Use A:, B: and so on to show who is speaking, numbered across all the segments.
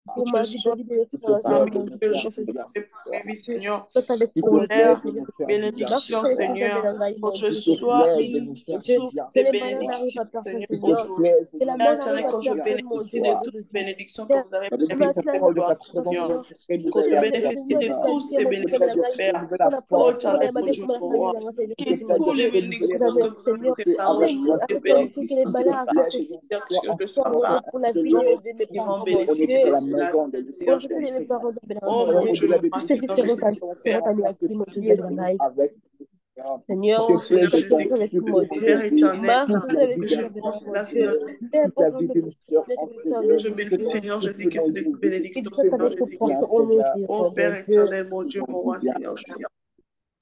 A: que
B: pour
A: tu
B: ma vie,
A: sois
B: David et mes frères,
A: parmi
B: Seigneur, mon Dieu,
A: eux,
B: Seigneur,
A: je
B: je dis,
A: prie, Seigneur,
B: sois avec
A: pour
B: mon Dieu,
A: l'air,
B: Seigneur. Marche
A: bénédiction,
B: sur les ponts
A: Seigneur,
B: d'Abel,
A: pour
B: mon
A: que je
B: Dieu, Seigneur,
A: sois
B: mon
A: une
B: Dieu.
A: source
B: Que
A: de
B: les malades n'arrivent
A: bénédiction,
B: à personne,
A: Seigneur,
B: Seigneur.
A: aujourd'hui.
B: Que la mort
A: Père
B: n'arrive
A: éternel,
B: à
A: que je
B: personne, mon
A: bénéficie
B: Dieu,
A: de
B: mon Dieu
A: toutes
B: de
A: les
B: Dieu.
A: bénédictions que
B: Père,
A: vous avez
B: que
A: prévues
B: ma vie
A: pour cette
B: n'arrive à
A: gloire,
B: personne,
A: Seigneur.
B: Seigneur.
A: Que je bénéficie
B: Seigneur,
A: de
B: tu
A: tous
B: t'as
A: ces
B: mon Dieu, Ben
A: bénédictions,
B: Agaï.
A: Père.
B: Pour
A: Oh,
B: la
A: éternel,
B: famille,
A: mon
B: Amade,
A: Dieu,
B: pour la
A: mon
B: famille,
A: roi.
B: dans Seigneur,
A: Que
B: je dis, mon
A: tous les
B: Dieu.
A: bénédictions
B: Nous
A: que
B: amène,
A: vous avez
B: Seigneur.
A: préparées aujourd'hui, les
B: Afin que les
A: bénédictions, c'est
B: malades
A: pas
B: arrêtent,
A: partie
B: Seigneur.
A: que je ne
B: Soit
A: sois
B: mon
A: pas
B: pour la vie
A: l'homme
B: de mes
A: qui vont
B: parents, mon
A: bénéficier
B: Dieu.
A: de cela,
B: Pour
A: Seigneur
B: la vie de mes
A: Jésus-Christ.
B: parents,
A: Oh
B: mon
A: mon
B: Dieu.
A: Dieu, mon roi,
B: Que ces fils
A: Seigneur
B: se rendent
A: Jésus-Christ,
B: à qui, mon Dieu, Ben Agaï.
A: oh
B: Seigneur,
A: Seigneur
B: sois toujours avec
A: Jésus-Christ,
B: nous, mon
A: Père
B: Dieu.
A: éternel,
B: Marche toujours avec
A: que
B: nous,
A: je
B: Seigneur,
A: pense
B: mon
A: là,
B: Dieu.
A: Seigneur
B: Peu
A: Jésus-Christ.
B: importe où tu sois
A: Que
B: avec
A: je
B: nous,
A: bénéficie,
B: Seigneur.
A: Seigneur Jésus-Christ, de toutes
B: Il
A: bénédictions,
B: doit
A: Seigneur
B: avec nous
A: Jésus-Christ.
B: partout où nous
A: Oh
B: irons, mon
A: Père
B: Dieu.
A: éternel, mon Dieu, mon roi, Seigneur Jésus.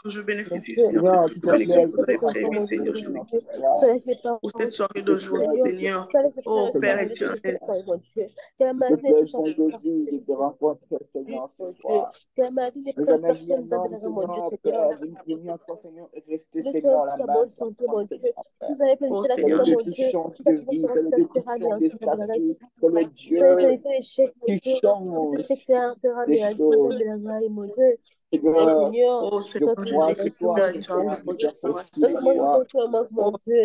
A: Que je
B: Mon
A: bénéficie,
B: Dieu.
A: Seigneur, de toutes
B: Sois
A: bénédictions que
B: avec
A: vous avez
B: mes enfants,
A: prévues,
B: mon Dieu,
A: Seigneur
B: Seigneur, mon Dieu.
A: Jésus-Christ.
B: Sois avec mes parents,
A: Pour
B: mon
A: cette
B: Dieu,
A: soirée d'aujourd'hui,
B: Seigneur.
A: Seigneur.
B: Sois avec mes frères
A: Oh
B: et sœurs,
A: Père
B: mon Dieu, de
A: éternel.
B: cette soirée, mon Dieu. Que la maladie ne touche à personne, mon Dieu. Que la maladie ne prenne personne, nous appellera, mon Dieu, Seigneur. Que nous soyons tous à bonne santé, mon Dieu. Si vous avez
A: Oh
B: planifié
A: Seigneur
B: l'accident, mon
A: Jésus.
B: Dieu, si l'accident se fera anéanti, nous appellera. Si vous avez planifié l'échec, mon Dieu, cet échec sera anéanti, nous appellera, mon Dieu. Oh Seigneur,
A: Oh
B: sois
A: Seigneur
B: toujours avec
A: Jésus-Christ,
B: nous, mon
A: Père
B: Dieu, Seigneur
A: éternel, mon
B: Jésus.
A: Dieu, mon roi,
B: Donne-moi
A: Seigneur.
B: le cœur, mon
A: Oh
B: Dieu.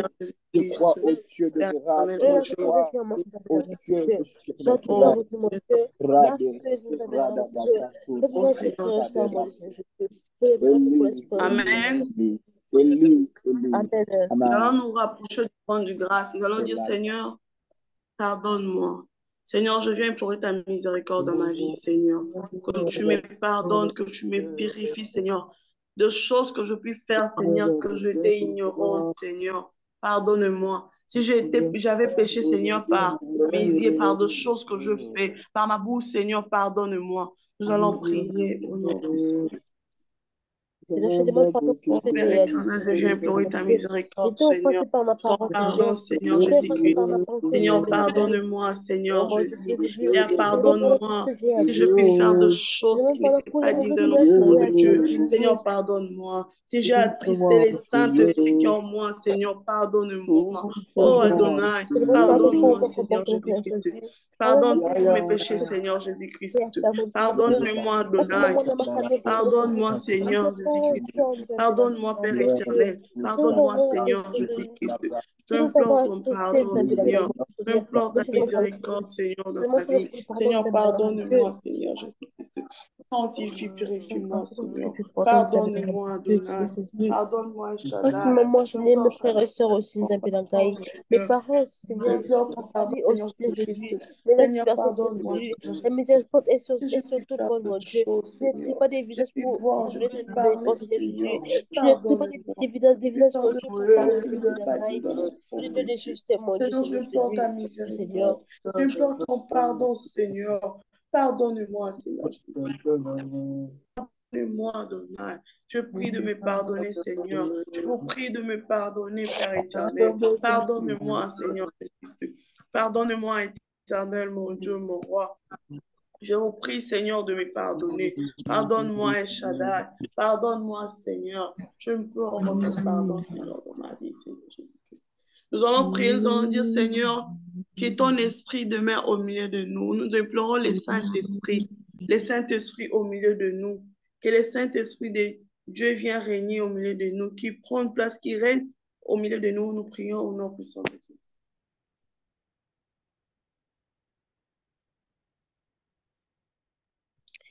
A: Seigneur Jésus-Christ, Père éternel,
B: Oui,
A: mon
B: la
A: Dieu,
B: journée de cœur, mon Dieu. Sois toujours
A: oh,
B: avec nous, mon Dieu. Marche sur les nous appellera, mon Dieu. Fais
A: oh
B: toujours avec les
A: Seigneur
B: frères et sœurs,
A: Jésus.
B: mon Dieu, Seigneur Jésus. Soyez merci pour l'espoir de
A: Amen.
B: Dieu. Amen.
A: Nous allons nous rapprocher du trône de grâce. Nous allons dire, Seigneur, pardonne-moi. Seigneur, je viens implorer ta miséricorde dans ma vie, Seigneur. Que tu me pardonnes, que tu me purifies, Seigneur. De choses que je puis faire, Seigneur, que j'étais ignorante, Seigneur. Pardonne-moi. Si j'avais péché, Seigneur, par mes yeux, par de choses que je fais, par ma bouche, Seigneur, pardonne-moi. Nous allons prier au nom puissant.
B: Seigneur, je te demande pardon pour
A: Oh
B: ce que
A: Père
B: j'ai
A: éternel, je
B: réalisé,
A: viens
B: Seigneur,
A: implorer
B: mon
A: ta
B: Dieu.
A: miséricorde,
B: J'étais
A: Seigneur.
B: offensé par ma
A: Ton
B: parole,
A: pardon,
B: Seigneur.
A: Seigneur
B: J'étais offensé
A: Jésus-Christ.
B: par ma pensée, mon
A: Seigneur,
B: Dieu,
A: pardonne-moi,
B: oh
A: Seigneur
B: mon Dieu,
A: Jésus.
B: Jésus. Je
A: Seigneur,
B: te demande pardon pour
A: pardonne-moi
B: ce que j'ai
A: si je
B: réalisé,
A: puis faire de
B: Seigneur. Je te
A: choses
B: demande
A: qui
B: pardon
A: n'étaient
B: pour les
A: pas dignes
B: mauvais
A: de
B: ménages que
A: l'enfant
B: j'ai
A: de
B: agis,
A: Dieu.
B: mon Dieu.
A: Seigneur, pardonne-moi. Si j'ai attristé les Saint-Esprit qui est en moi, Seigneur, pardonne-moi. Oh Adonai,
B: Je te demande pardon pour
A: pardonne-moi,
B: mon
A: Seigneur
B: comportement, Seigneur
A: Jésus-Christ.
B: Jésus. Pardonne-moi
A: Pardonne-moi
B: pour
A: pour
B: mon
A: mes péchés, Seigneur Jésus-Christ.
B: frère, mon Dieu.
A: Pardonne-moi, Adonai.
B: Passe-moi dans ma famille, Seigneur Jésus.
A: Pardonne-moi, Seigneur
B: Pardonne-moi,
A: Jésus-Christ.
B: Dieu, nous appelle
A: Pardonne-moi,
B: à
A: Père
B: mon Dieu.
A: éternel.
B: Nous
A: Pardonne-moi,
B: avons
A: Seigneur
B: arrêté
A: Jésus-Christ.
B: nous avons
A: J'implore ton
B: accepté,
A: pardon,
B: nous appelle à
A: Seigneur.
B: mon Seigneur.
A: J'implore
B: Nous
A: ta
B: te demandons pardon, Seigneur.
A: miséricorde, Seigneur,
B: Nous
A: dans ma
B: demandons
A: vie.
B: pardon, nous
A: Seigneur,
B: appelle à mon Dieu.
A: pardonne-moi, Seigneur Jésus-Christ. Sanctifie, purifie-moi,
B: Sanctifie,
A: Seigneur.
B: puis pardon, nous appelle à mon
A: Pardonne-moi,
B: Dieu,
A: Adonai.
B: Seigneur Jésus.
A: Pardonne-moi,
B: Aussi,
A: Shaddai.
B: maman, je n'aime mes
A: J'implore
B: frères et sœurs aussi, nous appelle à
A: ton
B: Gaï. Mes
A: Seigneur.
B: parents aussi, Seigneur.
A: J'implore
B: Ma
A: ton pardon,
B: famille
A: Seigneur
B: aussi, Seigneur Jésus.
A: Jésus-Christ.
B: Mais la
A: Seigneur,
B: situation, Seigneur
A: pardonne-moi,
B: Jésus.
A: Seigneur
B: La
A: Jésus-Christ.
B: miséricorde est
A: Que je
B: sur
A: puis
B: tout le
A: faire
B: monde,
A: de
B: mon Dieu.
A: choses,
B: Tu n'es
A: Seigneur.
B: pas des
A: Je
B: visages
A: puis
B: pour
A: voir, je
B: donner
A: puis
B: de
A: parler,
B: miséricorde, Seigneur
A: Seigneur.
B: Jésus. Tu n'es pas
A: Pardonne-moi.
B: des
A: Je puis
B: visages,
A: faire
B: mon
A: de
B: Dieu, pour
A: choses
B: parler
A: qui
B: de
A: n'étaient pas dignes de
B: pour
A: l'enfant
B: dire
A: de
B: de
A: Dieu.
B: justice, mon Dieu,
A: Seigneur, je
B: Seigneur
A: implore ta
B: Jésus. Seigneur.
A: miséricorde. J'implore ton pardon, Seigneur. Pardonne-moi, Seigneur. Pardonne-moi, Adonai. Je prie de me pardonner, Seigneur. Je vous prie de me pardonner, Père éternel. Pardonne-moi, Seigneur Jésus. Pardonne-moi, éternel, mon Dieu, mon roi. Je vous prie, Seigneur, de me pardonner. Pardonne-moi, El Shaddai. Pardonne-moi, Seigneur. Je implore votre pardon, Seigneur, dans ma vie, Seigneur Jésus-Christ. Nous allons prier, nous allons dire, Seigneur, que ton esprit demeure au milieu de nous. Nous implorons les Saint-Esprits au milieu de nous. Que le Saint-Esprit de Dieu vienne régner au milieu de nous, qui prend place, qui règne au milieu de nous. Nous prions au nom puissant de Dieu.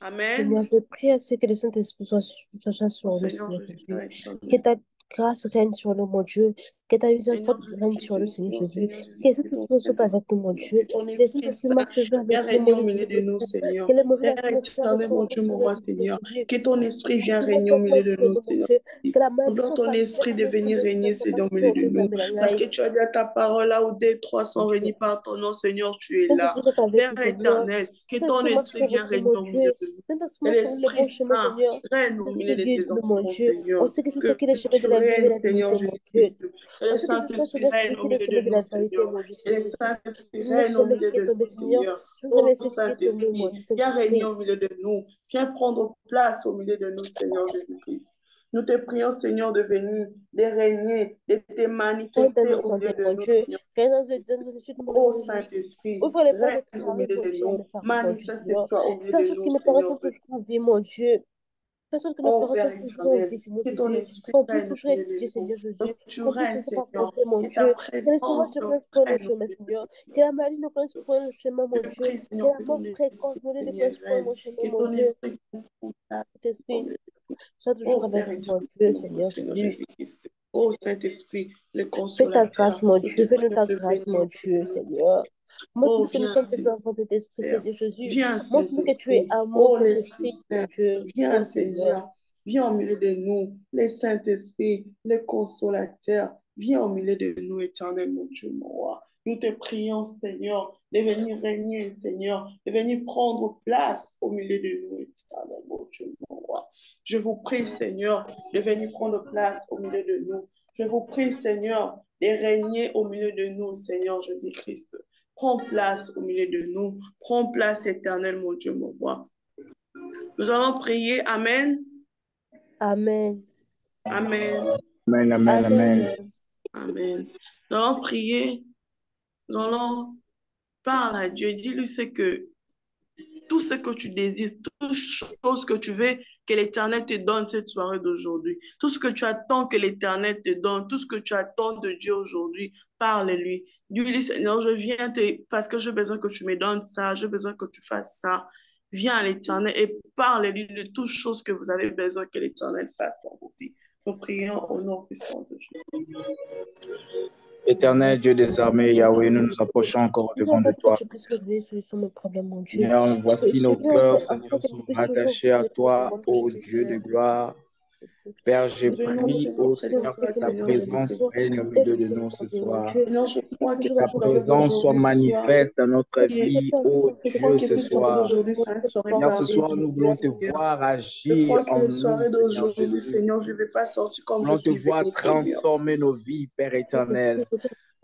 A: Amen.
B: Seigneur, je prie à ce que le Saint-Esprit soit sur nous,
A: Seigneur
B: Seigneur
A: Jésus,
B: Jésus.
A: Seigneur.
B: Que ta grâce règne sur nous, mon Dieu. Que ta miséricorde
A: Seigneur
B: règne
A: Jésus-Christ,
B: sur nous, Seigneur Jésus.
A: Seigneur
B: Que le
A: Jésus-Christ,
B: Saint-Esprit soit avec nous, mon Dieu.
A: que ton
B: Que le
A: Esprit
B: Saint-Esprit
A: Saint
B: marche toujours avec
A: viens
B: nous,
A: régner
B: mon
A: au
B: Dieu,
A: milieu de
B: Seigneur.
A: nous, Seigneur.
B: Que les mauvais
A: Père
B: adversaires
A: éternel,
B: reçoivent
A: mon
B: nous,
A: Dieu, mon
B: Seigneur
A: roi, Seigneur,
B: Jésus.
A: que ton Esprit viens
B: Que
A: régner au milieu de nous,
B: mon
A: Seigneur.
B: Dieu. Que la
A: Implore
B: malédiction
A: ton
B: soit
A: esprit de
B: détruite,
A: venir
B: Seigneur
A: régner,
B: Jésus.
A: Seigneur, au milieu de nous. Parce que tu as dit à ta parole, là où des 300 réunis par ton nom, Seigneur, tu es là.
B: Saint-Esprit soit avec
A: Père
B: nous, Seigneur.
A: éternel, que ton
B: Saint-Esprit marche
A: esprit
B: avec
A: vienne
B: nous,
A: régner
B: mon
A: au milieu
B: Dieu.
A: de nous.
B: Saint-Esprit
A: Que
B: marche sur le
A: l'Esprit
B: bon chemin,
A: Saint
B: Seigneur.
A: règne au milieu
B: Saint-Esprit
A: de tes
B: guide-nous, mon
A: enfants,
B: Dieu. On
A: Seigneur.
B: sait que c'est toi
A: Que
B: qui es le chemin de
A: tu
B: la vie et de
A: règnes,
B: la
A: Seigneur
B: vérité, mon Dieu.
A: Jésus-Christ. Que le
B: On sait que c'est toi,
A: Saint-Esprit
B: Saint-Esprit,
A: règne
B: qui
A: au
B: est le
A: milieu
B: chemin
A: de
B: de
A: nous,
B: la vérité,
A: Seigneur.
B: mon Dieu,
A: Que le
B: Seigneur Jésus.
A: Saint-Esprit
B: Je ne sais
A: règne au
B: jamais ce
A: milieu
B: qui est
A: de
B: tombé,
A: nous,
B: Seigneur.
A: Seigneur.
B: Je ne sais
A: Oh
B: jamais ce qui est tombé, mon
A: Saint-Esprit,
B: Dieu,
A: viens régner
B: Saint-Esprit.
A: au milieu de nous. Viens prendre place au milieu de nous, Seigneur Jésus-Christ. Nous te prions, Seigneur, de venir, de régner, de te manifester au milieu de nous, Seigneur. Ô Saint-Esprit,
B: ouvre les portes de
A: règne au
B: travail,
A: milieu
B: mon
A: de
B: Dieu, à
A: nous.
B: mes parents, mon Dieu, Seigneur.
A: Manifeste-toi au milieu
B: Fais en
A: de
B: sorte que
A: nous,
B: mes parents
A: Seigneur.
B: soient en vie, mon Dieu. Fais en sorte que mes
A: Ô
B: parents
A: Père
B: soient en
A: éternel,
B: vie, Seigneur
A: que ton
B: Jésus.
A: esprit
B: Qu'on puisse
A: règne au
B: toujours
A: milieu
B: étudier,
A: de nous.
B: Seigneur Jésus.
A: Que tu
B: Qu'on puisse
A: règnes,
B: se
A: Seigneur,
B: raconter, mon
A: que ta
B: Dieu. Que les tourments
A: présence
B: ne connaissent point le
A: règne au
B: chemin,
A: milieu
B: Seigneur.
A: de
B: Que la maladie ne connaisse point le chemin, mon
A: nous. Je
B: Dieu.
A: prie,
B: Que
A: Seigneur,
B: la
A: que
B: mort
A: ton esprit,
B: fréquente ne
A: Seigneur,
B: connaisse point
A: règne.
B: mon chemin,
A: Que
B: mon
A: ton
B: Dieu.
A: esprit prenne place
B: Cet
A: au
B: esprit
A: milieu de nous.
B: soit toujours
A: Ô
B: avec
A: Père
B: nous, mon
A: éternel,
B: Dieu,
A: mon
B: Seigneur
A: Seigneur
B: Jésus.
A: Jésus-Christ. Ô Saint-Esprit, le
B: Fais ta grâce,
A: consolateur,
B: mon
A: nous
B: Dieu.
A: te
B: Fais-nous
A: prions
B: ta
A: de
B: grâce, mon
A: venir.
B: Dieu, Seigneur. Montre-nous
A: Oh,
B: que nous
A: viens,
B: sommes tes
A: Seigneur.
B: enfants de l'Esprit, Seigneur Jésus.
A: Viens,
B: Montre-nous que tu es
A: Saint-Esprit.
B: amour,
A: Oh, l'Esprit
B: Saint-Esprit, mon
A: Saint.
B: Dieu.
A: Viens,
B: Oh, Seigneur.
A: Seigneur. Viens au milieu de nous, le Saint-Esprit, le consolateur. Viens au milieu de nous, éternel, mon Dieu, mon roi. Nous te prions, Seigneur, de venir régner, Seigneur, de venir prendre place au milieu de nous, éternel, mon Dieu, mon roi. Je vous prie, Seigneur, de venir prendre place au milieu de nous. Je vous prie, Seigneur, de régner au milieu de nous, Seigneur Jésus-Christ. Prends place au milieu de nous. Prends place, éternel, mon Dieu, mon roi. Nous allons prier. Amen.
B: Amen.
A: Amen.
C: Amen, amen, amen.
A: Amen. Nous allons prier. Nous allons parler à Dieu. Dis-lui c'est que tout ce que tu désires, toute chose que tu veux que l'Éternel te donne cette soirée d'aujourd'hui. Tout ce que tu attends que l'Éternel te donne, tout ce que tu attends de Dieu aujourd'hui, parle-lui. Dis-lui, Seigneur, je viens parce que j'ai besoin que tu me donnes ça, j'ai besoin que tu fasses ça. Viens à l'Éternel et parle-lui de toutes choses que vous avez besoin que l'Éternel fasse pour vous. Nous prions au nom puissant de Jésus.
C: Éternel Dieu des armées, Yahweh, nous nous approchons encore devant de toi. Seigneur, voici nos cœurs, Seigneur, sont rattachés à toi, ô Dieu de gloire. Père, j'ai pris, ô Seigneur, que ta présence règne au milieu de nous ce soir. Que ta présence soit manifeste dans notre vie, ô Dieu, ce soir. Seigneur, ce soir, nous voulons te voir agir en nous, Seigneur Jésus.
A: Seigneur, je ne vais pas sortir comme
C: Nous voulons
A: je suis
C: te voir
A: venu, Seigneur.
C: transformer nos vies, Père éternel.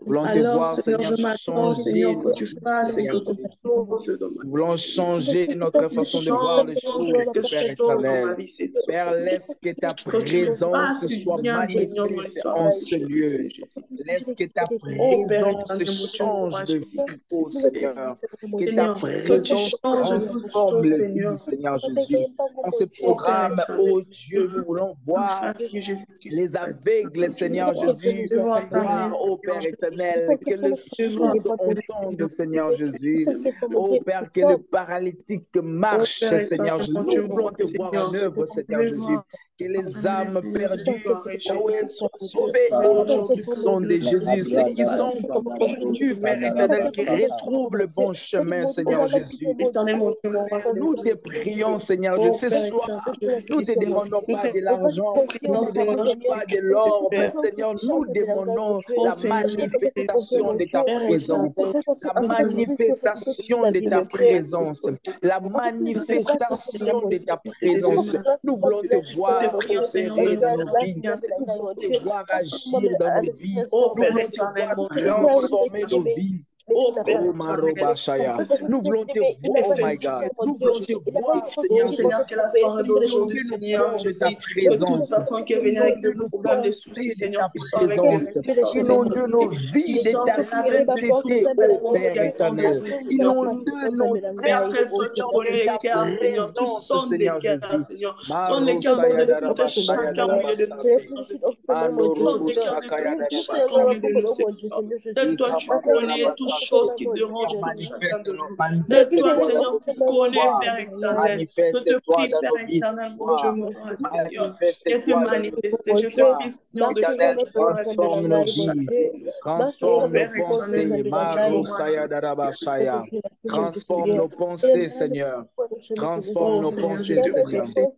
C: Nous voulons te
A: Alors,
C: voir,
A: Seigneur,
C: Seigneur,
A: je m'attends,
C: changer
A: Seigneur, que
C: nos
A: tu
C: vies,
A: fasses
C: Seigneur
A: quelque
C: Jésus.
A: chose dans ma
C: Nous voulons changer notre façon de voir les
A: Change
C: choses,
A: quelque
C: Père
A: chose dans ma
C: éternel.
A: vie, c'est
C: Père, laisse que ta
A: que tu
C: présence
A: fasses du
C: soit
A: bien, Seigneur, dans
C: manifeste
A: l'histoire
C: en
A: de
C: ce
A: Jésus,
C: lieu.
A: Jésus.
C: Laisse que ta
A: Oh Père
C: présence
A: éternel, mon Dieu, mon roi,
C: change de
A: Jésus.
C: vie, ô Seigneur. Que ta
A: Seigneur, que tu
C: présence
A: changes de toutes
C: transforme
A: choses,
C: le vie,
A: Seigneur.
C: Seigneur Jésus. On se
A: Oh Père
C: programme,
A: éternel,
C: ô Dieu, nous voulons voir
A: grâce de Jésus-Christ.
C: les aveugles, Seigneur Jésus,
A: Je veux entendre,
C: voir, ô Père éternel, que le
A: je veux
C: sourd entende, Seigneur Jésus. Ô Père, que le paralytique
A: Oh
C: marche,
A: Père
C: Seigneur
A: éternel,
C: Jésus.
A: mon
C: Nous
A: Dieu, mon
C: voulons
A: roi,
C: te voir en
A: Seigneur.
C: œuvre,
A: Je
C: Seigneur
A: veux
C: Jésus.
A: voir.
C: Que les
A: Amenez,
C: âmes
A: Seigneur, cette
C: perdues,
A: soirée,
C: Yahweh,
A: Jésus.
C: soient
A: Cette
C: sauvées
A: soirée
C: au nom
A: d'aujourd'hui,
C: puissant de
A: Seigneur,
C: Jésus. Ceux qui sont perdus, Père éternel, qui retrouvent le bon chemin, Seigneur Jésus.
A: éternel, mon Dieu, mon roi,
C: Nous te
A: Seigneur.
C: prions, Seigneur Dieu,
A: Oh
C: ce
A: Père
C: soir.
A: éternel,
C: Nous ne te
A: Jésus-Christ, Seigneur.
C: demandons
A: Nous
C: pas
A: te
C: de l'argent, nous
A: prions,
C: ne te
A: Seigneur,
C: demandons pas de l'or,
A: Père.
C: Seigneur. Nous demandons
A: Oh
C: la
A: Seigneur,
C: manifestation de ta
A: Père
C: présence,
A: éternel,
C: la manifestation de ta présence, la manifestation de ta présence. Nous voulons te voir
A: prions, Seigneur, de
C: opérer
A: nous
C: dans nos vies.
A: bien,
C: Nous voulons te voir agir dans nos vies.
A: oh
C: Nous
A: Père
C: voulons te
A: éternel,
C: voir
A: mon Dieu, mon roi,
C: transformer nos vies.
A: oh Père
C: Oh,
A: éternel,
C: Marobashaya. Nous voulons te voir, oh my God. Nous voulons te voir,
A: oh
C: Seigneur
A: Seigneur, que la
C: Jésus.
A: soirée d'aujourd'hui,
C: Inonder nos
A: Seigneur,
C: cœurs de ta
A: Jésus, que toute
C: présence.
A: personne qui est venue avec
C: Inonder
A: des
C: nos
A: problèmes, des soucis,
C: pensées de
A: Seigneur,
C: ta
A: qui sont avec des
C: présence.
A: réfugiés, Seigneur,
C: Inonder nos
A: qui
C: vies de
A: sont,
C: ta
A: Seigneur, avec toutes
C: sainteté,
A: les
C: ô
A: réponses qui
C: Père
A: attendent de
C: éternel.
A: vous, Seigneur.
C: Inonder nos
A: Père,
C: têtes,
A: toi, tu
C: Seigneur,
A: connais
C: de
A: les
C: ta
A: cœurs, Seigneur. Tu
C: présence,
A: sondes les
C: Seigneur
A: cœurs,
C: Jésus.
A: Seigneur. Sonde les
C: Maro
A: cœurs de tout un
C: Sayadara
A: chacun au milieu de nous, Seigneur Jésus. Sonde les cœurs de tout un chacun au milieu de nous, Seigneur. De toi, tu connais toutes choses qui dérangent tout chacun de nous. De toi,
C: Manifeste-toi dans
A: Seigneur,
C: nos
A: tu
C: vies ce
A: connais,
C: soir.
A: Père éternel. Je te
C: Manifeste-toi
A: prie,
C: dans
A: Père
C: nos vies ce
A: éternel, mon Dieu,
C: soir.
A: mon roi, Seigneur. Je te
C: Manifeste-toi dans nos vies
A: manifester.
C: ce
A: Je te
C: soir.
A: prie, Seigneur, de faire
C: Éternel,
A: du gloire et de
C: transforme nos
A: chaque
C: vies.
A: jour. Oh,
C: Transforme nos
A: Père éternel,
C: pensées.
A: mon Dieu, mon
C: Maro
A: roi, Seigneur.
C: Sayadara. Transforme nos pensées, Seigneur. Transforme
A: Oh,
C: nos
A: Seigneur, je
C: pensées,
A: te
C: Seigneur.
A: prie, Seigneur.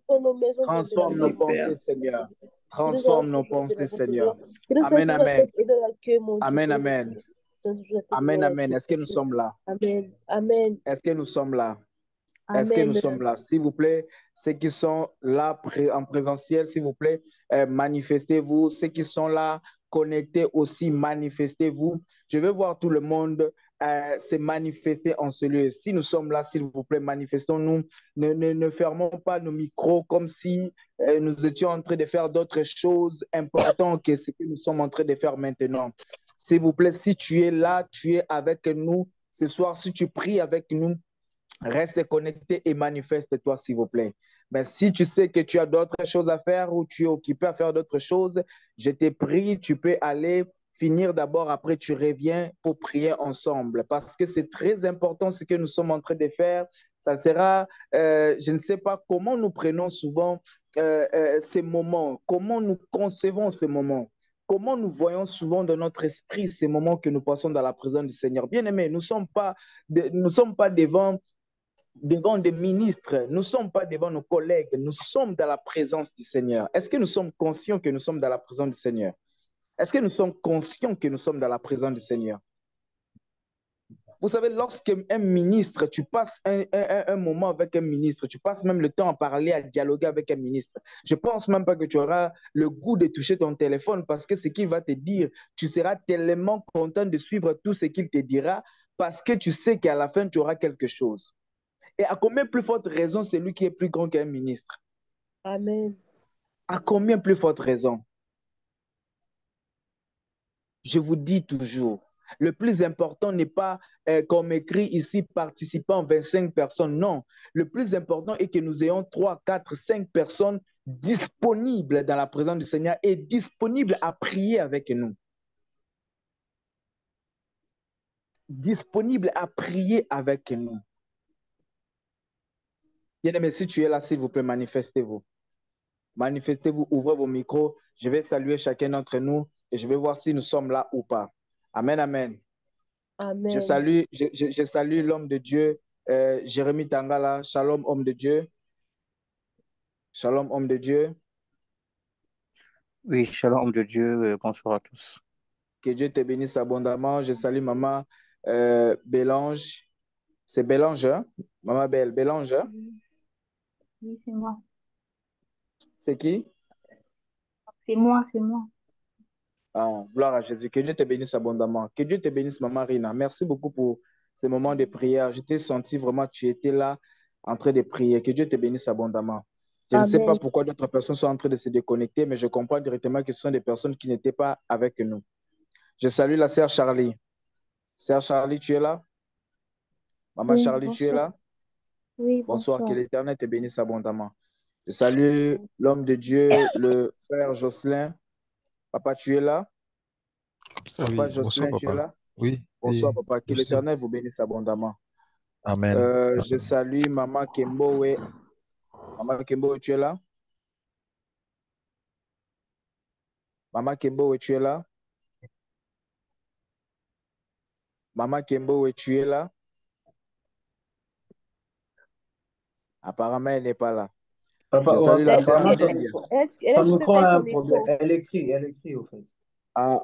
C: Transforme nos
A: Oui, Père.
C: pensées, Seigneur. Transforme nos pensées, Seigneur. Amen, amen. Amen, amen. Amen, amen. Est-ce que nous sommes là?
B: Amen. Amen.
C: Est-ce que nous sommes là? Est-ce que nous sommes là? S'il vous plaît, ceux qui sont là en présentiel, s'il vous plaît, manifestez-vous. Ceux qui sont là connectés aussi, manifestez-vous. Je veux voir tout le monde se manifester en ce lieu. Si nous sommes là, s'il vous plaît, manifestons-nous. Ne fermons pas nos micros comme si nous étions en train de faire d'autres choses importantes que ce que nous sommes en train de faire maintenant. S'il vous plaît, si tu es là, tu es avec nous ce soir, si tu pries avec nous, reste connecté et manifeste-toi, s'il vous plaît. Mais si tu sais que tu as d'autres choses à faire ou tu es occupé à faire d'autres choses, je te prie, tu peux aller finir d'abord, après tu reviens pour prier ensemble. Parce que c'est très important ce que nous sommes en train de faire. Ça sera, je ne sais pas comment nous prenons souvent ces moments, comment nous concevons ces moments. Comment nous voyons souvent dans notre esprit ces moments que nous passons dans la présence du Seigneur. Bien-aimés, nous ne sommes pas devant des ministres, nous ne sommes pas devant nos collègues, nous sommes dans la présence du Seigneur. Est-ce que nous sommes conscients que nous sommes dans la présence du Seigneur? Est-ce que nous sommes conscients que nous sommes dans la présence du Seigneur? Vous savez, lorsqu'un ministre, tu passes un moment avec un ministre, tu passes même le temps à parler, à dialoguer avec un ministre. Je ne pense même pas que tu auras le goût de toucher ton téléphone parce que ce qu'il va te dire, tu seras tellement content de suivre tout ce qu'il te dira parce que tu sais qu'à la fin, tu auras quelque chose. Et à combien plus forte raison celui qui est plus grand qu'un ministre?
B: Amen.
C: À combien plus forte raison? Je vous dis toujours, le plus important n'est pas, comme écrit ici, participant 25 personnes. Non, le plus important est que nous ayons 3, 4, 5 personnes disponibles dans la présence du Seigneur et disponibles à prier avec nous. Disponibles à prier avec nous. Bien-aimé, si tu es là, s'il vous plaît, manifestez-vous. Manifestez-vous, ouvrez vos micros. Je vais saluer chacun d'entre nous et je vais voir si nous sommes là ou pas. Amen, amen.
B: Amen.
C: Je salue l'homme de Dieu, Jérémy Tangala. Shalom, homme de Dieu. Shalom, homme de Dieu.
D: Oui, shalom, homme de Dieu. Bonsoir à tous.
C: Que Dieu te bénisse abondamment. Je salue maman Bélange. C'est Bélange, hein? Maman Bélange, hein?
E: Oui, c'est moi.
C: C'est qui?
E: C'est moi, c'est moi.
C: Ah, gloire à Jésus. Que Dieu te bénisse abondamment. Que Dieu te bénisse, maman Rina. Merci beaucoup pour ces moments de prière. Je t'ai senti vraiment que tu étais là en train de prier. Que Dieu te bénisse abondamment. Je ne sais pas pourquoi d'autres personnes sont en train de se déconnecter, mais je comprends directement que ce sont des personnes qui n'étaient pas avec nous. Je salue la sœur Charlie. Sœur Charlie, tu es là? Maman
E: Oui,
C: Charlie, tu es là?
E: Oui,
C: Bonsoir.
E: bonsoir.
C: Que l'Éternel te bénisse abondamment. Je salue l'homme de Dieu, le frère Jocelyn. Papa, tu es là? Papa
F: Oui,
C: Jocelyn,
F: bonsoir,
C: tu es
F: papa.
C: là?
F: Oui,
C: Bonsoir,
F: oui,
C: papa. Que
F: merci.
C: l'Éternel vous bénisse abondamment.
F: Amen.
C: Je salue Maman Kembowe. Maman Kembowe, tu es là? Maman Kembowe, tu es là? Maman Kembowe, tu es là? Apparemment, elle n'est pas là.
G: Papa,
C: Je salue la sœur
G: apparemment,
C: Nelia.
G: son micro a un problème. Elle écrit, au fait.
C: Ah,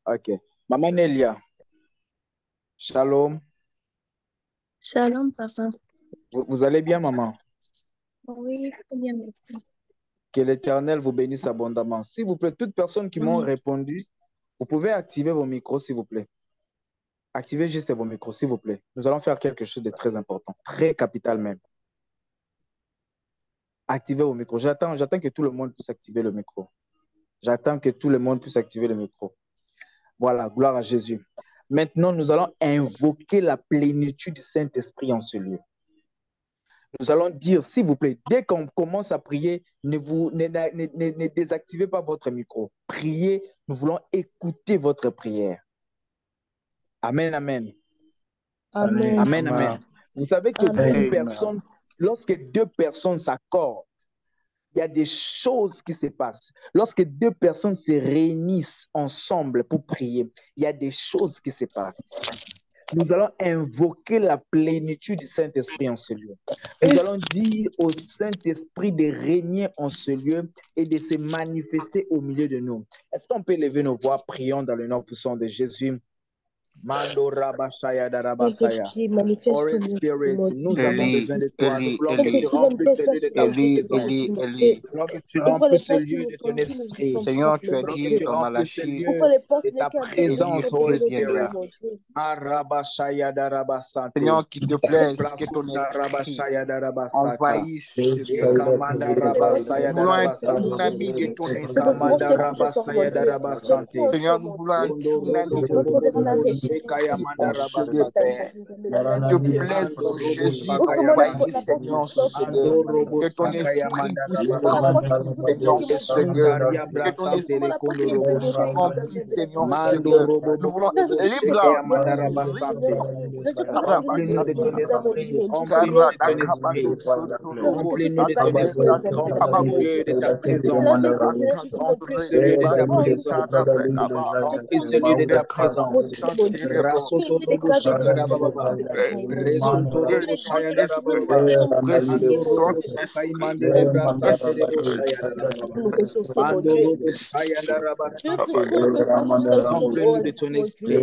C: ok. Maman Nelia. Shalom.
H: Shalom, papa.
C: Vous allez bien, maman?
H: Oui, très bien, merci.
C: Que l'Éternel vous bénisse abondamment. S'il vous plaît, toutes personnes qui m'ont répondu, vous pouvez activer vos micros, s'il vous plaît. Activez juste vos micros, s'il vous plaît. Nous allons faire quelque chose de très important, très capital même. Activez vos micros. J'attends que tout le monde puisse activer le micro. J'attends que tout le monde puisse activer le micro. Voilà, gloire à Jésus. Maintenant, nous allons invoquer la plénitude du Saint-Esprit en ce lieu. Nous allons dire, s'il vous plaît, dès qu'on commence à prier, ne désactivez pas votre micro. Priez, nous voulons écouter votre prière. Amen, amen.
B: Amen.
C: Amen, amen. Vous savez que
B: Amen.
C: lorsque deux personnes s'accordent, il y a des choses qui se passent. Lorsque deux personnes se réunissent ensemble pour prier, il y a des choses qui se passent. Nous allons invoquer la plénitude du Saint-Esprit en ce lieu. Nous allons dire au Saint-Esprit de régner en ce lieu et de se manifester au milieu de nous. Est-ce qu'on peut lever nos voix, prions dans le nom puissant de Jésus? Mando Rabashaya Darabasaya.
B: Saint-Esprit, manifeste
C: Holy
B: ton
C: Spirit,
B: mon
C: nous
B: Dieu.
C: avons besoin de toi. Nous voulons que tu
B: Saint-Esprit,
C: remplisses ce lieu de
B: manifeste-toi
C: ta
B: sur notre
C: présence.
B: situation, mon Dieu.
C: Nous voulons que tu
B: Ouvre les
C: remplisses ce
B: portes qui
C: lieu
B: nous
C: de
B: sont,
C: ton
B: qui nous
C: esprit.
B: sont
D: Seigneur,
B: propres,
D: tu as
B: mon
C: Nous voulons que
D: dit
B: Dieu.
C: tu
D: dans
C: remplisses ce
D: Malachie,
B: Ouvre
C: lieu
B: les portes
C: de
B: sur
C: ta
B: lesquelles après nous
C: présence,
B: sommes
C: Holy
B: de
C: Spirit.
B: nous, mon Dieu.
C: Arabashaya Darabasante.
D: Seigneur, qu'il te plaise que ton
C: Plasuta
D: esprit
C: Rabashaya Darabasaka.
D: envahisse ce lieu.
C: Ekamanda
B: Ouvre les portes qui
D: Nous
C: Rabasaya
B: nous
D: voulons
B: sont
D: un
B: propres, mon
C: Darabasante.
D: tsunami de
B: Dieu.
D: ton esprit.
B: Saint-Esprit,
C: Ekamanda
B: viens pour ce soir, mon
C: Rabasaya
B: Dieu. Viens
C: Darabasante.
D: Seigneur,
B: contre,
D: nous
B: mon
D: voulons un
B: Dieu.
C: Kondo
D: tsunami
C: Robo
D: de
C: Bobo
D: ton
B: Notre
C: Bobo
B: la
C: Bo
B: répétition,
D: esprit,
C: Shekaya
D: mon
C: Manda
D: Dieu de
C: Rabasante.
D: paix. Qu'il te plaise,
C: Mando
D: mon
C: Robo
D: Jésus,
C: Sakaya
B: ouvre-moi
C: Manda.
B: la
D: envahisse,
B: porte qui
D: Seigneur,
B: nous sont
D: ce
B: propres,
C: Ando
D: lieu.
B: mon
C: Robo
D: Que
B: Dieu.
D: ton
C: Sakaya
D: esprit
C: Manda
D: puisse
B: Ouvre-moi la porte
C: Rabasante.
B: qui nous sont
D: remplir,
B: propres,
D: Seigneur,
B: qui m'ont
D: ce
B: sont
D: lieu.
C: Esuntaria
B: propres.
D: Que ton
C: Brasante
B: Ouvre
C: le
B: la porte
C: Kondo
B: qui nous
C: Robo
B: fait monter et
C: Shaka.
B: descendre
D: remplisse,
B: de la
D: Seigneur, ce
B: mon
C: Mando
D: lieu.
B: Dieu.
C: Robo
D: Nous
C: Bobo
D: voulons
B: Viens
C: Bobo
B: remplir ces
D: libre
C: Shekaya
B: portes, viens
C: Manda
B: remplir ces
C: Rabasante.
B: Seigneur. Viens te remplis de
C: Remplis-nous de ton
B: l'esprit d'amour,
C: esprit.
B: mon Dieu.
C: Remplis-nous de ton
D: Karabakabado
C: esprit.
B: Viens remplir tous ces
C: Remplis-nous de ton
B: bâtiments,
C: esprit.
B: Seigneur, de la
C: Remplis le
B: mon
C: lieu
B: Dieu.
C: de ta
B: Cela
C: présence.
B: fait tes énergies, mon Dieu.
C: Remplis ce lieu de ta
B: Remplis ce
C: présence. Remplis ce lieu de ta présence.
B: mon Dieu.
C: Rasoto
B: Tous les
C: robo
B: cadres des
C: shakara
B: cieux,
C: baba.
B: de la caille, mon Dieu.
C: Resoto
B: Tous
C: robo
B: les grands et les
C: shayara
B: petits,
C: baba.
B: nous sommes
C: Ando
B: purifiés, mon
C: robo
B: Dieu.
D: Saint-Esprit,
C: sakai
B: Viens
C: rebra
B: nous
C: sante
B: purifier,
C: rebo
B: mon Dieu.
C: shayara baba.
B: Nous ressourcer, mon
C: Ando
B: Dieu.
C: robo sayanda raba
B: Viens te
C: sante.
B: pour que ce soit dans une
C: Remplis-nous de
B: oasis,
C: ton
B: mon Dieu.
C: esprit.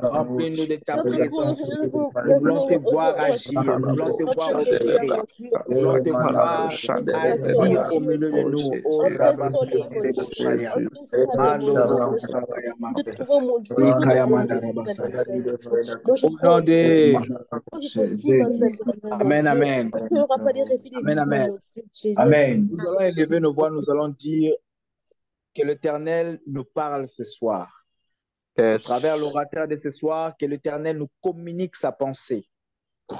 C: Remplis-nous de ta
B: Viens te pour
C: présence. Nous
B: dans une
C: voulons te voir
B: oasis.
C: agir. Nous voulons te
B: En
C: voir
B: train de prière,
C: opérer.
B: mon Dieu.
C: Nous voulons te
B: En train
C: voir
B: de prière, mon
C: agir au
B: Dieu.
C: milieu de nous. Oh,
B: En train de soleil,
C: Rabasante
B: mon
C: Rebo
B: Dieu.
C: Shaya.
B: En train de salut, mon
C: Mando
B: Dieu.
C: Robo
B: Nous te
C: Sakayamante.
B: trouvons, mon Dieu. Mon
C: Ikayamanda
B: Dieu, si,
C: Rabasaya.
B: moi, je
C: Au
B: crois
C: nom
B: en toi, mon
C: de...
B: Dieu. Moi, je aussi, mon
C: Amen,
B: Dieu.
C: amen.
B: Il n'y aura pas de refus de
C: Amen,
B: vision,
C: amen.
B: mon Dieu. Jésus.
C: Nous allons élever nos voix, nous allons dire que l'Éternel nous parle ce soir. Au travers l'orateur de ce soir, que l'Éternel nous communique sa pensée.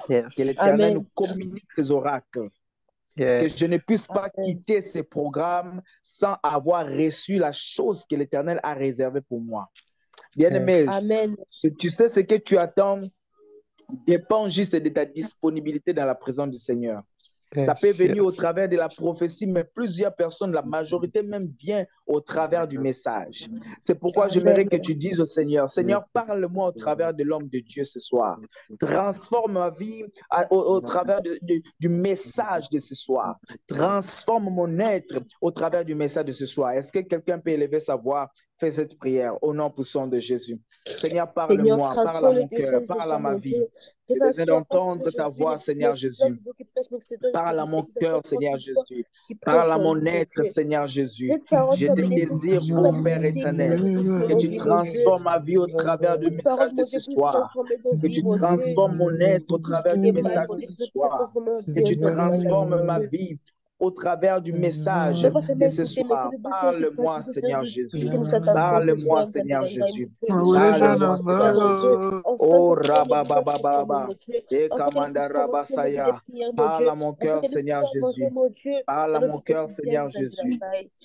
C: Que l'Éternel
B: Amen.
C: nous communique ses oracles. Que je ne puisse pas quitter ce programme sans avoir reçu la chose que l'Éternel a réservée pour moi. Bien-aimé,
B: Amen.
C: tu sais ce que tu attends dépend juste de ta disponibilité dans la présence du Seigneur. Ça peut venir au travers de la prophétie, mais plusieurs personnes, la majorité même, vient au travers du message. C'est pourquoi j'aimerais que tu dises au Seigneur, Seigneur, parle-moi au travers de l'homme de Dieu ce soir. Transforme ma vie au travers du message de ce soir. Transforme mon être au travers du message de ce soir. Est-ce que quelqu'un peut élever sa voix? Fais cette prière au nom puissant de Jésus. Seigneur, parle-moi, parle à mon cœur, parle à ma vie. J'ai besoin d'entendre ta voix, Seigneur Jésus. Parle à mon cœur, Seigneur Jésus. Parle à mon être, Seigneur Jésus. Je te désire, ô Père éternel, que tu transformes ma vie au travers du message de ce soir. Que tu transformes mon être au travers du message de ce soir. Que tu transformes ma vie au travers du message de ce soir. Parle-moi, Seigneur Jésus. Parle-moi, Seigneur Jésus. Parle-moi, Seigneur Jésus. Oh, Rababababa. Et Kamanda Rabasaya. Parle à mon cœur, Seigneur Jésus. Parle à mon cœur, Seigneur Jésus.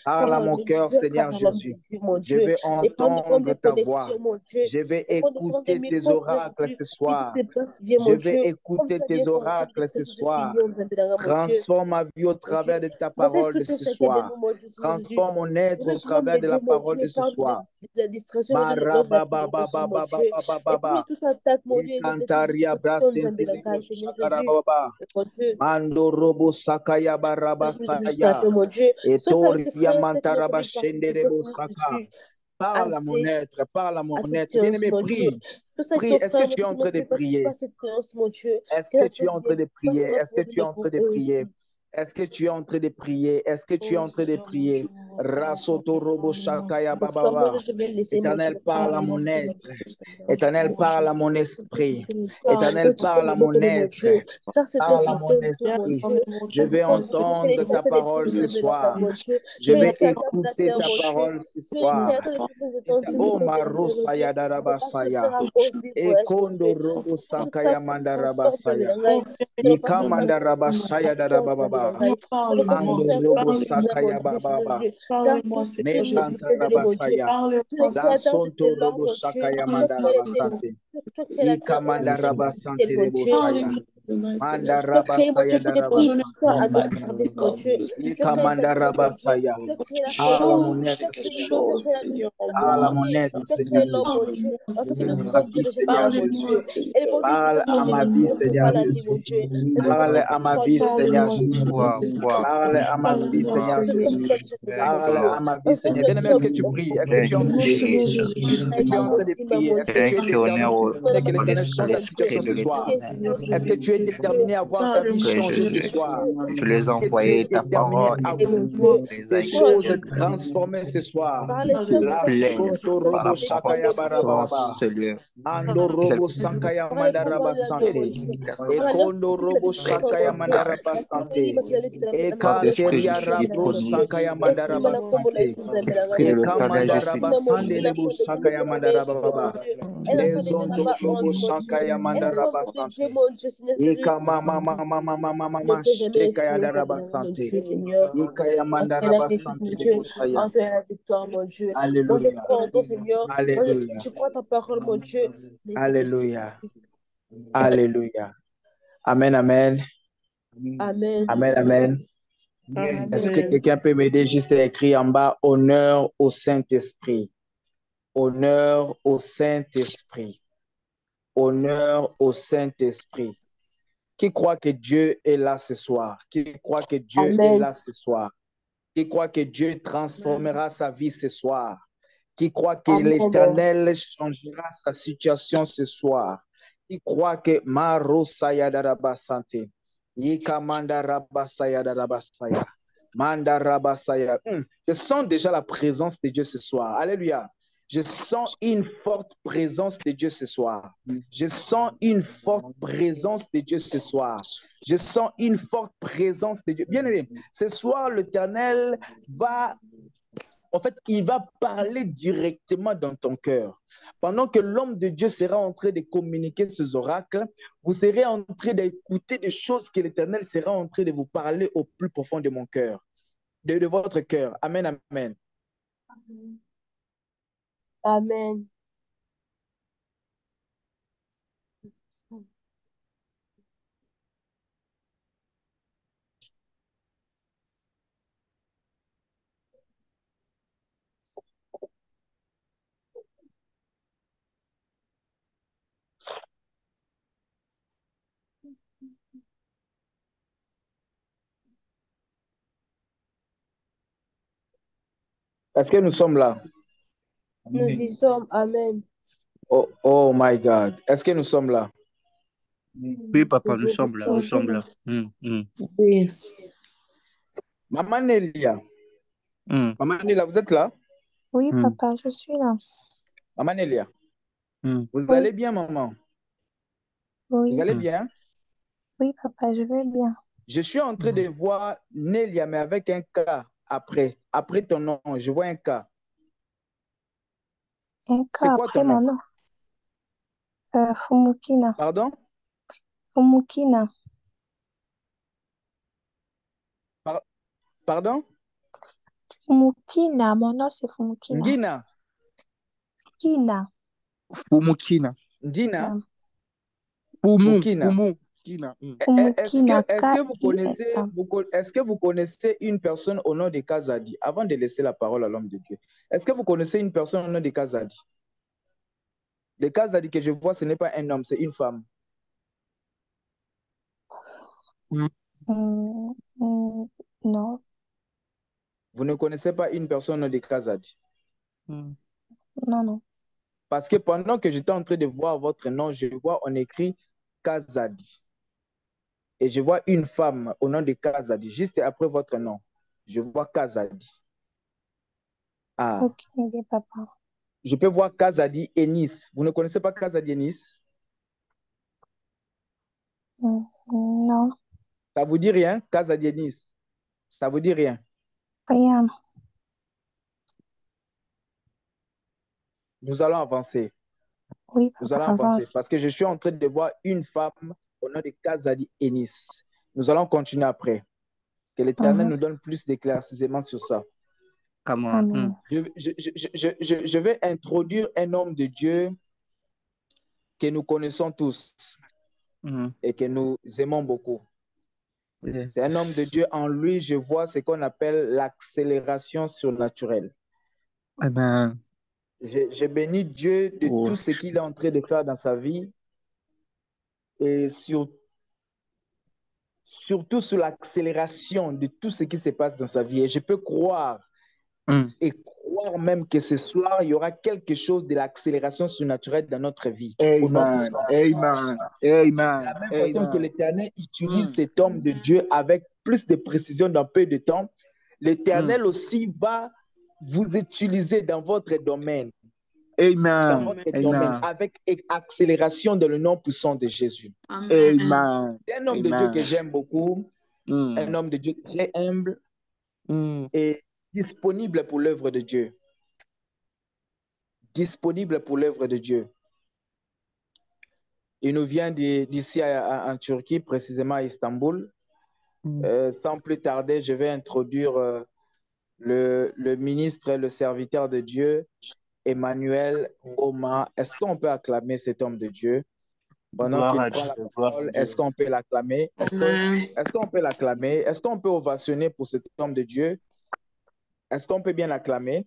C: Parle à mon cœur, Seigneur Jésus. Je vais entendre ta voix. Je vais écouter tes oracles ce soir. Je vais écouter tes oracles ce soir. Transforme ma vie au travers de ta parole de ce soir. Transforme mon être au travers de la parole de ce soir. Mando robo sakaya barabasaya. Etoria mantaraba shenderebo saka. Parle à mon être, parle à mon être. Bien-aimé, prie. Prie. Est-ce que tu es en train de prier? Est-ce que tu es en train de prier? Est-ce que tu es en train de prier? Est-ce que tu es en train de prier? Est-ce que tu es en train de prier? Rasoto robo shakaya bababa. Éternel, parle à mon être. Éternel, parle à mon esprit. Éternel, parle à mon être. Parle à mon esprit. Je vais entendre ta parole ce soir. Je vais écouter ta parole ce soir. Oh, Marosaya Darabasaya. Ekondo Robo Sakaya Mandarabasaya. Ikamanda Rabasaya Darababa. Mando Robo Sakaya Bababa. Mekanta Rabasaya. Dasonto Robo Sakaya Mandarabasante. Ikamanda Rabasante Rebo Shaya.
A: Demain, Seigneur.
B: Tu as créé, mon Dieu, pour
A: Oh,
B: tout
A: je ne
B: ça
A: prends
B: à
A: pas
B: notre
A: pour
B: service, mon
A: encore.
B: Dieu. Tu as créé cette terre, mon Dieu. Tu as créé la forêt,
A: Change
B: tu as
A: quelque
B: créé, mon Dieu, tu as
A: chose,
B: créé
A: Seigneur, en
C: Parle à
A: moi.
C: mon
B: l'humanité.
C: aide,
B: Tu as
C: Seigneur
B: créé l'homme,
C: Jésus.
B: mon Dieu,
A: Parle-moi,
B: afin qu'il
C: Seigneur,
B: nous
A: Seigneur.
C: ma vie,
B: conduise vers tes
C: Seigneur
B: voies, mon
C: Jésus.
A: Parle-moi,
B: Dieu. Et
A: Seigneur.
B: aujourd'hui, nous
C: Parle
B: faisons
C: à
B: manger
C: ma
B: le
C: vie,
B: fruit de
C: Seigneur
B: maladie,
C: Jésus.
B: mon Dieu. Et nous
C: Parle
B: demandons
C: à
B: que tu
C: ma
B: sois
C: vie,
B: loué,
C: Seigneur
A: Parle-moi,
C: Jésus.
B: mon
A: Seigneur.
C: Parle à ma vie,
A: Parle-moi,
C: Seigneur
A: Seigneur.
C: Jésus. Parle à ma vie, Seigneur. Bien-aimé, est-ce que tu pries? Est-ce que tu es en train
A: Parle-moi,
C: de prier?
A: Seigneur
C: Est-ce que
A: Jésus-Christ.
C: tu es en train de prier? Est-ce que tu es déterminé que l'Éternel change ta situation ce soir? Est-ce que tu es déterminé à voir ta vie
A: Parle-moi,
C: changer
A: Seigneur
C: ce
A: Jésus.
C: soir? Est-ce que tu es déterminé à voir tes choses transformées ce soir?
B: par les feux
C: La
B: de
C: sonto robo
B: Saint-Esprit,
C: shakaya
B: mon Dieu.
C: barababa. Ando robo sankaya
B: Par les
C: mandaraba
B: pouvoirs de la nuit, mon
C: sante.
B: Dieu.
C: E
B: Par l'œuvre
C: kondo
B: qui la
C: robo
B: vie de ton
C: shakaya
B: mon Dieu.
C: mandaraba
B: Ainsi béni,
C: sante.
B: ma fille, qui
C: E
B: la
C: kanteria rabro
B: mon Dieu.
C: sankaya
B: Ainsi,
C: mandaraba
B: ma combo la
C: sante.
B: fille de
C: E
B: mon Dieu.
C: kamandaraba
B: Ainsi, mon
C: sande
B: Dieu,
C: lebo
B: l'enfant de Dieu
C: shakaya
B: que tu m'as
C: mandaraba
B: échu, mon
C: baba.
B: Dieu. Un enfant de Dieu qui n'a
C: Lezonto
B: pas
C: robo
B: honte, mon Dieu.
C: shakaya
B: Un
C: mandaraba
B: enfant de Dieu,
C: sante.
B: mon Dieu, Seigneur
C: E
B: Jésus.
C: kama mama mama mama
B: Ne
C: mama
B: peut jamais
C: shakaya
B: échouer,
C: daraba
B: mon
C: sante.
B: Dieu, Seigneur.
C: E kaya
B: Entraîne la
C: mandaraba
B: réussite,
C: sante
B: mon Dieu.
C: lebo saya.
B: Entraîne la victoire, mon Dieu. Moi, je
C: Alléluia.
B: crois en toi, Seigneur. Moi,
C: Alléluia.
B: je crois en ta parole, mon Dieu.
C: Alléluia. Alléluia. Amen, amen.
B: Amen.
C: Amen, amen. Est-ce que
A: Amen.
C: quelqu'un peut m'aider juste à écrire en bas honneur au Saint-Esprit? Honneur au Saint-Esprit. Honneur au Saint-Esprit. Qui croit que Dieu est là ce soir? Qui croit que Dieu est
B: Amen.
C: là ce soir? Qui croit que Dieu transformera sa vie ce soir? Qui croit que
B: Amen.
C: l'Éternel changera sa situation ce soir? Qui croit que Maro Sayadaraba Santé, Yikamanda Rabasaya Saya, Manda Rabasaya. Je sens déjà la présence de Dieu ce soir. Alléluia. Je sens une forte présence de Dieu ce soir. Je sens une forte présence de Dieu ce soir. Je sens une forte présence de Dieu. Bien aimé, ce soir, l'Éternel va, en fait, il va parler directement dans ton cœur. Pendant que l'homme de Dieu sera en train de communiquer ces oracles, vous serez en train d'écouter des choses que l'Éternel sera en train de vous parler au plus profond de mon cœur, de votre cœur. Amen, amen.
B: Amen.
C: Est-ce que nous sommes là?
B: Nous y sommes. Amen.
C: Oh, oh my God. Est-ce que nous sommes là?
D: Oui, papa, nous sommes là. Nous sommes là.
B: Oui.
C: Maman Nélia. Maman Nélia, vous êtes là?
H: Oui, papa, je suis là.
C: Maman Nélia. Vous
H: Oui.
C: allez bien, maman?
H: Oui.
C: Vous allez bien?
H: Oui, papa, je vais bien.
C: Je suis en train de voir Nélia, mais avec un K après. Après ton nom, je vois un K.
H: Un
C: C'est
H: cas
C: quoi
H: après
C: ton nom?
H: mon nom. Fumukina.
C: Pardon?
H: Fumukina.
C: Pardon?
H: Fumukina. Mon nom, c'est Fumukina.
C: Ngina.
H: Kina.
D: Fumukina.
C: Ndina?
D: Fumukina.
H: Fumukina.
C: Est-ce que vous connaissez une personne au nom de Kazadi? Avant de laisser la parole à l'homme de Dieu, est-ce que vous connaissez une personne au nom de Kazadi? Le Kazadi que je vois, ce n'est pas un homme, c'est une femme.
H: Non.
C: Vous ne connaissez pas une personne au nom de Kazadi?
H: Non, non.
C: Parce que pendant que j'étais en train de voir votre nom, je vois on écrit Kazadi. Et je vois une femme au nom de Kazadi, juste après votre nom. Je vois Kazadi. Ah.
H: Aucune idée, papa.
C: Je peux voir Kazadi Enis. Vous ne connaissez pas Kazadi Enis?
H: Non.
C: Ça vous dit rien, Kazadi Enis? Ça vous dit rien?
H: Rien.
C: Nous allons avancer.
H: Oui,
C: Nous
H: papa,
C: allons avancer
H: avance.
C: parce que je suis en train de voir une femme au nom de Kazadi Enis. Nous allons continuer après. Que l'Éternel nous donne plus d'éclaircissements sur ça.
H: Amen.
C: Je vais introduire un homme de Dieu que nous connaissons tous. et que nous aimons beaucoup. C'est un homme de Dieu. En lui, je vois ce qu'on appelle l'accélération surnaturelle.
D: Amen.
C: Je bénis Dieu de tout ce qu'il est en train de faire dans sa vie et surtout sur l'accélération de tout ce qui se passe dans sa vie. Et je peux croire et croire même que ce soir, il y aura quelque chose de l'accélération surnaturelle dans notre vie.
D: Amen. Amen. Amen.
C: De la même façon que l'Éternel utilise cet homme de Dieu avec plus de précision dans peu de temps, l'Éternel aussi va vous utiliser dans votre domaine.
D: Amen.
C: Dans votre domaine, avec accélération dans le nom puissant de Jésus.
D: Amen.
C: C'est un homme de Dieu que j'aime beaucoup, un homme de Dieu très humble et disponible pour l'œuvre de Dieu. Disponible pour l'œuvre de Dieu. Il nous vient d'ici en Turquie, précisément à Istanbul. Sans plus tarder, je vais introduire le ministre et le serviteur de Dieu, Emmanuel Ngoma. Est-ce qu'on peut acclamer cet homme de Dieu? Pendant qu'il prend la parole, est-ce qu'on peut l'acclamer? Est-ce qu'on peut l'acclamer? Est-ce qu'on peut ovationner pour cet homme de Dieu? Est-ce qu'on peut bien l'acclamer?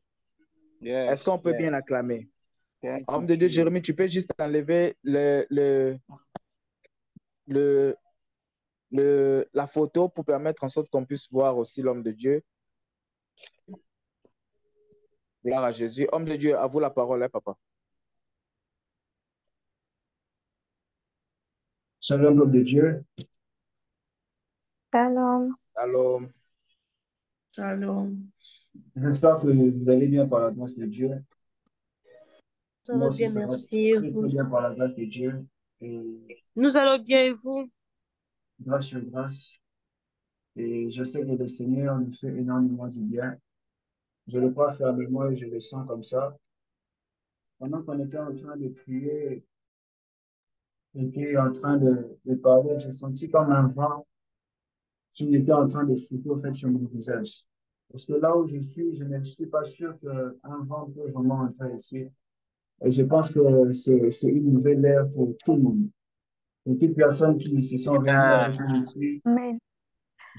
C: Est-ce qu'on peut bien l'acclamer? Homme de Dieu, Jérémie, tu peux juste enlever la photo pour permettre en sorte qu'on puisse voir aussi l'homme de Dieu. Gloire à Jésus. Homme de Dieu, à vous la parole, hein, papa.
G: Shalom, homme de Dieu.
H: Shalom.
C: Shalom.
A: Shalom.
G: J'espère que vous allez bien par la grâce de Dieu.
B: Nous allons bien, merci.
G: Très bien par la grâce de Dieu. Et
B: nous allons bien et vous?
G: Grâce sur grâce. Et je sais que le Seigneur nous fait énormément du bien. Je le crois fermement et je le sens comme ça. Pendant qu'on était en train de prier et puis en train de parler, j'ai senti comme un vent qui était en train de souffler au fait sur mon visage. Parce que là où je suis, je ne suis pas sûr qu'un vent peut vraiment entrer ici. Et je pense que c'est une nouvelle ère pour tout le monde. Pour toutes les personnes qui se sont réunies avec nous ici.
H: Amen.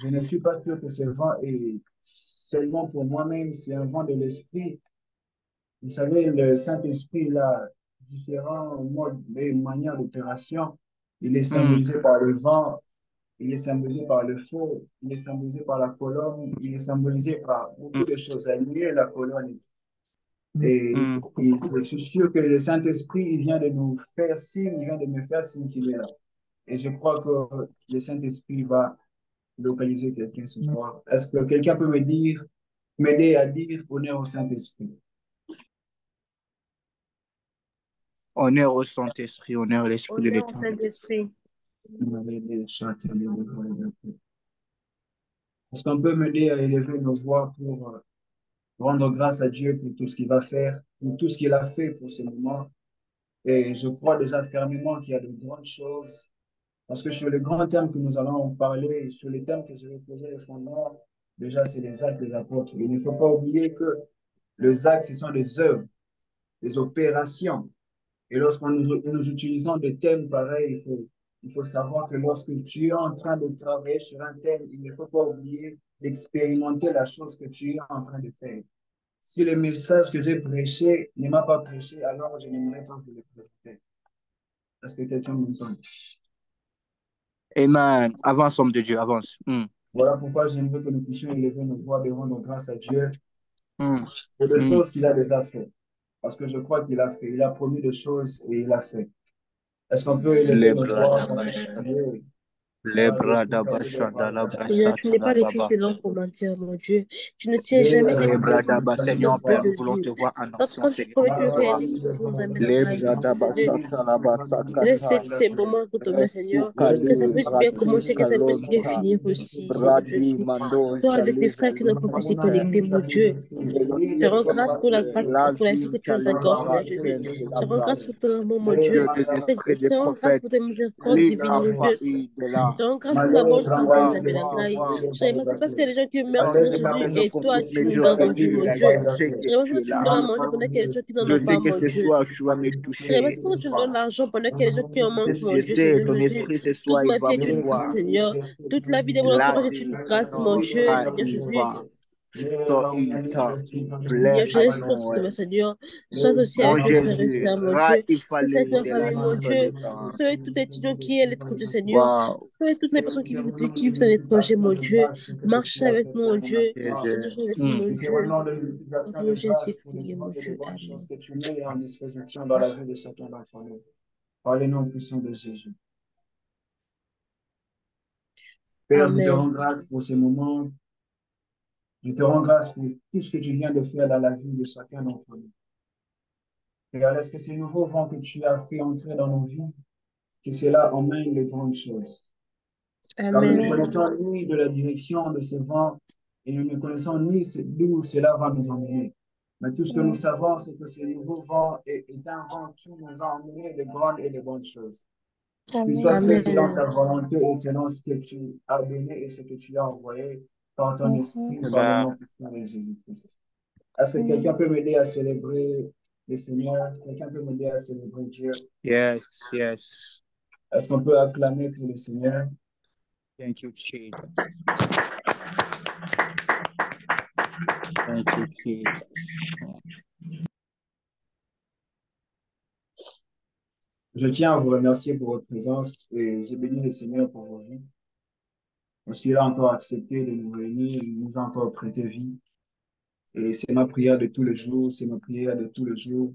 G: Je ne suis pas sûr que ce vent est seulement pour moi-même, c'est un vent de l'esprit. Vous savez, le Saint-Esprit, il a différents modes et manières d'opération. Il est symbolisé par le vent, il est symbolisé par le feu, il est symbolisé par la colonne, il est symbolisé par beaucoup de choses, la nuée, la colonne. Et je suis sûr que le Saint-Esprit, il vient de nous faire signe, il vient de me faire signe qu'il est là. Et je crois que le Saint-Esprit va localiser quelqu'un ce soir. Est-ce que quelqu'un peut m'aider à dire honneur au Saint-Esprit?
D: Honneur au Saint-Esprit, honneur à l'Esprit de l'Éternel.
G: Est-ce qu'on peut m'aider à élever nos voix pour rendre grâce à Dieu pour tout ce qu'il va faire, pour tout ce qu'il a fait pour ce moment? Et je crois déjà fermement qu'il y a de grandes choses. Parce que sur le grand thème que nous allons parler, sur les thèmes que je vais poser les fondements, déjà c'est les actes des apôtres. Il ne faut pas oublier que les actes, ce sont des œuvres, des opérations. Et lorsqu'on nous utilisons des thèmes pareils, il faut savoir que lorsque tu es en train de travailler sur un thème, il ne faut pas oublier d'expérimenter la chose que tu es en train de faire. Si le message que j'ai prêché ne m'a pas prêché, alors je n'aimerais pas vous le présenter. Est-ce que quelqu'un m'entend?
D: Amen. Avance, homme de Dieu, avance.
G: Voilà pourquoi j'aimerais que nous puissions élever nos voix et rendre grâce à Dieu pour les choses qu'il a déjà fait. Parce que je crois qu'il a fait. Il a promis des choses et il a fait. Est-ce qu'on peut élever nos voix à Dieu?
D: Seigneur, tu
B: n'es pas le fils de l'homme pour mentir, mon Dieu. Tu ne tiens jamais les promesses.
D: Seigneur Père, nous voulons te voir en ancien,
B: Lorsque tu promets, tu réalises pour nous amener à laisser ces moments pour tomber, Seigneur. Que ça puisse bien commencer, que ça puisse bien finir aussi, Seigneur Jésus. Toi, avec tes frères qui n'ont pas pu s'y connecter, mon Dieu. Je rends grâce pour la grâce, pour la vie que tu nous accordes, Seigneur Jésus. Je rends grâce pour ton amour, mon Dieu. Je rends grâce pour tes miséricordes divines, mon Dieu.
G: Seigneur.
B: Je rends grâce pour ta bonne santé,
G: Wow,
B: Isabelle Angaï. Je remercie parce qu'il y a des gens qui meurent,
G: Allez,
B: Seigneur
G: de ma
B: Jésus,
G: peine
B: et
G: pour
B: toi,
G: tous
B: tu
G: mes
B: nous
G: Dieu,
B: gardes en vie,
G: Seigneur,
B: mon
G: je
B: Dieu.
G: sais que
B: Je remercie
G: tu es
B: que tu me
G: là.
B: donnes à manger pendant qu'il y a des gens qui n'en
G: Je
B: ont
G: sais
B: pas,
G: que
B: mon
G: ce
B: Dieu.
G: soir, tu vas me
B: Je remercie
G: toucher.
B: quand tu me donnes l'argent pendant qu'il y a des gens qui en manquent, mon
G: Je
B: Dieu,
G: sais,
B: Seigneur
G: ton
B: Jésus.
G: esprit ce
B: Toute
G: soir, il
B: ma vie
G: va
B: est une grâce,
G: pouvoir
B: Seigneur. Toute la vie de mon entourage est une
G: glaner
B: grâce, mon
G: ton
B: Dieu, Seigneur Jésus.
G: saliva, ton plein
B: Seigneur, je laisse
G: façon,
B: tout,
G: ouais.
B: Seigneur. Sois aussi
G: Mon
B: avec mes frères et
G: Jésus,
B: sœurs, mon Dieu. Sois avec
G: Raifale
B: ma
G: de la
B: famille, mon Dieu.
G: Sodom.
B: Sois avec tous les étudiants qui est à l'étranger, Seigneur.
G: Wow,
B: Sois avec toutes les personnes qui vivent à l'étranger, mon Dieu. Marche avec nous, mon Dieu. Sois
G: Jésus.
B: toujours avec nous, mon
G: C'est
B: Dieu.
G: vraiment de
B: Dans
G: multiplication
B: ton
G: de
B: nom,
G: grâce
B: Jésus,
G: pour les
B: priez, mon
G: grandes et les
B: Dieu.
G: bonnes
B: Amen.
G: choses que tu mets en disposition dans la vie de chacun d'entre nous. Par le nom puissant de Jésus. Père, je te
B: Amen.
G: rends grâce pour ce moment. Je te rends grâce pour tout ce que tu viens de faire dans la vie de chacun d'entre nous. Père, est-ce que ces nouveaux vents que tu as fait entrer dans nos vies, que cela emmène de grandes choses? Car nous ne
B: Amen.
G: connaissons ni de la direction de ce vent et nous ne connaissons ni d'où cela va nous emmener. Mais tout ce que nous savons, c'est que ce nouveau vent est un vent qui nous a emmenés de grandes et de bonnes choses. Qu'il soit fait selon ta
B: Amen.
G: volonté et selon ce que tu as donné et ce que tu as envoyé par ton esprit et par le nom puissant de Jésus-Christ. Est-ce que quelqu'un peut m'aider à célébrer le Seigneur? Quelqu'un peut m'aider à célébrer Dieu?
C: Yes, yes.
G: Est-ce qu'on peut acclamer pour le Seigneur?
C: Thank you, Jesus. Thank you, Jesus.
G: Je tiens à vous remercier pour votre présence et je bénis le Seigneur pour vos vies. Parce qu'il a encore accepté de nous réunir, il nous a encore prêté vie. Et c'est ma prière de tous les jours, c'est ma prière de tous les jours.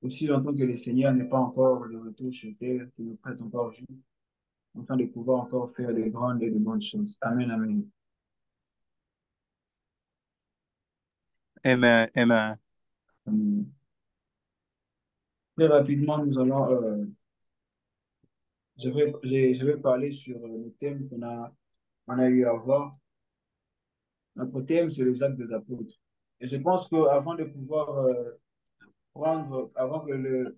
G: Aussi longtemps que le Seigneur n'est pas encore de retour sur terre, qu'il nous prête encore vie, afin de pouvoir encore faire de grandes et de bonnes choses. Amen, amen.
D: Amen, amen.
G: Amen. Très rapidement, je vais parler sur le thème on a eu à voir. Notre thème, c'est les actes des apôtres. Et je pense qu'avant de pouvoir avant que le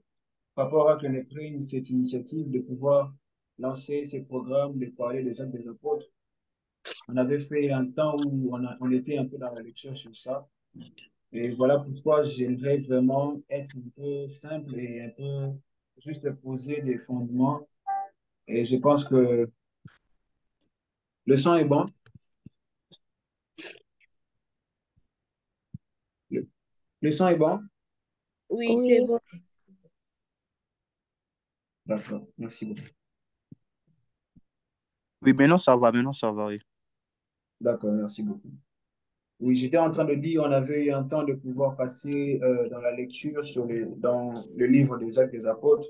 G: papa Oracle ne prenne cette initiative de pouvoir lancer ces programmes, de parler des actes des apôtres, on avait fait un temps où on était un peu dans la lecture sur ça. Et voilà pourquoi j'aimerais vraiment être un peu simple et un peu juste poser des fondements. Et je pense que le son est bon. Le, le son est bon?
B: Oui, c'est bon.
G: D'accord, merci beaucoup.
D: Oui, maintenant ça va, oui.
G: D'accord, merci beaucoup. Oui, j'étais en train de dire, on avait eu un temps de pouvoir passer dans la lecture dans le livre des Actes des Apôtres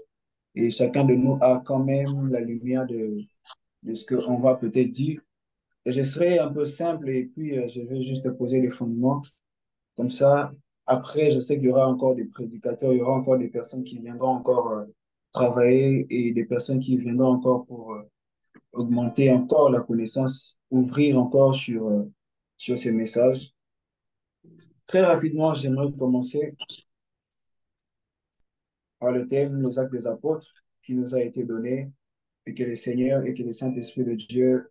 G: et chacun de nous a quand même la lumière de ce qu'on va peut-être dire. Et je serai un peu simple et puis je vais juste poser les fondements. Comme ça, après, je sais qu'il y aura encore des prédicateurs, il y aura encore des personnes qui viendront encore travailler et des personnes qui viendront encore pour augmenter encore la connaissance, ouvrir encore sur ces messages. Très rapidement, j'aimerais commencer par le thème les actes des apôtres qui nous a été donné et que le Seigneur et que le Saint-Esprit de Dieu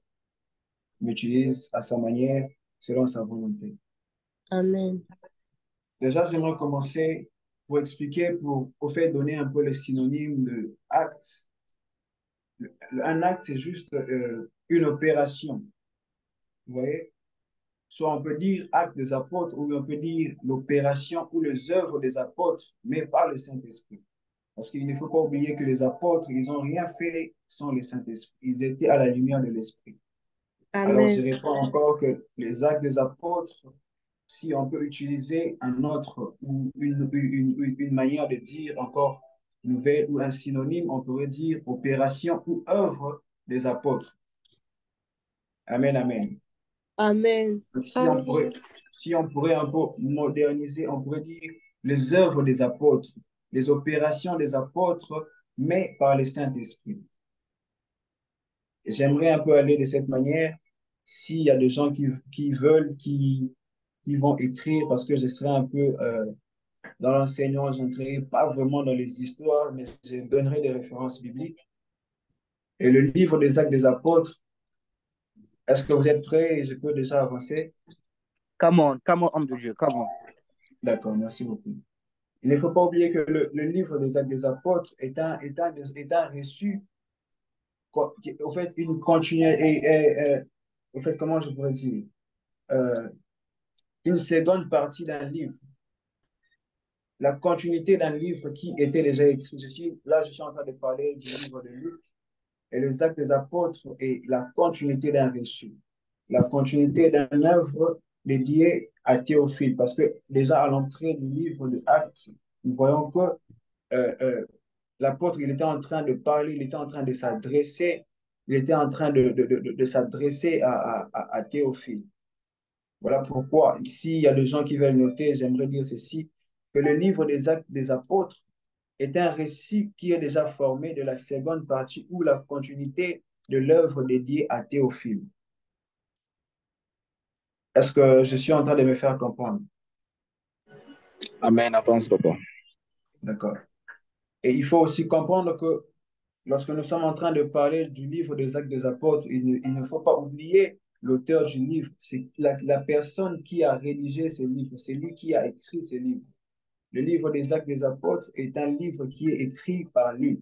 G: m'utilise à sa manière, selon sa volonté.
B: Amen.
G: Déjà, j'aimerais commencer pour expliquer, pour faire donner un peu le synonyme de acte. Un acte, c'est juste une opération. Vous voyez? Soit on peut dire acte des apôtres, ou on peut dire l'opération ou les œuvres des apôtres, mais par le Saint-Esprit. Parce qu'il ne faut pas oublier que les apôtres, ils n'ont rien fait sans le Saint-Esprit. Ils étaient à la lumière de l'Esprit. Alors, je
B: Amen.
G: réponds encore que les actes des apôtres, si on peut utiliser un autre ou une manière de dire encore nouvelle ou un synonyme, on pourrait dire opération ou œuvre des apôtres. Amen, amen.
B: Amen.
G: Si on pourrait un peu moderniser, on pourrait dire les œuvres des apôtres, les opérations des apôtres, mais par le Saint-Esprit. Et j'aimerais un peu aller de cette manière. S'il y a des gens qui veulent, qui vont écrire, parce que je serai un peu dans l'enseignement, je n'entrerai pas vraiment dans les histoires, mais je donnerai des références bibliques. Et le livre des Actes des Apôtres, Est-ce que vous êtes prêts et je peux déjà avancer?
D: Come on, homme de Dieu, come on.
G: D'accord, merci beaucoup. Il ne faut pas oublier que le livre des Actes des Apôtres est un reçu, au fait, une continuité, au fait, comment je pourrais dire, euh, une seconde partie d'un livre, la continuité d'un livre qui était déjà écrit. Là, je suis en train de parler du livre de Luc et les Actes des Apôtres est la continuité d'un reçu, la continuité d'une œuvre dédiée à Théophile, parce que déjà à l'entrée du livre de Actes, nous voyons que l'apôtre, il était en train de parler, il était en train de s'adresser, il était en train de s'adresser à Théophile. Voilà pourquoi, ici, il y a des gens qui veulent noter, j'aimerais dire ceci, que le livre des Actes des Apôtres est un récit qui est déjà formé de la seconde partie ou la continuité de l'œuvre dédiée à Théophile. Est-ce que je suis en train de me faire comprendre?
C: Amen, avance, papa.
G: D'accord. Et il faut aussi comprendre que lorsque nous sommes en train de parler du livre des Actes des Apôtres, il ne faut pas oublier l'auteur du livre. C'est la personne qui a rédigé ce livre, c'est lui qui a écrit ce livre. Le livre des Actes des Apôtres est un livre qui est écrit par Luc.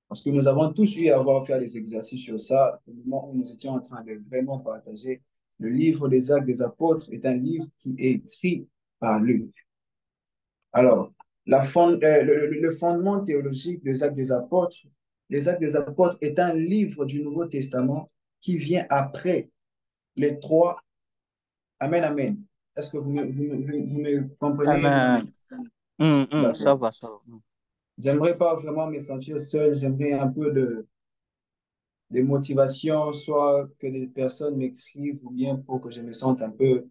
G: Parce que nous avons tous eu à avoir fait des exercices sur ça, au moment où nous étions en train de vraiment partager. Le livre des Actes des Apôtres est un livre qui est écrit par Luc. Alors, le fondement théologique des Actes des Apôtres, les Actes des Apôtres est un livre du Nouveau Testament qui vient après les trois. Amen, amen. Est-ce que vous me comprenez?
D: Amen. Ça
G: D'accord.
D: va, ça va.
G: J'aimerais pas vraiment me sentir seul, j'aimerais un peu de motivation, soit que des personnes m'écrivent ou bien pour que je me sente un peu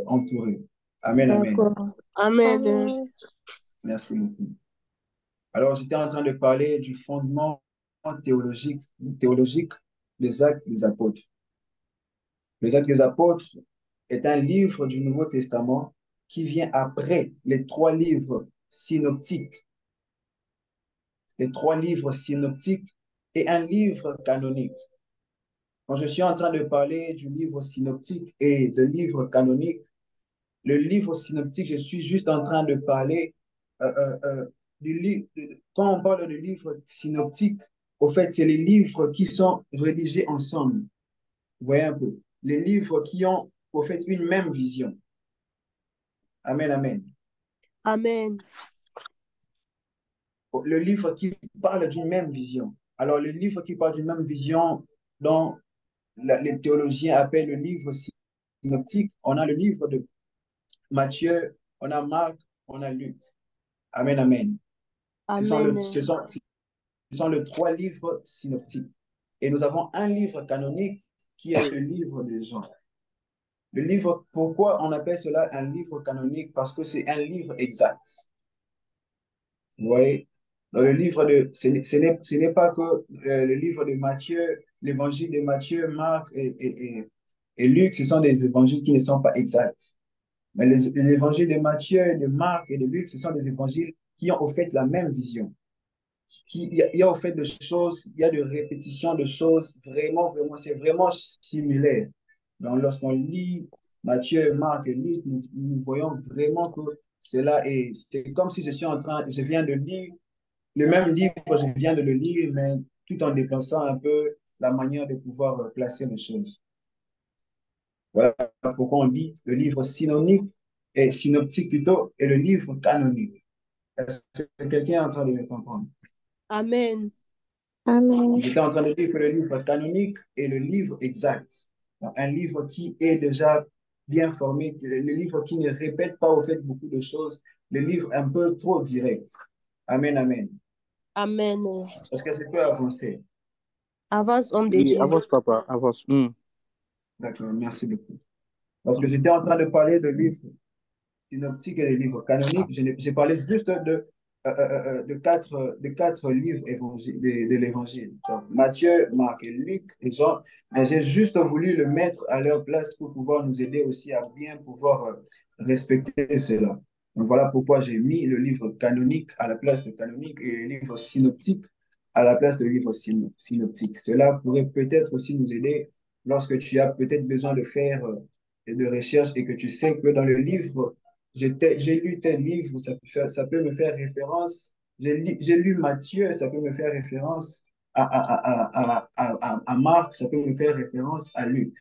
G: entouré. Amen, amen.
B: D'accord. Amen.
H: Amen.
G: Merci beaucoup. Alors, j'étais en train de parler du fondement théologique des Actes des Apôtres. Les Actes des Apôtres est un livre du Nouveau Testament qui vient après les trois livres synoptiques. Les trois livres synoptiques et un livre canonique. Quand je suis en train de parler du livre synoptique et de livre canonique, le livre synoptique, je suis juste en train de parler du livre. Quand on parle de livre synoptique, au fait, c'est les livres qui sont rédigés ensemble. Vous voyez un peu? Les livres qui ont, au fait, une même vision. Amen, amen.
B: Amen.
G: Le livre qui parle d'une même vision. Alors, le livre qui parle d'une même vision, dont les théologiens appellent le livre synoptique, on a le livre de Matthieu, on a Marc, on a Luc. Amen, amen.
B: Amen.
G: Ce sont les trois livres synoptiques. Et nous avons un livre canonique qui est le livre des Jean. Le livre, pourquoi on appelle cela un livre canonique? Parce que c'est un livre exact. Vous voyez? Dans le livre ce n'est pas que le livre de Matthieu, l'évangile de Matthieu, Marc et Luc, ce sont des évangiles qui ne sont pas exacts. Mais l'évangile de Matthieu, de Marc et de Luc, ce sont des évangiles qui ont au fait la même vision. Il y a au fait de choses, il y a de répétitions de choses, c'est vraiment similaire. Donc, lorsqu'on lit Matthieu, Marc et Luc, nous voyons vraiment que c'est comme si je viens de lire le même livre, je viens de le lire, mais tout en déplaçant un peu la manière de pouvoir placer les choses. Voilà pourquoi on dit le livre synoptique plutôt, et le livre canonique. Est-ce que quelqu'un est en train de me comprendre?
B: Amen.
H: Amen.
G: J'étais en train de dire que le livre canonique est le livre exact. Donc, un livre qui est déjà bien formé, le livre qui ne répète pas au fait beaucoup de choses, le livre un peu trop direct. Amen, amen.
B: Amen.
G: Est-ce que c'est peut avancer?
B: Avance, homme de
D: Oui,
B: Dieu.
D: avance, papa, avance.
G: D'accord, merci beaucoup. Parce que j'étais en train de parler de livres synoptiques et des livres canoniques, j'ai parlé juste de quatre livres de l'évangile. Donc, Matthieu, Marc et Luc et Jean. Mais j'ai juste voulu le mettre à leur place pour pouvoir nous aider aussi à bien pouvoir respecter cela. Donc, voilà pourquoi j'ai mis le livre canonique à la place de canonique et le livre synoptique à la place de livre synoptique. Cela pourrait peut-être aussi nous aider lorsque tu as peut-être besoin de faire de recherche et que tu sais que dans le livre, j'ai lu tel livre, ça peut me faire référence. J'ai lu Matthieu, ça peut me faire référence à Marc, ça peut me faire référence à Luc.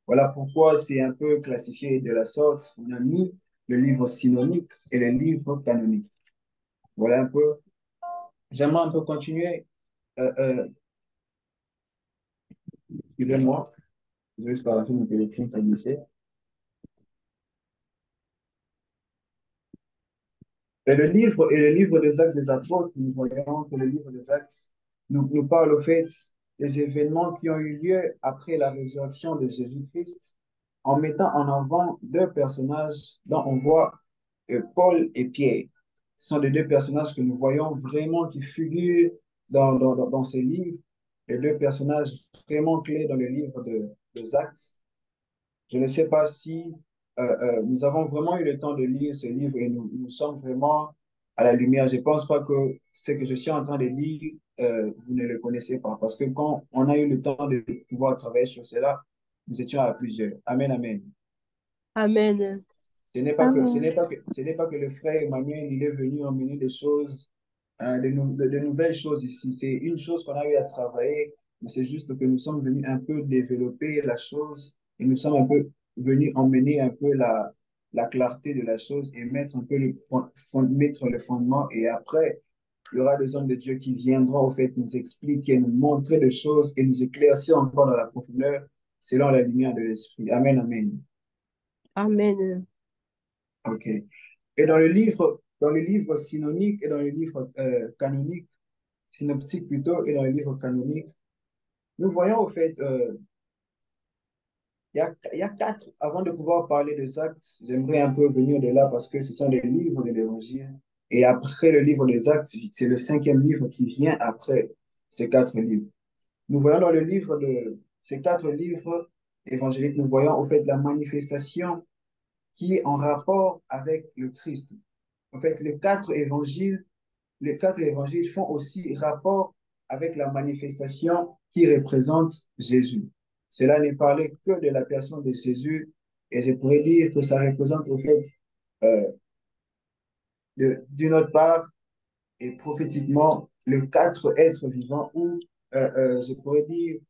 G: Voilà pourquoi c'est un peu classifié de la sorte. On a mis le livre synonyme et le livre canonique. Voilà un peu. J'aimerais un peu continuer. Excusez-moi, je vais juste arranger mon téléphone, ça glissait. Et le livre des Actes des Apôtres, nous voyons que le livre des Actes nous parle au fait des événements qui ont eu lieu après la résurrection de Jésus-Christ, en mettant en avant deux personnages dont on voit Paul et Pierre. Ce sont les deux personnages que nous voyons vraiment qui figurent dans ces livres, les deux personnages vraiment clés dans le livre des Actes. Je ne sais pas si nous avons vraiment eu le temps de lire ce livre et nous sommes vraiment à la lumière. Je ne pense pas que ce que je suis en train de lire, vous ne le connaissez pas. Parce que quand on a eu le temps de pouvoir travailler sur cela, nous étions à plusieurs. Amen, amen.
B: Amen.
H: Amen.
G: Ce n'est pas que le frère Emmanuel, il est venu emmener des choses, de nouvelles choses ici. C'est une chose qu'on a eu à travailler, mais c'est juste que nous sommes venus un peu développer la chose et nous sommes un peu venus emmener un peu la clarté de la chose et mettre un peu mettre le fondement. Et après, il y aura des hommes de Dieu qui viendront au fait nous expliquer, nous montrer des choses et nous éclaircir encore dans la profondeur selon la lumière de l'Esprit. Amen, amen.
B: Amen.
G: OK. Et dans le livre synonyme et dans le livre canonique, synoptique plutôt, et dans le livre canonique, nous voyons au fait, il y a quatre, avant de pouvoir parler des actes, j'aimerais un peu venir de là parce que ce sont des livres de l'Évangile. Et après le livre des actes, c'est le cinquième livre qui vient après ces quatre livres. Nous voyons dans le livre de ces quatre livres évangéliques, nous voyons au fait la manifestation qui est en rapport avec le Christ. En fait, les quatre évangiles font aussi rapport avec la manifestation qui représente Jésus. Cela n'est parlé que de la personne de Jésus et je pourrais dire que ça représente au fait, euh, d'une autre part, et prophétiquement, le quatre êtres vivants ou je pourrais dire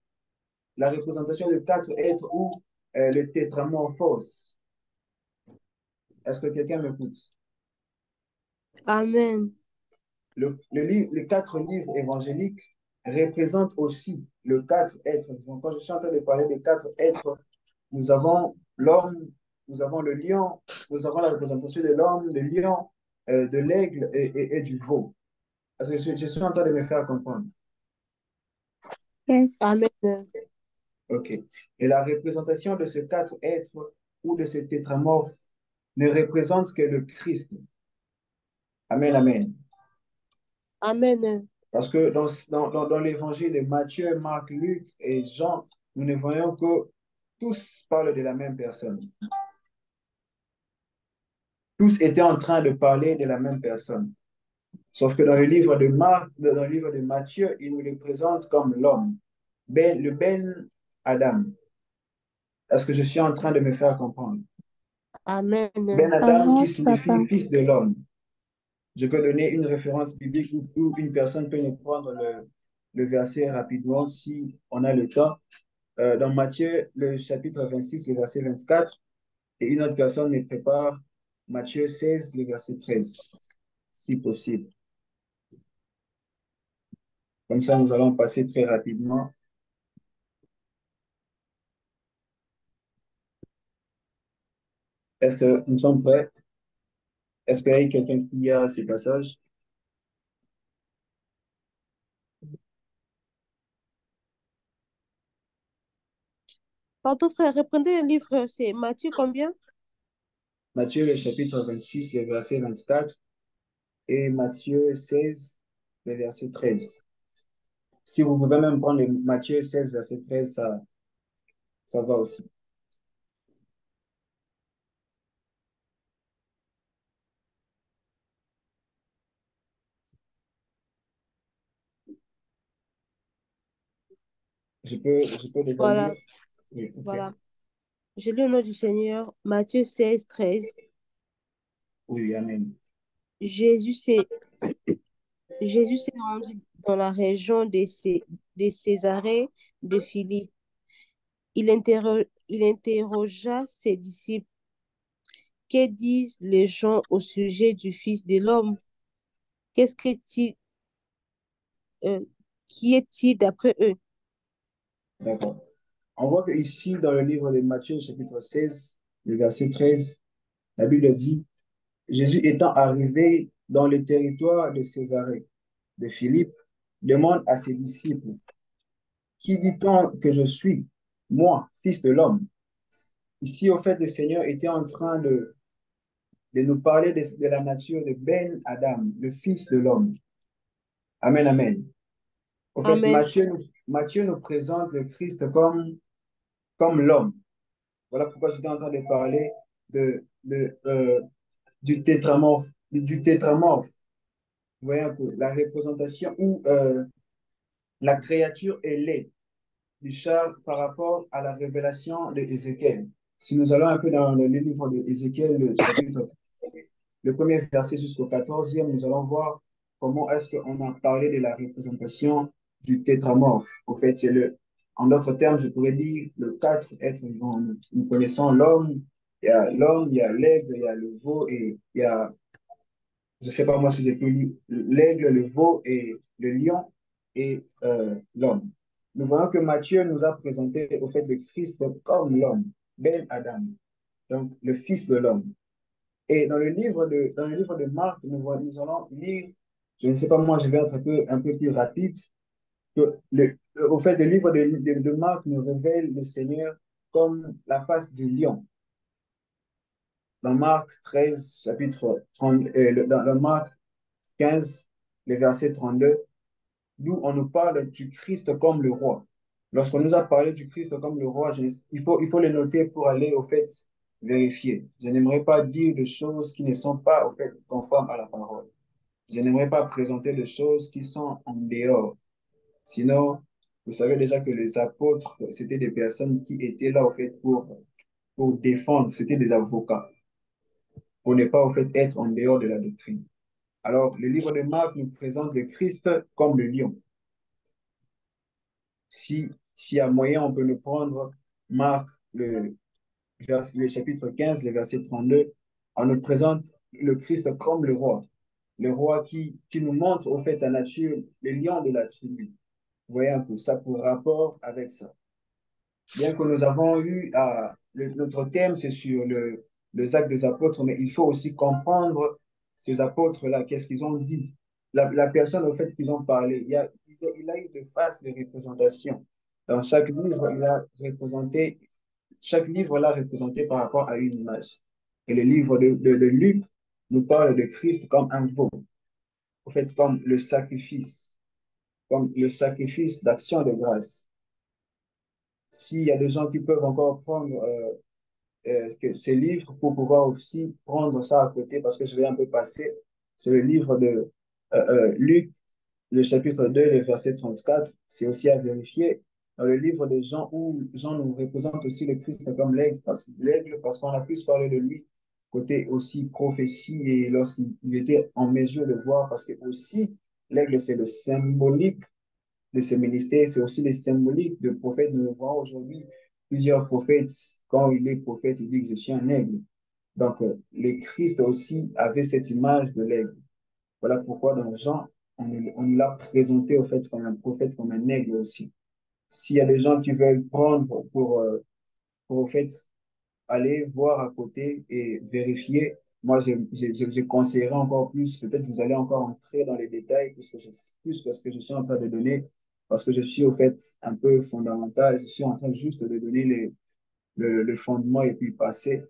G: la représentation de quatre êtres ou le tétramorphose. Est-ce que quelqu'un m'écoute?
B: Amen.
G: Les quatre livres évangéliques représentent aussi le quatre êtres vivants. Quand je suis en train de parler des quatre êtres, nous avons l'homme, nous avons le lion, nous avons la représentation de l'homme, du lion, de l'aigle et du veau. Parce que je suis en train de me faire comprendre.
H: Yes.
B: Amen.
G: OK. Et la représentation de ces quatre êtres ou de ces tétramorphes ne représente que le Christ. Amen, amen.
B: Amen.
G: Parce que dans l'évangile de Matthieu, Marc, Luc et Jean, nous ne voyons que tous parlent de la même personne. Tous étaient en train de parler de la même personne. Sauf que dans le livre de Marc, dans le livre de Matthieu, il nous le présente comme l'homme, le Ben Adam. Est-ce que je suis en train de me faire comprendre?
B: Amen.
G: Ben Adam qui
H: Yes, Papa.
G: signifie fils de l'homme. Je peux donner une référence biblique où une personne peut nous prendre le verset rapidement si on a le temps. Dans Matthieu, le chapitre 26, le verset 24, et une autre personne me prépare Matthieu 16, le verset 13, si possible. Comme ça, nous allons passer très rapidement. Est-ce que nous sommes prêts? Est-ce qu'il y a quelqu'un qui a ces passages?
B: Pardon, frère, reprenez le livre, c'est Matthieu combien?
G: Matthieu, le chapitre 26, le verset 24, et Matthieu 16, le verset 13. Si vous pouvez même prendre Matthieu 16, verset 13, ça va aussi. Je peux déjà
B: Voilà.
G: lire. Oui, ok.
B: Voilà. J'ai lu au nom du Seigneur, Matthieu 16, 13.
G: Oui, amen.
B: Jésus s'est Jésus s'est rendu dans la région de Césarée de Philippe. Il interrogea ses disciples. Que disent les gens au sujet du Fils de l'homme? Qu'est-ce que qui est-il d'après eux?
G: D'accord. On voit que ici, dans le livre de Matthieu, chapitre 16, le verset 13, la Bible dit, Jésus étant arrivé dans le territoire de Césarée, de Philippe, demande à ses disciples, qui dit-on que je suis, moi, fils de l'homme? Ici, au fait, le Seigneur était en train de nous parler de la nature de Ben Adam, le fils de l'homme. Amen, amen. Au fait,
B: Amen.
G: Matthieu nous présente le Christ comme l'homme. Voilà pourquoi j'étais en train de parler du tétramorphe. Du tétramorphe. Vous voyez un peu la représentation où la créature est laid du char par rapport à la révélation de Ézéchiel. Si nous allons un peu dans le livre de Ézéchiel, le chapitre, le premier verset jusqu'au 14e, nous allons voir comment est-ce qu'on a parlé de la représentation du tétramorphe. Au fait, en d'autres termes, je pourrais dire le quatre êtres vivants. Nous connaissons l'homme, il y a l'aigle, il y a le veau et il y a, je ne sais pas moi si j'ai pu lire, l'aigle, le veau et le lion et l'homme. Nous voyons que Matthieu nous a présenté au fait le Christ comme l'homme, Ben Adam, donc le Fils de l'homme. Et dans le livre de Marc, nous allons lire, je ne sais pas moi, je vais être un peu plus rapide, que au fait, le livre de Marc nous révèle le Seigneur comme la face du lion. Dans Marc 13, chapitre 30, dans Marc 15, le verset 32, d'où on nous parle du Christ comme le roi. Lorsqu'on nous a parlé du Christ comme le roi, il faut le noter pour aller au fait vérifier. Je n'aimerais pas dire de choses qui ne sont pas au fait conformes à la parole. Je n'aimerais pas présenter des choses qui sont en dehors. Sinon, vous savez déjà que les apôtres, c'était des personnes qui étaient là au fait pour défendre, c'était des avocats, pour ne pas au fait être en dehors de la doctrine. Alors, le livre de Marc nous présente le Christ comme le lion. S'il y a moyen, on peut nous prendre Marc, le chapitre 15, le verset 32. On nous présente le Christ comme le roi qui nous montre au fait la nature, le lion de la tribu. Vous voyez un peu ça pour rapport avec ça. Bien que nous avons eu, notre thème, c'est sur les actes des apôtres, mais il faut aussi comprendre ces apôtres-là, qu'est-ce qu'ils ont dit. La personne, au fait, qu'ils ont parlé, il a eu de phases de représentation. Dans chaque livre, chaque livre l'a représenté par rapport à une image. Et le livre de Luc nous parle de Christ comme un veau, au fait, comme le sacrifice d'action de grâce. S'il y a des gens qui peuvent encore prendre ces livres pour pouvoir aussi prendre ça à côté, parce que je vais un peu passer, c'est le livre de Luc, le chapitre 2, le verset 34, c'est aussi à vérifier. Dans le livre de Jean, où Jean nous représente aussi le Christ comme l'aigle, parce qu'on a plus parlé de lui, côté aussi prophétie, et lorsqu'il était en mesure de voir, parce que aussi, l'aigle, c'est le symbolique de ce ministère, c'est aussi les symboliques de prophètes. Nous le voyons aujourd'hui, plusieurs prophètes, quand il est prophète, il dit que je suis un aigle. Donc, les Christ aussi avaient cette image de l'aigle. Voilà pourquoi dans Jean, on nous l'a présenté au fait comme un prophète, comme un aigle aussi. S'il y a des gens qui veulent prendre pour au fait allez voir à côté et vérifier. Moi, je conseillerais encore plus, peut-être vous allez encore entrer dans les détails plus que ce que je suis en train de donner, parce que je suis au fait un peu fondamental, je suis en train juste de donner le fondement et puis passer,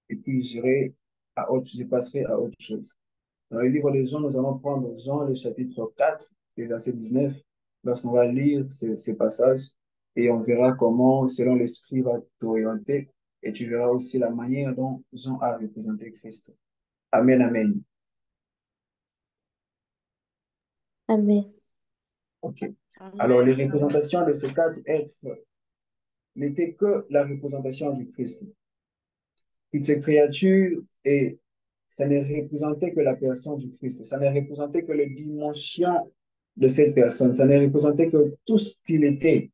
G: et puis je passerai à autre chose. Dans le livre de Jean, nous allons prendre Jean, le chapitre 4, le verset 19, lorsqu'on va lire ces passages, et on verra comment, selon l'Esprit, va t'orienter, et tu verras aussi la manière dont Jean a représenté Christ. Amen, amen.
E: Amen.
G: OK. Alors, les
A: Amen.
G: représentations de ces quatre êtres n'était que la représentation du Christ. Toutes ces créatures, et ça ne représentait que la personne du Christ. Ça ne représentait que la dimension de cette personne. Ça ne représentait que tout ce qu'il était.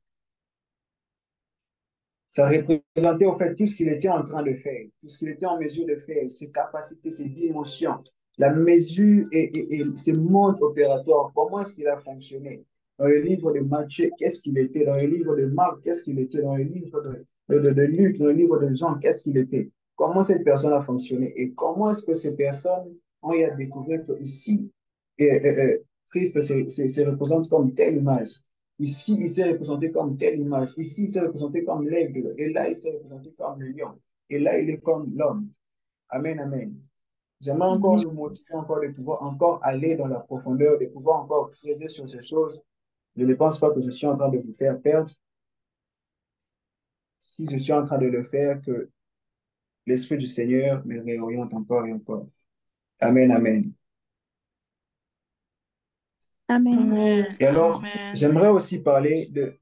G: Ça représentait au fait tout ce qu'il était en train de faire, tout ce qu'il était en mesure de faire, ses capacités, ses dimensions, la mesure et ses modes opératoires, comment est-ce qu'il a fonctionné. Dans le livre de Matthieu, qu'est-ce qu'il était? Dans le livre de Marc, qu'est-ce qu'il était? Dans le livre de Luc, dans le livre de Jean, qu'est-ce qu'il était? Comment cette personne a fonctionné? Et comment est-ce que ces personnes ont eu à découvrir qu'ici, Christ se représente comme telle image? Ici, il s'est représenté comme telle image. Ici, il s'est représenté comme l'aigle. Et là, il s'est représenté comme le lion. Et là, il est comme l'homme. Amen, amen. J'aimerais encore nous motiver encore de pouvoir encore aller dans la profondeur, de pouvoir encore creuser sur ces choses. Je ne pense pas que je suis en train de vous faire perdre. Si je suis en train de le faire, que l'Esprit du Seigneur me réoriente encore et encore. Amen, amen.
H: Amen.
G: Et alors, j'aimerais aussi parler de,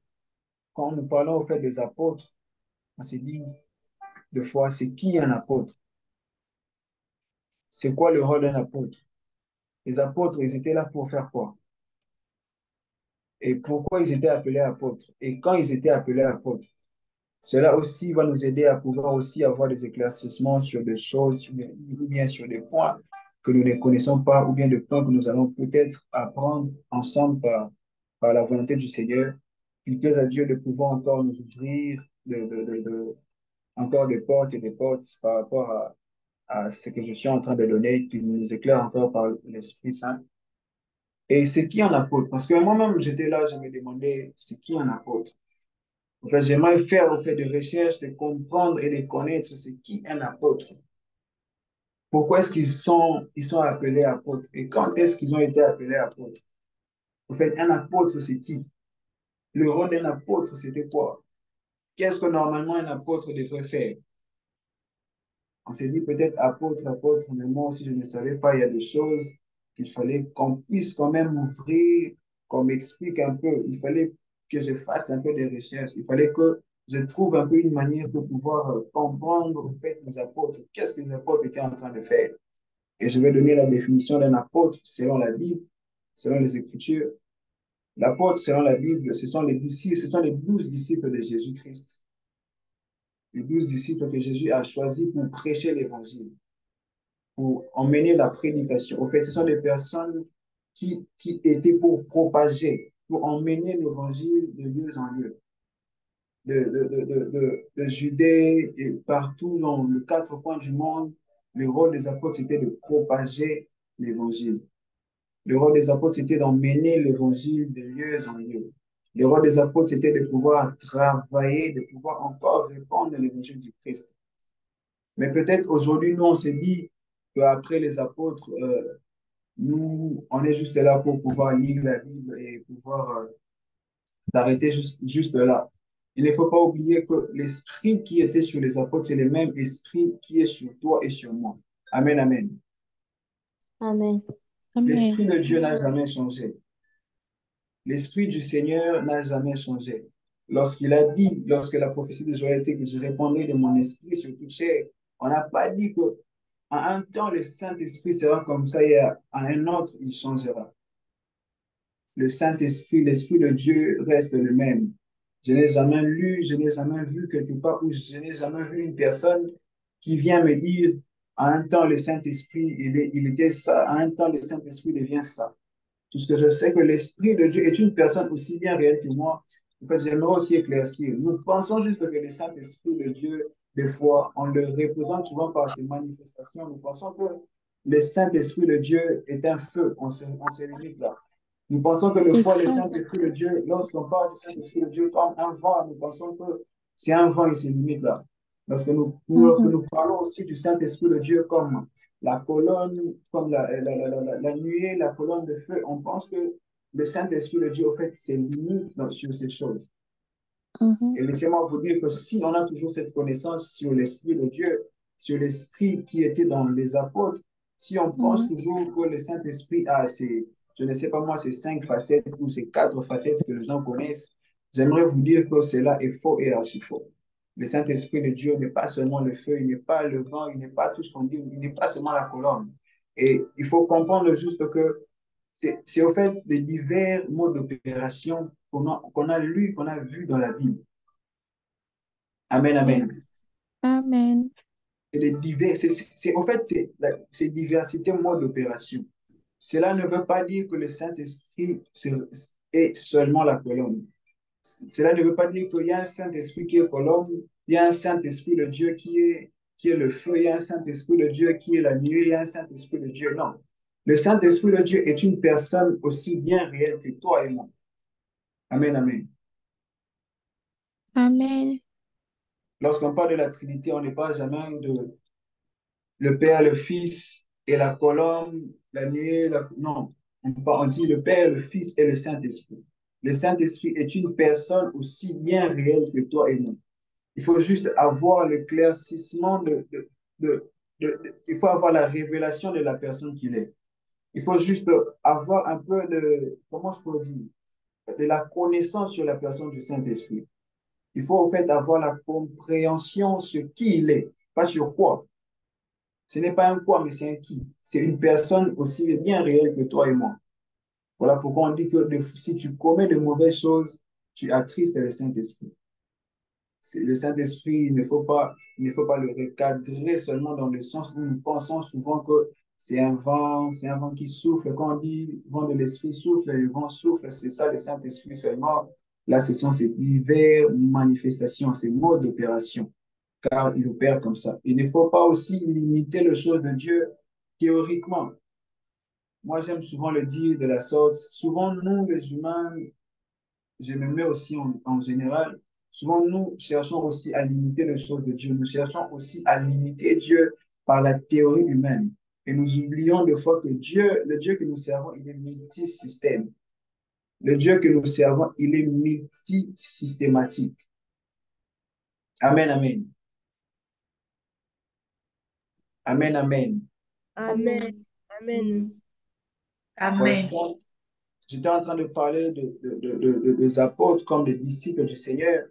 G: quand nous parlons au fait des apôtres, on s'est dit, de foi, c'est qui un apôtre? C'est quoi le rôle d'un apôtre? Les apôtres, ils étaient là pour faire quoi? Et pourquoi ils étaient appelés apôtres? Et quand ils étaient appelés apôtres? Cela aussi va nous aider à pouvoir aussi avoir des éclaircissements sur des choses, ou bien sur des points que nous ne connaissons pas, ou bien des points que nous allons peut-être apprendre ensemble par la volonté du Seigneur. Qu'il plaise à Dieu de pouvoir encore nous ouvrir encore des portes et des portes par rapport à ce que je suis en train de donner, qui nous éclaire encore par l'Esprit Saint. Et c'est qui un apôtre? Parce que moi-même, j'étais là, je me demandais, c'est qui un apôtre? En fait, j'aimerais faire au fait de recherche, de comprendre et de connaître c'est qui un apôtre. Pourquoi est-ce ils sont appelés apôtres? Et quand est-ce qu'ils ont été appelés apôtres? En fait, un apôtre, c'est qui? Le rôle d'un apôtre, c'était quoi? Qu'est-ce que normalement un apôtre devrait faire? On s'est dit peut-être apôtre, apôtre, mais moi aussi je ne savais pas, il y a des choses qu'il fallait qu'on puisse quand même ouvrir, qu'on m'explique un peu. Il fallait que je fasse un peu de recherches. Il fallait que je trouve un peu une manière de pouvoir comprendre au fait les apôtres. Qu'est-ce que les apôtres étaient en train de faire? Et je vais donner la définition d'un apôtre selon la Bible, selon les Écritures. L'apôtre, selon la Bible, ce sont les disciples, ce sont les 12 disciples de Jésus-Christ. Les 12 disciples que Jésus a choisis pour prêcher l'évangile, pour emmener la prédication. Au fait, ce sont des personnes qui étaient pour propager, pour emmener l'évangile de lieu en lieu, de Judée et partout dans les 4 coins du monde. Le rôle des apôtres, c'était de propager l'évangile. Le rôle des apôtres, c'était d'emmener l'évangile de lieu en lieu. Le rôle des apôtres, c'était de pouvoir travailler, de pouvoir encore répandre l'évangile du Christ. Mais peut-être aujourd'hui, nous, on s'est dit qu'après les apôtres, nous, on est juste là pour pouvoir lire la Bible et pouvoir s'arrêter juste là. Il ne faut pas oublier que l'esprit qui était sur les apôtres, c'est le même esprit qui est sur toi et sur moi. Amen, amen.
B: Amen.
G: L'esprit de Dieu n'a jamais changé. L'esprit du Seigneur n'a jamais changé. Lorsqu'il a dit, lorsque la prophétie de Joël était que je répandrai de mon esprit sur toute chair, on n'a pas dit que à un temps le Saint-Esprit sera comme ça et à un autre il changera. Le Saint-Esprit, l'Esprit de Dieu reste le même. Je n'ai jamais lu, je n'ai jamais vu quelque part où je n'ai jamais vu une personne qui vient me dire à un temps le Saint-Esprit il était ça, à un temps le Saint-Esprit devient ça. Tout ce que je sais que l'Esprit de Dieu est une personne aussi bien réelle que moi. En fait, j'aimerais aussi éclaircir. Nous pensons juste que le Saint-Esprit de Dieu, des fois, on le représente souvent par ses manifestations. Nous pensons que le Saint-Esprit de Dieu est un feu. On se limite là. Nous pensons que le Saint-Esprit de Dieu, lorsqu'on parle du Saint-Esprit de Dieu comme un vent, nous pensons que c'est un vent, il se limite là. Lorsque nous parlons aussi du Saint-Esprit de Dieu comme la colonne, comme la nuée, la colonne de feu, on pense que le Saint-Esprit de Dieu, au fait, c'est limite sur ces choses. Et laissez-moi vous dire que si on a toujours cette connaissance sur l'Esprit de Dieu, sur l'Esprit qui était dans les apôtres, si on pense toujours que le Saint-Esprit a ces, je ne sais pas moi, ces 5 facettes ou ces 4 facettes que les gens connaissent, j'aimerais vous dire que cela est faux et archi faux. Le Saint-Esprit de Dieu n'est pas seulement le feu, il n'est pas le vent, il n'est pas tout ce qu'on dit, il n'est pas seulement la colonne. Et il faut comprendre juste que c'est au fait des divers modes d'opération qu'on a lu, qu'on a vu dans la Bible. Amen, amen.
H: Yes. Amen.
G: C'est les divers, au fait, c'est diversité mode d'opération. Cela ne veut pas dire que le Saint-Esprit est seulement la colonne. Cela ne veut pas dire qu'il y a un Saint-Esprit qui est colonne, il y a un Saint-Esprit de Dieu qui est le feu, il y a un Saint-Esprit de Dieu qui est la nuit, il y a un Saint-Esprit de Dieu. Non. Le Saint-Esprit de Dieu est une personne aussi bien réelle que toi et moi. Amen, amen.
H: Amen.
G: Lorsqu'on parle de la Trinité, on ne parle jamais de le Père, le Fils et la colonne, la nuée, non. On dit le Père, le Fils et le Saint-Esprit. Le Saint-Esprit est une personne aussi bien réelle que toi et moi. Il faut juste avoir l'éclaircissement il faut avoir la révélation de la personne qu'il est. Il faut juste avoir un peu comment je peux dire, de la connaissance sur la personne du Saint-Esprit. Il faut en fait avoir la compréhension sur qui il est, pas sur quoi. Ce n'est pas un quoi, mais c'est un qui. C'est une personne aussi bien réelle que toi et moi. Voilà pourquoi on dit que si tu commets de mauvaises choses, tu attristes le Saint-Esprit. Le Saint-Esprit, il ne faut pas le recadrer seulement dans le sens où nous pensons souvent que c'est un vent qui souffle. Quand on dit vent de l'Esprit souffle, le vent souffle, c'est ça le Saint-Esprit seulement. Là, ce sont ces diverses manifestations, ces modes d'opération, car il opère comme ça. Il ne faut pas aussi limiter les choses de Dieu théoriquement. Moi, j'aime souvent le dire de la sorte. Souvent, nous, les humains, je me mets aussi en général, souvent nous cherchons aussi à limiter les choses de Dieu. Nous cherchons aussi à limiter Dieu par la théorie humaine. Et nous oublions des fois que Dieu, le Dieu que nous servons, il est multisystème. Le Dieu que nous servons, il est multisystématique. Amen, amen. Amen, amen.
B: Amen. Amen.
E: Amen.
G: J'étais en train de parler des apôtres comme des disciples du Seigneur,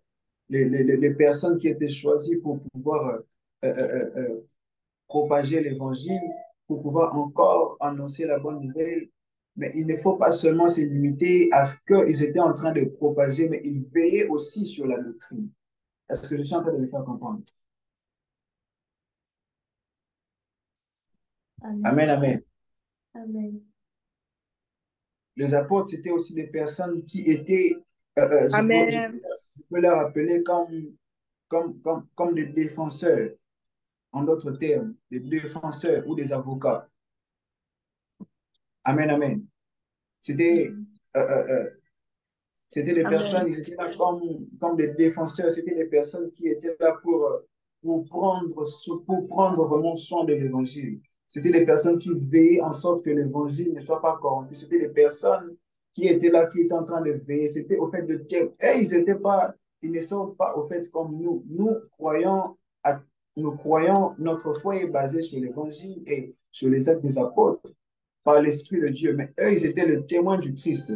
G: les personnes qui étaient choisies pour pouvoir propager l'évangile, pour pouvoir encore annoncer la bonne nouvelle. Mais il ne faut pas seulement se limiter à ce qu'ils étaient en train de propager, mais ils veillaient aussi sur la doctrine. Est-ce que je suis en train de me faire comprendre? Amen, amen.
E: Amen.
G: Les apôtres, c'était aussi des personnes qui étaient,
A: Amen.
G: je peux leur appeler comme des défenseurs, en d'autres termes, des défenseurs ou des avocats. Amen, amen. C'était euh, euh, euh, C'était des personnes,
A: Amen.
G: ils étaient là comme des défenseurs, c'était des personnes qui étaient là pour prendre vraiment soin de l'évangile. C'était des personnes qui veillaient en sorte que l'évangile ne soit pas corrompu. C'était des personnes qui étaient là, qui étaient en train de veiller. C'était au fait de et ils ne sont pas au fait comme nous. Nous croyons, notre foi est basée sur l'évangile et sur les actes des apôtres par l'Esprit de Dieu. Mais eux, ils étaient le témoin du Christ.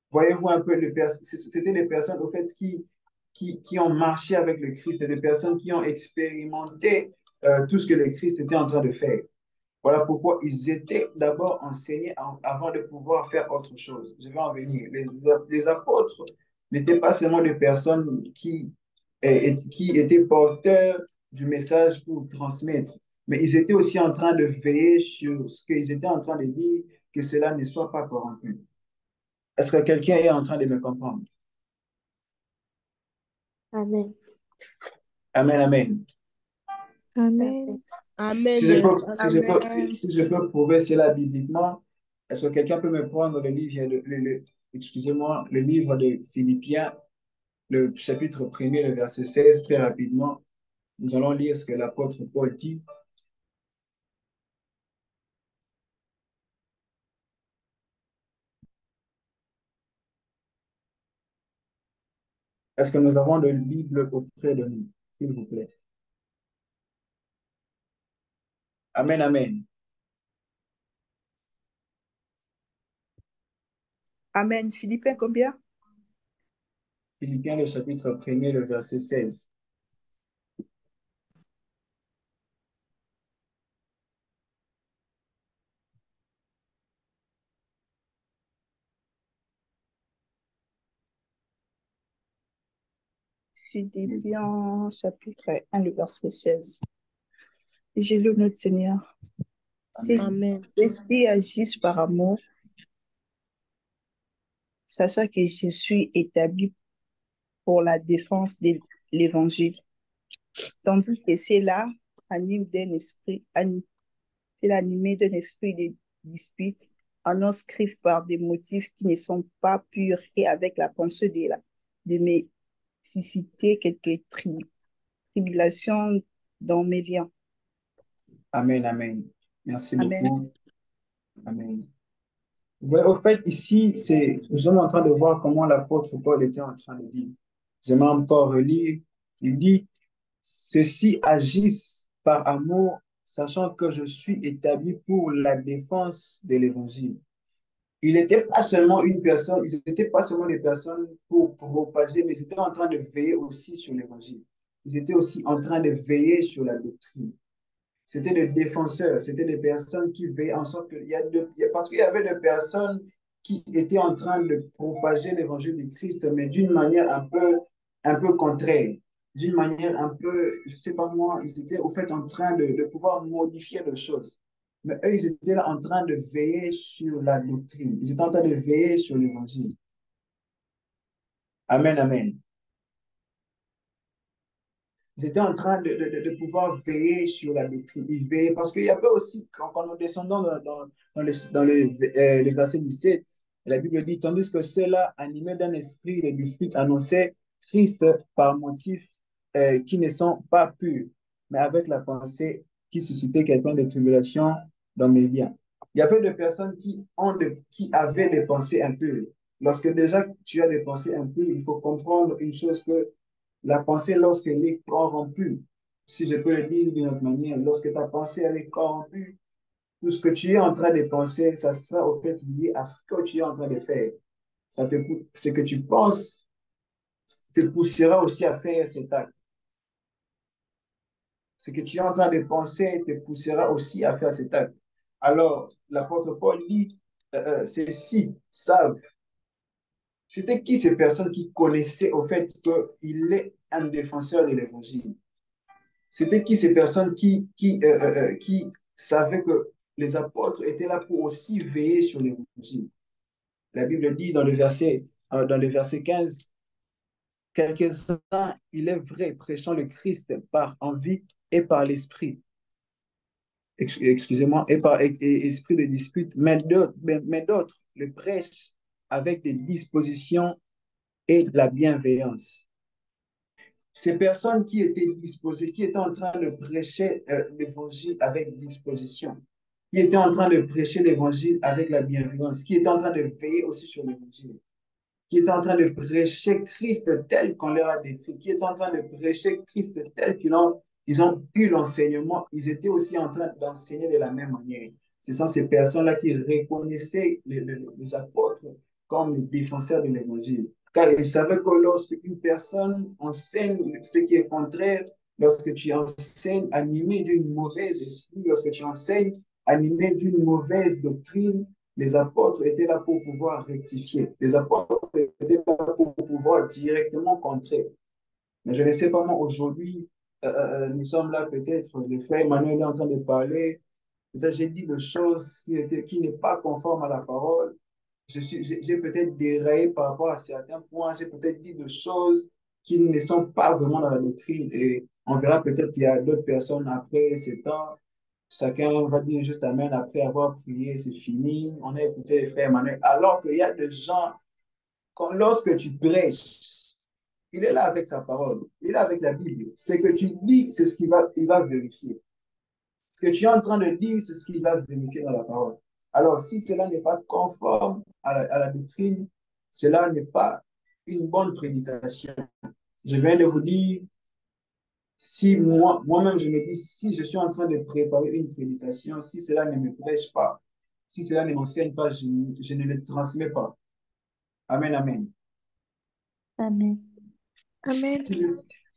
G: Voyez-vous un peu, c'était des personnes au fait qui ont marché avec le Christ, des personnes qui ont expérimenté tout ce que le Christ était en train de faire. Voilà pourquoi ils étaient d'abord enseignés avant de pouvoir faire autre chose. Je vais en venir. Les apôtres n'étaient pas seulement des personnes qui étaient porteurs du message pour transmettre, mais ils étaient aussi en train de veiller sur ce qu'ils étaient en train de dire, que cela ne soit pas corrompu. Est-ce que quelqu'un est en train de me comprendre?
B: Amen.
G: Amen, amen.
H: Amen.
G: Si je
B: Amen.
G: peux, si je peux,
A: Amen.
G: si je peux prouver cela bibliquement, est-ce que quelqu'un peut me prendre le livre, excusez-moi, le livre de Philippiens, le chapitre 1er, le verset 16, très rapidement. Nous allons lire ce que l'apôtre Paul dit. Est-ce que nous avons le Bible auprès de nous, s'il vous plaît? Amen, amen.
A: Amen. Philippiens combien?
G: Philippiens, le chapitre 1er, le verset 16.
B: Philippiens, chapitre 1, le verset 16. Et j'ai lu notre Seigneur. Si restez agissent par amour, sachant que je suis établi pour la défense de l'évangile, tandis que c'est là anime d'un esprit, c'est animé d'un esprit de dispute, annonce Christ par des motifs qui ne sont pas purs et avec la pensée de me susciter quelques tribulations dans mes liens.
G: Amen, amen. Merci
B: Amen.
G: beaucoup. Amen. Ouais, au fait, ici, nous sommes en train de voir comment l'apôtre Paul était en train de dire. J'aimerais encore relire. Il dit, ceux-ci agissent par amour, sachant que je suis établi pour la défense de l'évangile. Il n'était pas seulement une personne, ils n'étaient pas seulement des personnes pour propager, mais ils étaient en train de veiller aussi sur l'évangile. Ils étaient aussi en train de veiller sur la doctrine. C'était des défenseurs, c'était des personnes qui veillaient en sorte parce qu'il y avait des personnes qui étaient en train de propager l'évangile de Christ, mais d'une manière un peu contraire, d'une manière un peu, je ne sais pas moi, ils étaient au fait en train de pouvoir modifier les choses. Mais eux, ils étaient là en train de veiller sur la doctrine, ils étaient en train de veiller sur l'évangile. Amen, amen. Ils étaient en train de pouvoir veiller sur la doctrine. Ils veillaient, parce qu'il y avait aussi, quand nous descendons dans le verset 17, la Bible dit, tandis que ceux-là, animés d'un esprit de dispute, annonçaient Christ par motifs qui ne sont pas purs, mais avec la pensée qui suscitait quelqu'un de tribulation dans mes liens. Il y avait des personnes qui avaient des pensées impures. Lorsque déjà tu as des pensées impures, il faut comprendre une chose que la pensée, lorsqu'elle est corrompue, si je peux le dire d'une autre manière, lorsque ta pensée elle est corrompue, tout ce que tu es en train de penser, ça sera au fait lié à ce que tu es en train de faire. Ce que tu penses te poussera aussi à faire cet acte. Ce que tu es en train de penser te poussera aussi à faire cet acte. Alors, l'apôtre Paul dit, ceux-ci savent. C'était qui ces personnes qui connaissaient au fait qu'il est un défenseur de l'évangile? C'était qui ces personnes qui savaient que les apôtres étaient là pour aussi veiller sur l'évangile? La Bible dit dans dans le verset 15, quelques-uns, il est vrai, prêchant le Christ par envie et par l'esprit. Excusez-moi, et esprit de dispute, mais d'autres le prêchent avec des dispositions et de la bienveillance. Ces personnes qui étaient disposées, qui étaient en train de prêcher l'évangile avec disposition, qui étaient en train de prêcher l'évangile avec la bienveillance, qui étaient en train de veiller aussi sur l'évangile, qui étaient en train de prêcher Christ tel qu'on leur a décrit, qui étaient en train de prêcher Christ tel ils ont eu l'enseignement, ils étaient aussi en train d'enseigner de la même manière. Ce sont ces personnes-là qui reconnaissaient les apôtres comme les défenseurs de l'évangile. Car ils savaient que lorsque une personne enseigne ce qui est contraire, lorsque tu enseignes animé d'une mauvaise esprit, lorsque tu enseignes animé d'une mauvaise doctrine, les apôtres étaient là pour pouvoir rectifier. Les apôtres étaient là pour pouvoir directement contrer. Mais je ne sais pas moi, aujourd'hui, nous sommes là peut-être, le frère Emmanuel est en train de parler, peut-être j'ai dit des choses qui n'est pas conforme à la parole. J'ai peut-être déraillé par rapport à certains points, j'ai peut-être dit des choses qui ne sont pas vraiment dans la doctrine et on verra peut-être qu'il y a d'autres personnes après ces temps. Chacun va dire juste Amen après avoir prié, c'est fini. On a écouté les frères Emmanuel. Alors qu'il y a des gens, lorsque tu prêches, il est là avec sa parole, il est là avec la Bible. Ce que tu dis, c'est ce il va vérifier. Ce que tu es en train de dire, c'est ce qu'il va vérifier dans la parole. Alors, si cela n'est pas conforme à la doctrine, cela n'est pas une bonne prédication. Je viens de vous dire, si moi-même, je me dis, si je suis en train de préparer une prédication, si cela ne me prêche pas, si cela ne m'enseigne pas, je ne le transmets pas. Amen, amen.
E: Amen.
H: Amen.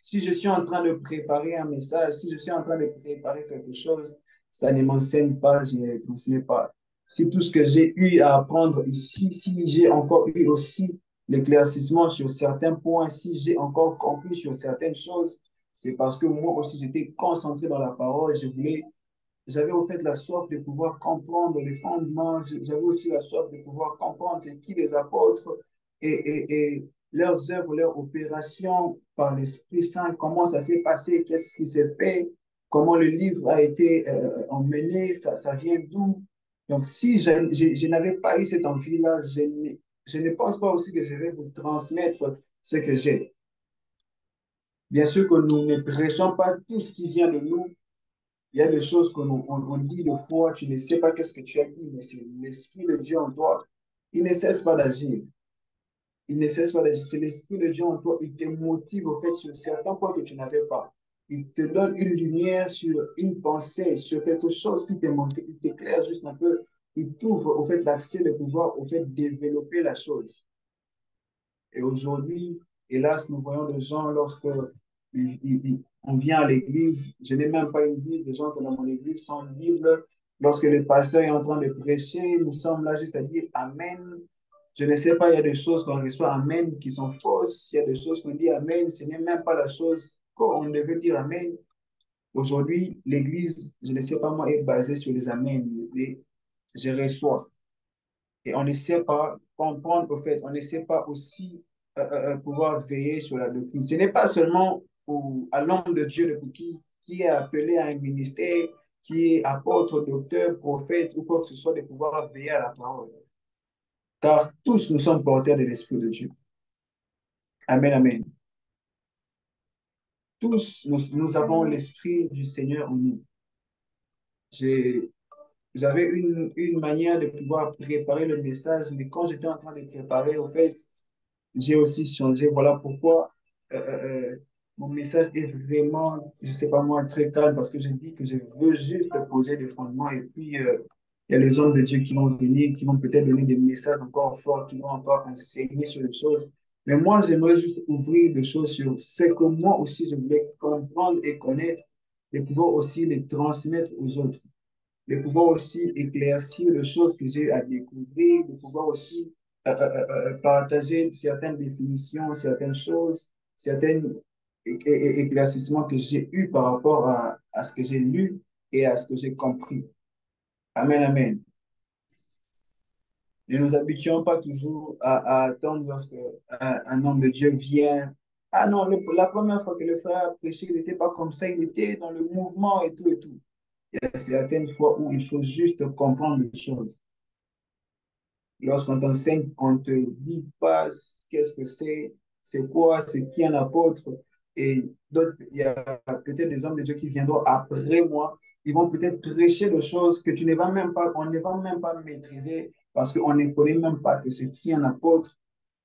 G: Si je suis en train de préparer un message, si je suis en train de préparer quelque chose, ça ne m'enseigne pas, je ne transmets pas. Si tout ce que j'ai eu à apprendre ici, si j'ai encore eu aussi l'éclaircissement sur certains points, si j'ai encore compris sur certaines choses, c'est parce que moi aussi j'étais concentré dans la parole, j'avais au fait la soif de pouvoir comprendre les fondements, j'avais aussi la soif de pouvoir comprendre c'est qui les apôtres et leurs œuvres, leurs opérations par l'Esprit Saint, comment ça s'est passé, qu'est-ce qui s'est fait, comment le livre a été emmené, ça vient d'où. Donc, si je n'avais pas eu cette envie-là, je ne pense pas aussi que je vais vous transmettre ce que j'ai. Bien sûr que nous ne prêchons pas tout ce qui vient de nous. Il y a des choses qu'on dit de fois, tu ne sais pas qu'est-ce que tu as dit, mais c'est l'Esprit de Dieu en toi. Il ne cesse pas d'agir. Il ne cesse pas d'agir. C'est l'Esprit de Dieu en toi. Il te motive au fait sur certains points que tu n'avais pas. Il te donne une lumière sur une pensée, sur quelque chose qui te manque. Il t'éclaire juste un peu. Il t'ouvre au fait l'accès de pouvoir au fait développer la chose. Et aujourd'hui, hélas, nous voyons des gens lorsque on vient à l'église, je n'ai même pas une Bible, les gens qui sont dans mon église sont une Bible. Lorsque le pasteur est en train de prêcher, nous sommes là juste à dire Amen. Je ne sais pas, il y a des choses qu'on reçoit Amen qui sont fausses, il y a des choses qu'on dit Amen, ce n'est même pas la chose qu'on devait dire Amen. Aujourd'hui, l'église, je ne sais pas moi, est basée sur les Amen. Je reçois. Et on ne sait pas comprendre, au fait, on ne sait pas aussi pouvoir veiller sur la doctrine. Ce n'est pas seulement à l'homme de Dieu qui est appelé à un ministère, qui est apôtre, docteur, prophète ou quoi que ce soit, de pouvoir veiller à la parole. Car tous nous sommes porteurs de l'Esprit de Dieu. Amen, amen. Tous, nous avons l'Esprit du Seigneur en nous. J'avais une manière de pouvoir préparer le message, mais quand j'étais en train de préparer, au fait, j'ai aussi changé. Voilà pourquoi euh, euh, euh, mon message est vraiment, je ne sais pas moi, très calme parce que je dis que je veux juste poser des fondements et puis il y a les hommes de Dieu qui vont venir, qui vont peut-être donner des messages encore forts, qui vont encore enseigner sur les choses. Mais moi, j'aimerais juste ouvrir des choses sur ce que moi aussi je voulais comprendre et connaître et pouvoir aussi les transmettre aux autres de pouvoir aussi éclaircir les choses que j'ai à découvrir, de pouvoir aussi partager certaines définitions, certaines choses, certains éclaircissements que j'ai eus par rapport à ce que j'ai lu et à ce que j'ai compris. Amen, amen. Ne nous habituons pas toujours à attendre lorsque un homme de Dieu vient. Ah non, la première fois que le frère a prêché, il n'était pas comme ça, il était dans le mouvement et tout et tout. Il y a certaines fois où il faut juste comprendre les choses. Lorsqu'on t'enseigne, on ne te dit pas qu'est-ce que c'est quoi, c'est qui un apôtre. Et d'autres, il y a peut-être des hommes de Dieu qui viendront après moi. Ils vont peut-être prêcher des choses que tu ne vas même pas, on ne va même pas maîtriser parce qu'on ne connaît même pas que c'est qui un apôtre,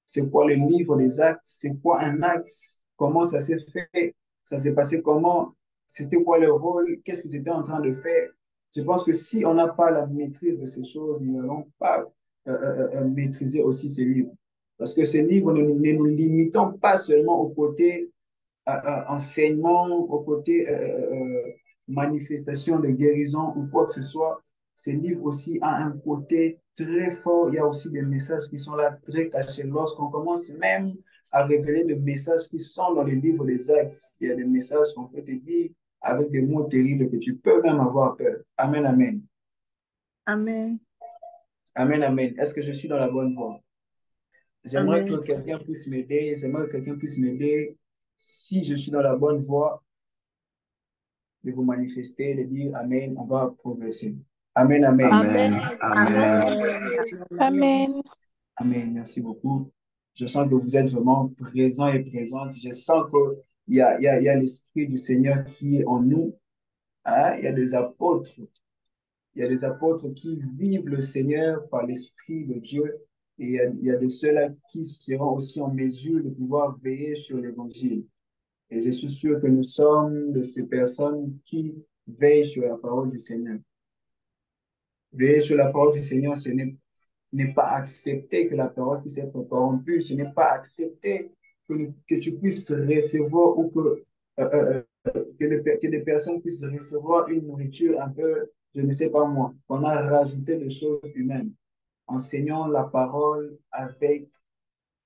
G: c'est quoi le livre des actes, c'est quoi un acte, comment ça s'est fait, ça s'est passé comment, c'était quoi le rôle, qu'est-ce qu'ils étaient en train de faire. Je pense que si on n'a pas la maîtrise de ces choses, nous n'allons pas maîtriser aussi ces livres. Parce que ces livres, ne nous limitons pas seulement au côté enseignement, au côté manifestation de guérison ou quoi que ce soit. Ces livres aussi ont un côté très fort. Il y a aussi des messages qui sont là très cachés. Lorsqu'on commence même à révéler des messages qui sont dans les livres des actes, il y a des messages qu'on peut te dire avec des mots terribles que tu peux même avoir peur. Amen, amen.
A: Amen.
G: Amen, amen. Est-ce que je suis dans la bonne voie? J'aimerais que
A: Amen.
G: quelqu'un puisse m'aider. J'aimerais que quelqu'un puisse m'aider. Si je suis dans la bonne voie, de vous manifester, de dire Amen, on va progresser. Amen, amen.
B: Amen.
C: Amen.
H: Amen.
G: Amen. Merci beaucoup. Je sens que vous êtes vraiment présents et présentes. Je sens qu'il y a l'Esprit du Seigneur qui est en nous. Hein? Il y a des apôtres. Il y a des apôtres qui vivent le Seigneur par l'Esprit de Dieu. Et il y a de ceux-là qui seront aussi en mesure de pouvoir veiller sur l'Évangile. Et je suis sûr que nous sommes de ces personnes qui veillent sur la parole du Seigneur. Veiller sur la parole du Seigneur, n'est pas accepter que la parole puisse être corrompue. Ce n'est pas accepter que tu puisses recevoir ou que des personnes puissent recevoir une nourriture un peu, je ne sais pas moi, qu'on a rajouté des choses humaines, enseignant la parole avec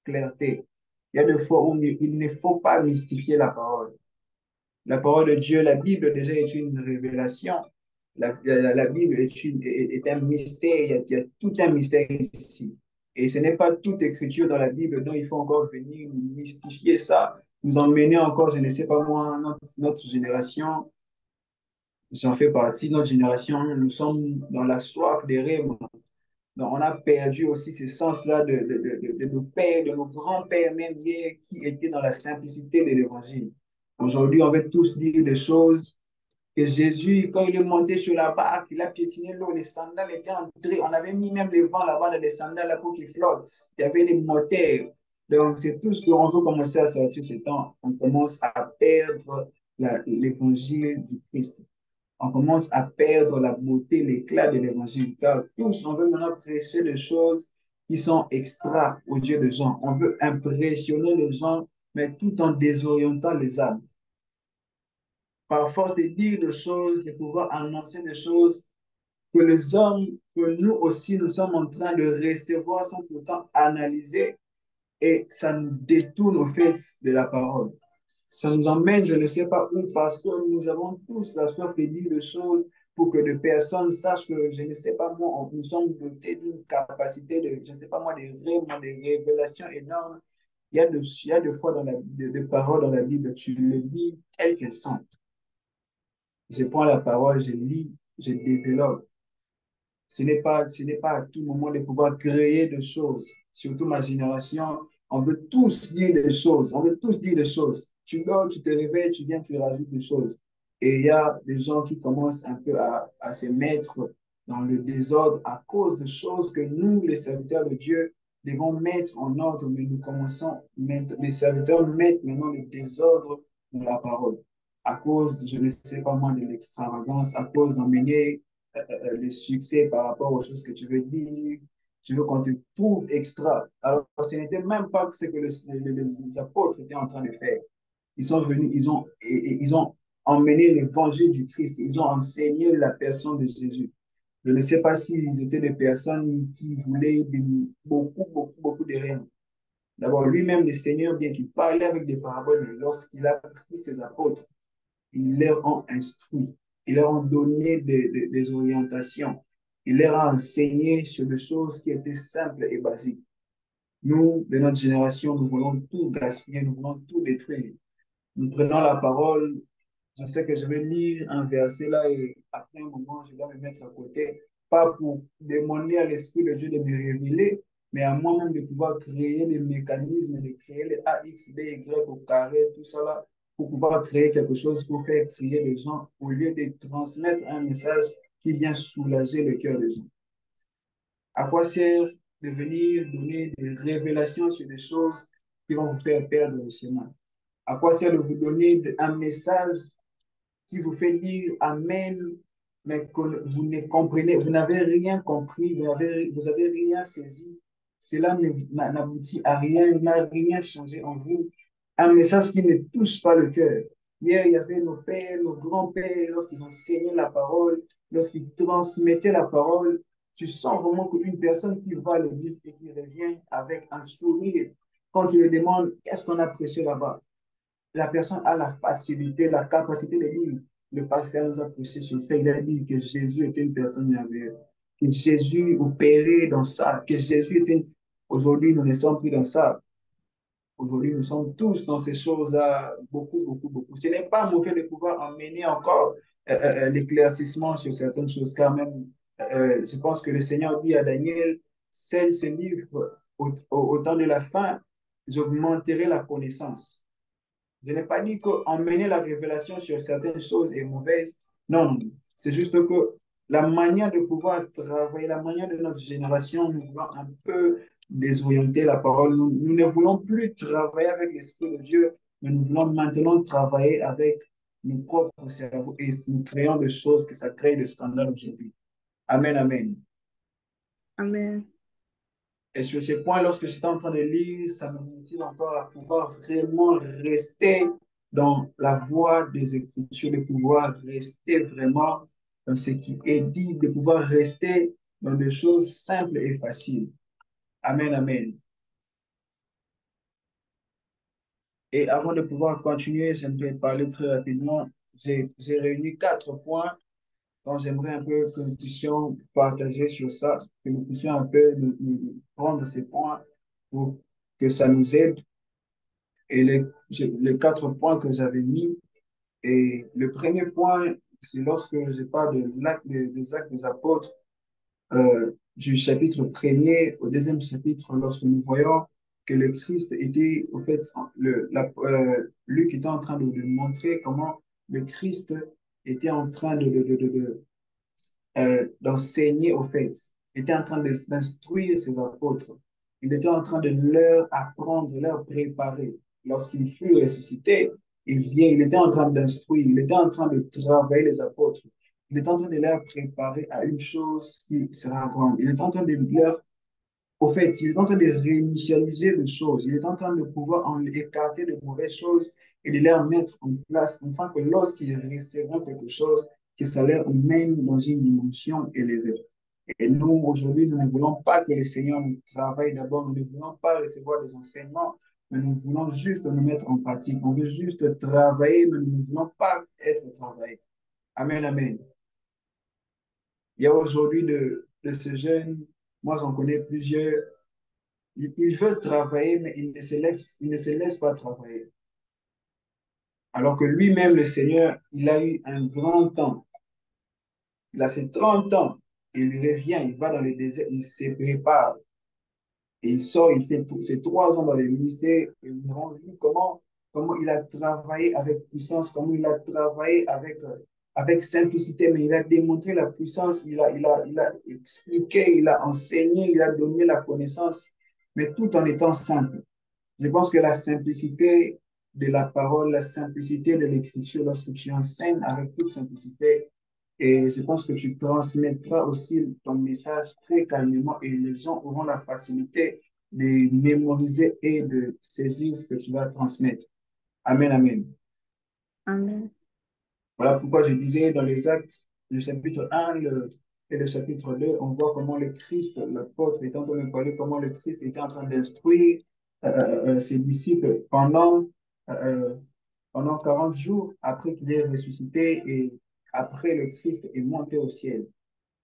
G: clarté. Il y a des fois où il ne faut pas mystifier la parole. La parole de Dieu, la Bible déjà est une révélation. La Bible est un mystère, il y a tout un mystère ici. Et ce n'est pas toute écriture dans la Bible dont il faut encore venir mystifier ça, nous emmener encore, je ne sais pas moi, notre génération, j'en fais partie, notre génération, nous sommes dans la soif des rêves. Donc, on a perdu aussi ce sens-là de nos pères, de nos grands-pères même hier, qui étaient dans la simplicité de l'évangile. Aujourd'hui, on veut tous dire des choses que Jésus, quand il est monté sur la barque, il a piétiné l'eau, les sandales étaient entrées. On avait mis même le vent là-bas dans les sandales là, pour qu'ils flottent. Il y avait les moteurs. Donc, c'est tout ce qu'on veut commencer à sortir ce temps. On commence à perdre l'évangile du Christ. On commence à perdre la beauté, l'éclat de l'évangile. Car tous, on veut maintenant prêcher des choses qui sont extra aux yeux des gens. On veut impressionner les gens, mais tout en désorientant les âmes. Par force de dire des choses, de pouvoir annoncer des choses que les hommes, que nous aussi, nous sommes en train de recevoir sans pourtant analyser, et ça nous détourne au fait de la parole. Ça nous emmène, je ne sais pas où, parce que nous avons tous la soif de dire des choses pour que les personnes sachent que, je ne sais pas moi, nous sommes dotés d'une capacité de, je ne sais pas moi, des rêves, des révélations énormes. Il y a des fois dans des paroles dans la Bible, tu les lis telles qu'elles sont. Je prends la parole, je lis, je développe. Ce n'est pas à tout moment de pouvoir créer des choses. Surtout ma génération, on veut tous dire des choses. On veut tous dire des choses. Tu dors, tu te réveilles, tu viens, tu rajoutes des choses. Et il y a des gens qui commencent un peu à se mettre dans le désordre à cause de choses que nous, les serviteurs de Dieu, devons mettre en ordre. Mais nous commençons, les serviteurs mettent maintenant le désordre dans la parole. À cause, je ne sais pas moi, de l'extravagance, à cause d'emmener le succès par rapport aux choses que tu veux dire. Tu veux qu'on te trouve extra. Alors, ce n'était même pas ce que les apôtres étaient en train de faire. Ils sont venus, ils ont emmené l'évangile du Christ. Ils ont enseigné la personne de Jésus. Je ne sais pas s'ils étaient des personnes qui voulaient beaucoup de rien. D'abord, lui-même, le Seigneur, bien qu'il parlait avec des paraboles, mais lorsqu'il a pris ses apôtres, il leur a instruit, il leur a donné des orientations, il leur a enseigné sur des choses qui étaient simples et basiques. Nous, de notre génération, nous voulons tout gaspiller, nous voulons tout détruire. Nous prenons la parole, je sais que je vais lire un verset là et après un moment, je dois me mettre à côté, pas pour demander à l'Esprit de Dieu de me révéler, mais à moi-même de pouvoir créer les mécanismes, de créer les A, X, B, Y au carré, tout ça là, pour pouvoir créer quelque chose pour faire crier les gens au lieu de transmettre un message qui vient soulager le cœur des gens. À quoi sert de venir donner des révélations sur des choses qui vont vous faire perdre le chemin? À quoi sert de vous donner un message qui vous fait dire Amen, mais que vous ne comprenez, vous n'avez rien compris, vous avez rien saisi. Cela n'aboutit à rien, n'a rien changé en vous. Un message qui ne touche pas le cœur. Hier, il y avait nos pères, nos grands-pères, lorsqu'ils enseignaient la parole, lorsqu'ils transmettaient la parole, tu sens vraiment qu'une personne qui va à l'église et qui revient avec un sourire, quand tu lui demandes qu'est-ce qu'on a prêché là-bas, la personne a la facilité, la capacité de dire, le pasteur nous a prêché sur ça, il a dit que Jésus était une personne merveilleuse, que Jésus opérait dans ça, que Jésus était... Aujourd'hui, nous ne sommes plus dans ça. Aujourd'hui, nous sommes tous dans ces choses-là, beaucoup. Ce n'est pas mauvais de pouvoir emmener encore l'éclaircissement sur certaines choses, car même, je pense que le Seigneur dit à Daniel, scelle ce livre au temps de la fin, j'augmenterai la connaissance. Je n'ai pas dit qu'emmener la révélation sur certaines choses est mauvaise. Non, c'est juste que la manière de pouvoir travailler, la manière de notre génération, nous voulons un peu désorienter la parole. Nous ne voulons plus travailler avec l'Esprit de Dieu, mais nous voulons maintenant travailler avec nos propres cerveaux et nous créons des choses que ça crée des scandales aujourd'hui. Amen, amen.
A: Amen.
G: Et sur ces points, lorsque j'étais en train de lire, ça me motive encore à pouvoir vraiment rester dans la voie des Écritures, de pouvoir rester vraiment dans ce qui est dit, de pouvoir rester dans des choses simples et faciles. Amen, amen. Et avant de pouvoir continuer, j'aimerais parler très rapidement. J'ai réuni 4 points dont j'aimerais un peu que nous puissions partager sur ça, que nous puissions un peu prendre ces points pour que ça nous aide. Et les 4 points que j'avais mis, et le premier point, c'est lorsque je parle des actes des apôtres, du chapitre premier au deuxième chapitre, lorsque nous voyons que le Christ était, au fait, Luc était en train de montrer comment le Christ était en train d'enseigner, au fait. Il était en train d'instruire ses apôtres. Il était en train de leur apprendre, leur préparer. Lorsqu'il fut ressuscité, il était en train d'instruire, il était en train de travailler les apôtres. Il était en train de leur préparer à une chose qui sera grande. Il est en train de leur, au fait, il est en train de réinitialiser des choses. Il est en train de pouvoir en écarter de mauvaises choses et de les mettre en place, afin que lorsqu'ils recevront quelque chose, que ça leur mène dans une dimension élevée. Et nous, aujourd'hui, nous ne voulons pas que le Seigneur nous travaille d'abord, nous ne voulons pas recevoir des enseignements, mais nous voulons juste nous mettre en pratique. On veut juste travailler, mais nous ne voulons pas être travaillés. Amen, amen. Il y a aujourd'hui de ces jeunes, moi j'en connais plusieurs, ils veulent travailler, mais ils ne se laissent pas travailler. Alors que lui-même, le Seigneur, il a eu un grand temps. Il a fait 30 ans. Il revient, il va dans le désert, il se prépare. Et il sort, il fait ses 3 ans dans le ministère. Et nous avons vu comment il a travaillé avec puissance, comment il a travaillé avec simplicité, mais il a démontré la puissance, il a expliqué, il a enseigné, il a donné la connaissance, mais tout en étant simple. Je pense que la simplicité de la parole, la simplicité de l'écriture, lorsque tu enseignes avec toute simplicité, et je pense que tu transmettras aussi ton message très calmement et les gens auront la facilité de mémoriser et de saisir ce que tu vas transmettre. Amen, amen.
E: Amen.
G: Voilà pourquoi je disais dans les actes, le chapitre 1 et le chapitre 2, on voit comment le Christ, l'apôtre, est en train de parler, comment le Christ était en train d'instruire ses disciples euh, pendant 40 jours après qu'il ait ressuscité et après le Christ est monté au ciel.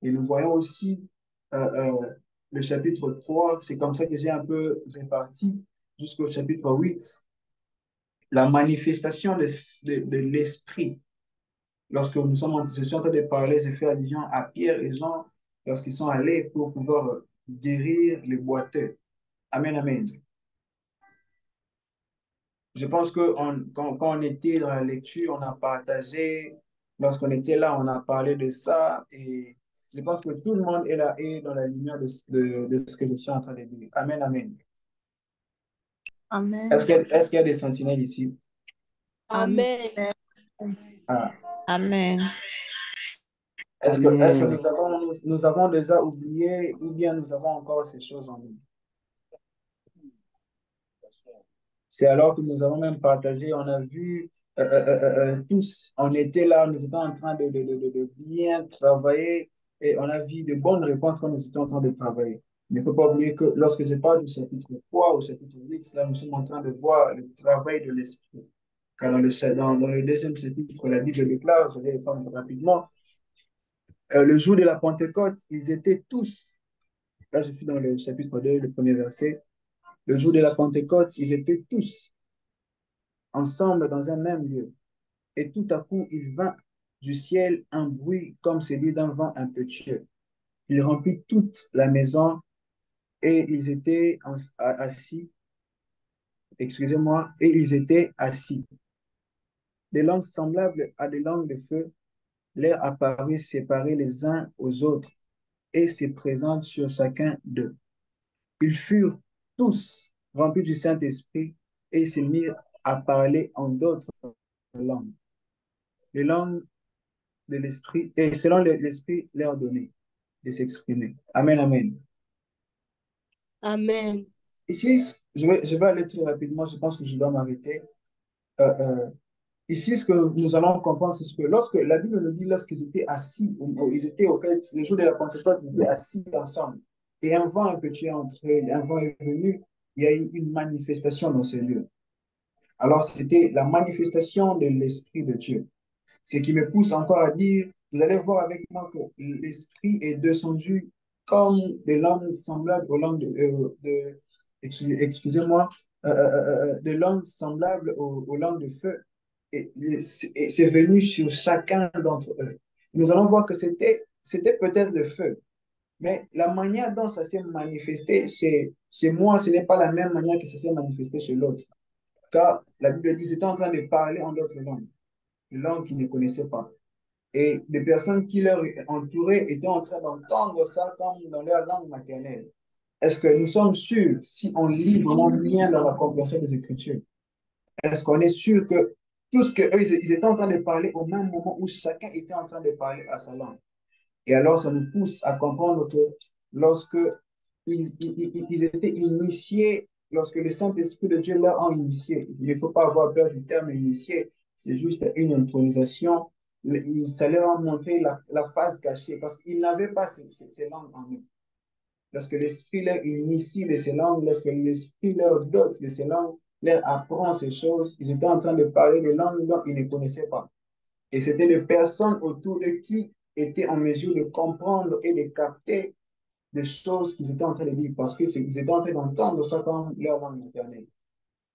G: Et nous voyons aussi le chapitre 3, c'est comme ça que j'ai un peu réparti jusqu'au chapitre 8, la manifestation de l'esprit. Lorsque je suis en train de parler, j'ai fait allusion à Pierre et Jean lorsqu'ils sont allés pour pouvoir guérir les boiteux. Amen, amen. Je pense que quand on était dans la lecture, on a partagé, lorsqu'on était là, on a parlé de ça et je pense que tout le monde est là et dans la lumière de ce que je suis en train de dire. Amen, amen.
A: Amen.
G: Est-ce qu'il y a des sentinelles ici?
B: Amen.
G: Ah.
B: Amen.
G: Est-ce que nous avons déjà oublié ou bien nous avons encore ces choses en nous? C'est alors que nous avons même partagé, on a vu tous, on était là, nous étions en train de bien travailler et on a vu de bonnes réponses quand nous étions en train de travailler. Mais il ne faut pas oublier que lorsque je parle du chapitre 3 au chapitre 8, là, nous sommes en train de voir le travail de l'esprit. Car dans le deuxième chapitre, la Bible déclare, je vais répondre rapidement, le jour de la Pentecôte, ils étaient tous, là je suis dans le chapitre 2, le premier verset, le jour de la Pentecôte, ils étaient tous ensemble dans un même lieu. Et tout à coup, il vint du ciel un bruit comme celui d'un vent impétueux. Il remplit toute la maison et ils étaient assis, excusez-moi, et ils étaient assis. Des langues semblables à des langues de feu leur apparurent séparées les uns aux autres et se présentent sur chacun d'eux. Ils furent tous remplis du Saint-Esprit et se mirent à parler en d'autres langues. Les langues de l'Esprit, et selon l'Esprit leur donné de s'exprimer. Amen, amen.
B: Amen.
G: Ici, je vais aller très rapidement, je pense que je dois m'arrêter. Ici, ce que nous allons comprendre, c'est ce que lorsque la Bible nous dit, lorsqu'ils étaient assis, ils étaient au fait, le jour de la Pentecôte, ils étaient assis ensemble. Et un vent a tué entre eux, un vent est venu, il y a eu une manifestation dans ce lieu. Alors, c'était la manifestation de l'Esprit de Dieu. Ce qui me pousse encore à dire, vous allez voir avec moi que l'Esprit est descendu comme des langues semblables aux langues excusez-moi, des langues semblables aux langues de feu. Et c'est venu sur chacun d'entre eux. Nous allons voir que c'était peut-être le feu, mais la manière dont ça s'est manifesté chez moi, ce n'est pas la même manière que ça s'est manifesté chez l'autre. Car la Bible dit qu'ils étaient en train de parler en d'autres langues, une langue qu'ils ne connaissaient pas. Et les personnes qui leur entouraient étaient en train d'entendre ça comme dans leur langue maternelle. Est-ce que nous sommes sûrs, si on lit vraiment bien dans la compréhension des Écritures, est-ce qu'on est sûr que tout ce qu'eux, ils étaient en train de parler au même moment où chacun était en train de parler à sa langue? Et alors, ça nous pousse à comprendre que lorsque ils étaient initiés, lorsque le Saint-Esprit de Dieu leur a initié, il ne faut pas avoir peur du terme initié, c'est juste une intronisation. Ça leur a montré la face cachée parce qu'ils n'avaient pas ces langues en eux. Lorsque l'Esprit leur initie de ces langues, lorsque l'Esprit leur dote de ces langues, leur apprend ces choses, ils étaient en train de parler de langues dont ils ne connaissaient pas. Et c'était des personnes autour de qui étaient en mesure de comprendre et de capter des choses qu'ils étaient en train de dire parce qu'ils étaient en train d'entendre ça comme leur langue maternelle.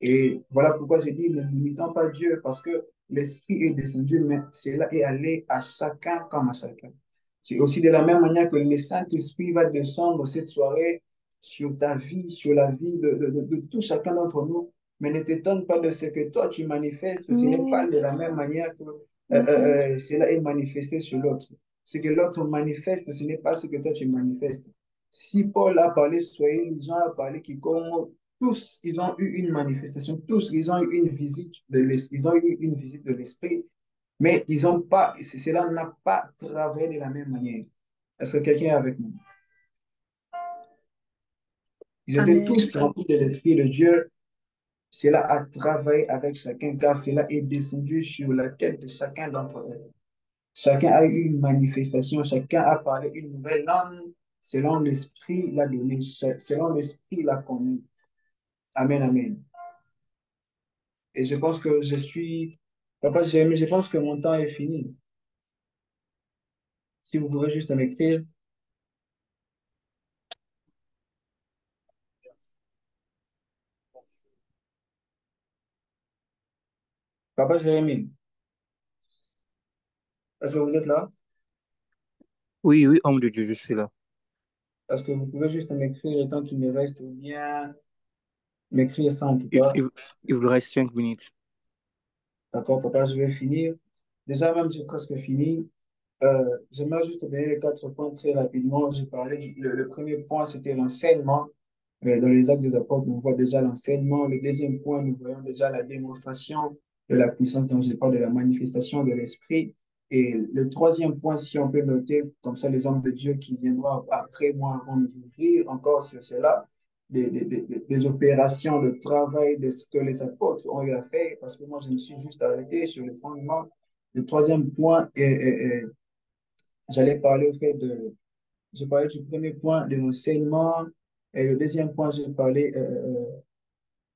G: Et voilà pourquoi j'ai dit ne limitons pas Dieu parce que l'Esprit est descendu, mais cela est allé à chacun comme à chacun. C'est aussi de la même manière que le Saint-Esprit va descendre cette soirée sur ta vie, sur la vie de tout chacun d'entre nous. Mais ne t'étonne pas de ce que toi tu manifestes, ce n'est pas de la même manière que cela est manifesté sur l'autre. Ce que l'autre manifeste, ce n'est pas ce que toi tu manifestes. Si Paul a parlé, soyez les gens a parlé qui comme tous, ils ont eu une manifestation, tous, ils ont eu une visite de l'esprit, ils ont eu une visite de l'esprit, mais ils ont pas, cela n'a pas travaillé de la même manière. Est-ce que quelqu'un est avec nous? Ils étaient
A: Amen.
G: tous remplis de l'esprit de Dieu. Cela a travaillé avec chacun, car cela est descendu sur la tête de chacun d'entre eux. Chacun a eu une manifestation, chacun a parlé une nouvelle langue, selon l'esprit l'a donné, selon l'esprit l'a connu. Amen, amen. Et je pense que Papa Jérémie, je pense que mon temps est fini. Si vous pouvez juste m'écrire. Papa Jérémie, est-ce que vous êtes là?
D: Oui, oui, homme de Dieu, je suis là.
G: Est-ce que vous pouvez juste m'écrire le temps qu'il me reste ou bien m'écrire ça en tout
D: Il,
G: cas?
D: il- il vous reste 5 minutes.
G: D'accord, papa, je vais finir. Déjà même, j'ai presque fini. J'aimerais juste donner les 4 points très rapidement. J'ai parlé le premier point, c'était l'enseignement. Dans les actes des apôtres, on voit déjà l'enseignement. Le deuxième point, nous voyons déjà la démonstration de la puissance dont je parle, de la manifestation de l'esprit. Et le troisième point, si on peut noter, comme ça, les hommes de Dieu qui viendront après moi vont nous ouvrir encore sur cela, des opérations de travail de ce que les apôtres ont eu à faire, parce que moi, je me suis juste arrêté sur le fondement. Le troisième point j'allais parler au fait je parlais du premier point de l'enseignement et le deuxième point, je parlais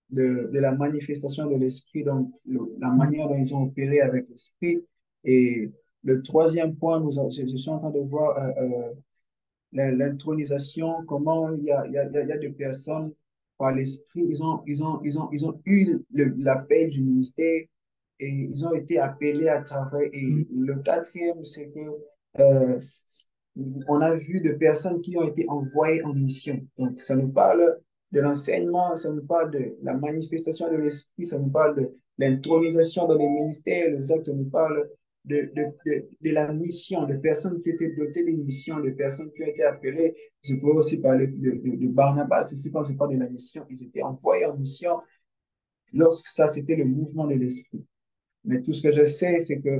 G: de la manifestation de l'esprit, donc la manière dont ils ont opéré avec l'esprit. Et le troisième point, je suis en train de voir l'intronisation, comment il y a des personnes par l'esprit, ils ont eu l'appel du ministère et ils ont été appelés à travailler. Et le quatrième, c'est que euh, on a vu des personnes qui ont été envoyées en mission. Donc, ça nous parle de l'enseignement, ça nous parle de la manifestation de l'esprit, ça nous parle de l'intronisation dans les ministères, les actes nous parlent de la mission, de personnes qui étaient dotées d'une mission, de personnes qui ont été appelées. Je pourrais aussi parler de Barnabas, aussi quand je parle de la mission, ils étaient envoyés en mission lorsque ça, c'était le mouvement de l'esprit. Mais tout ce que je sais, c'est que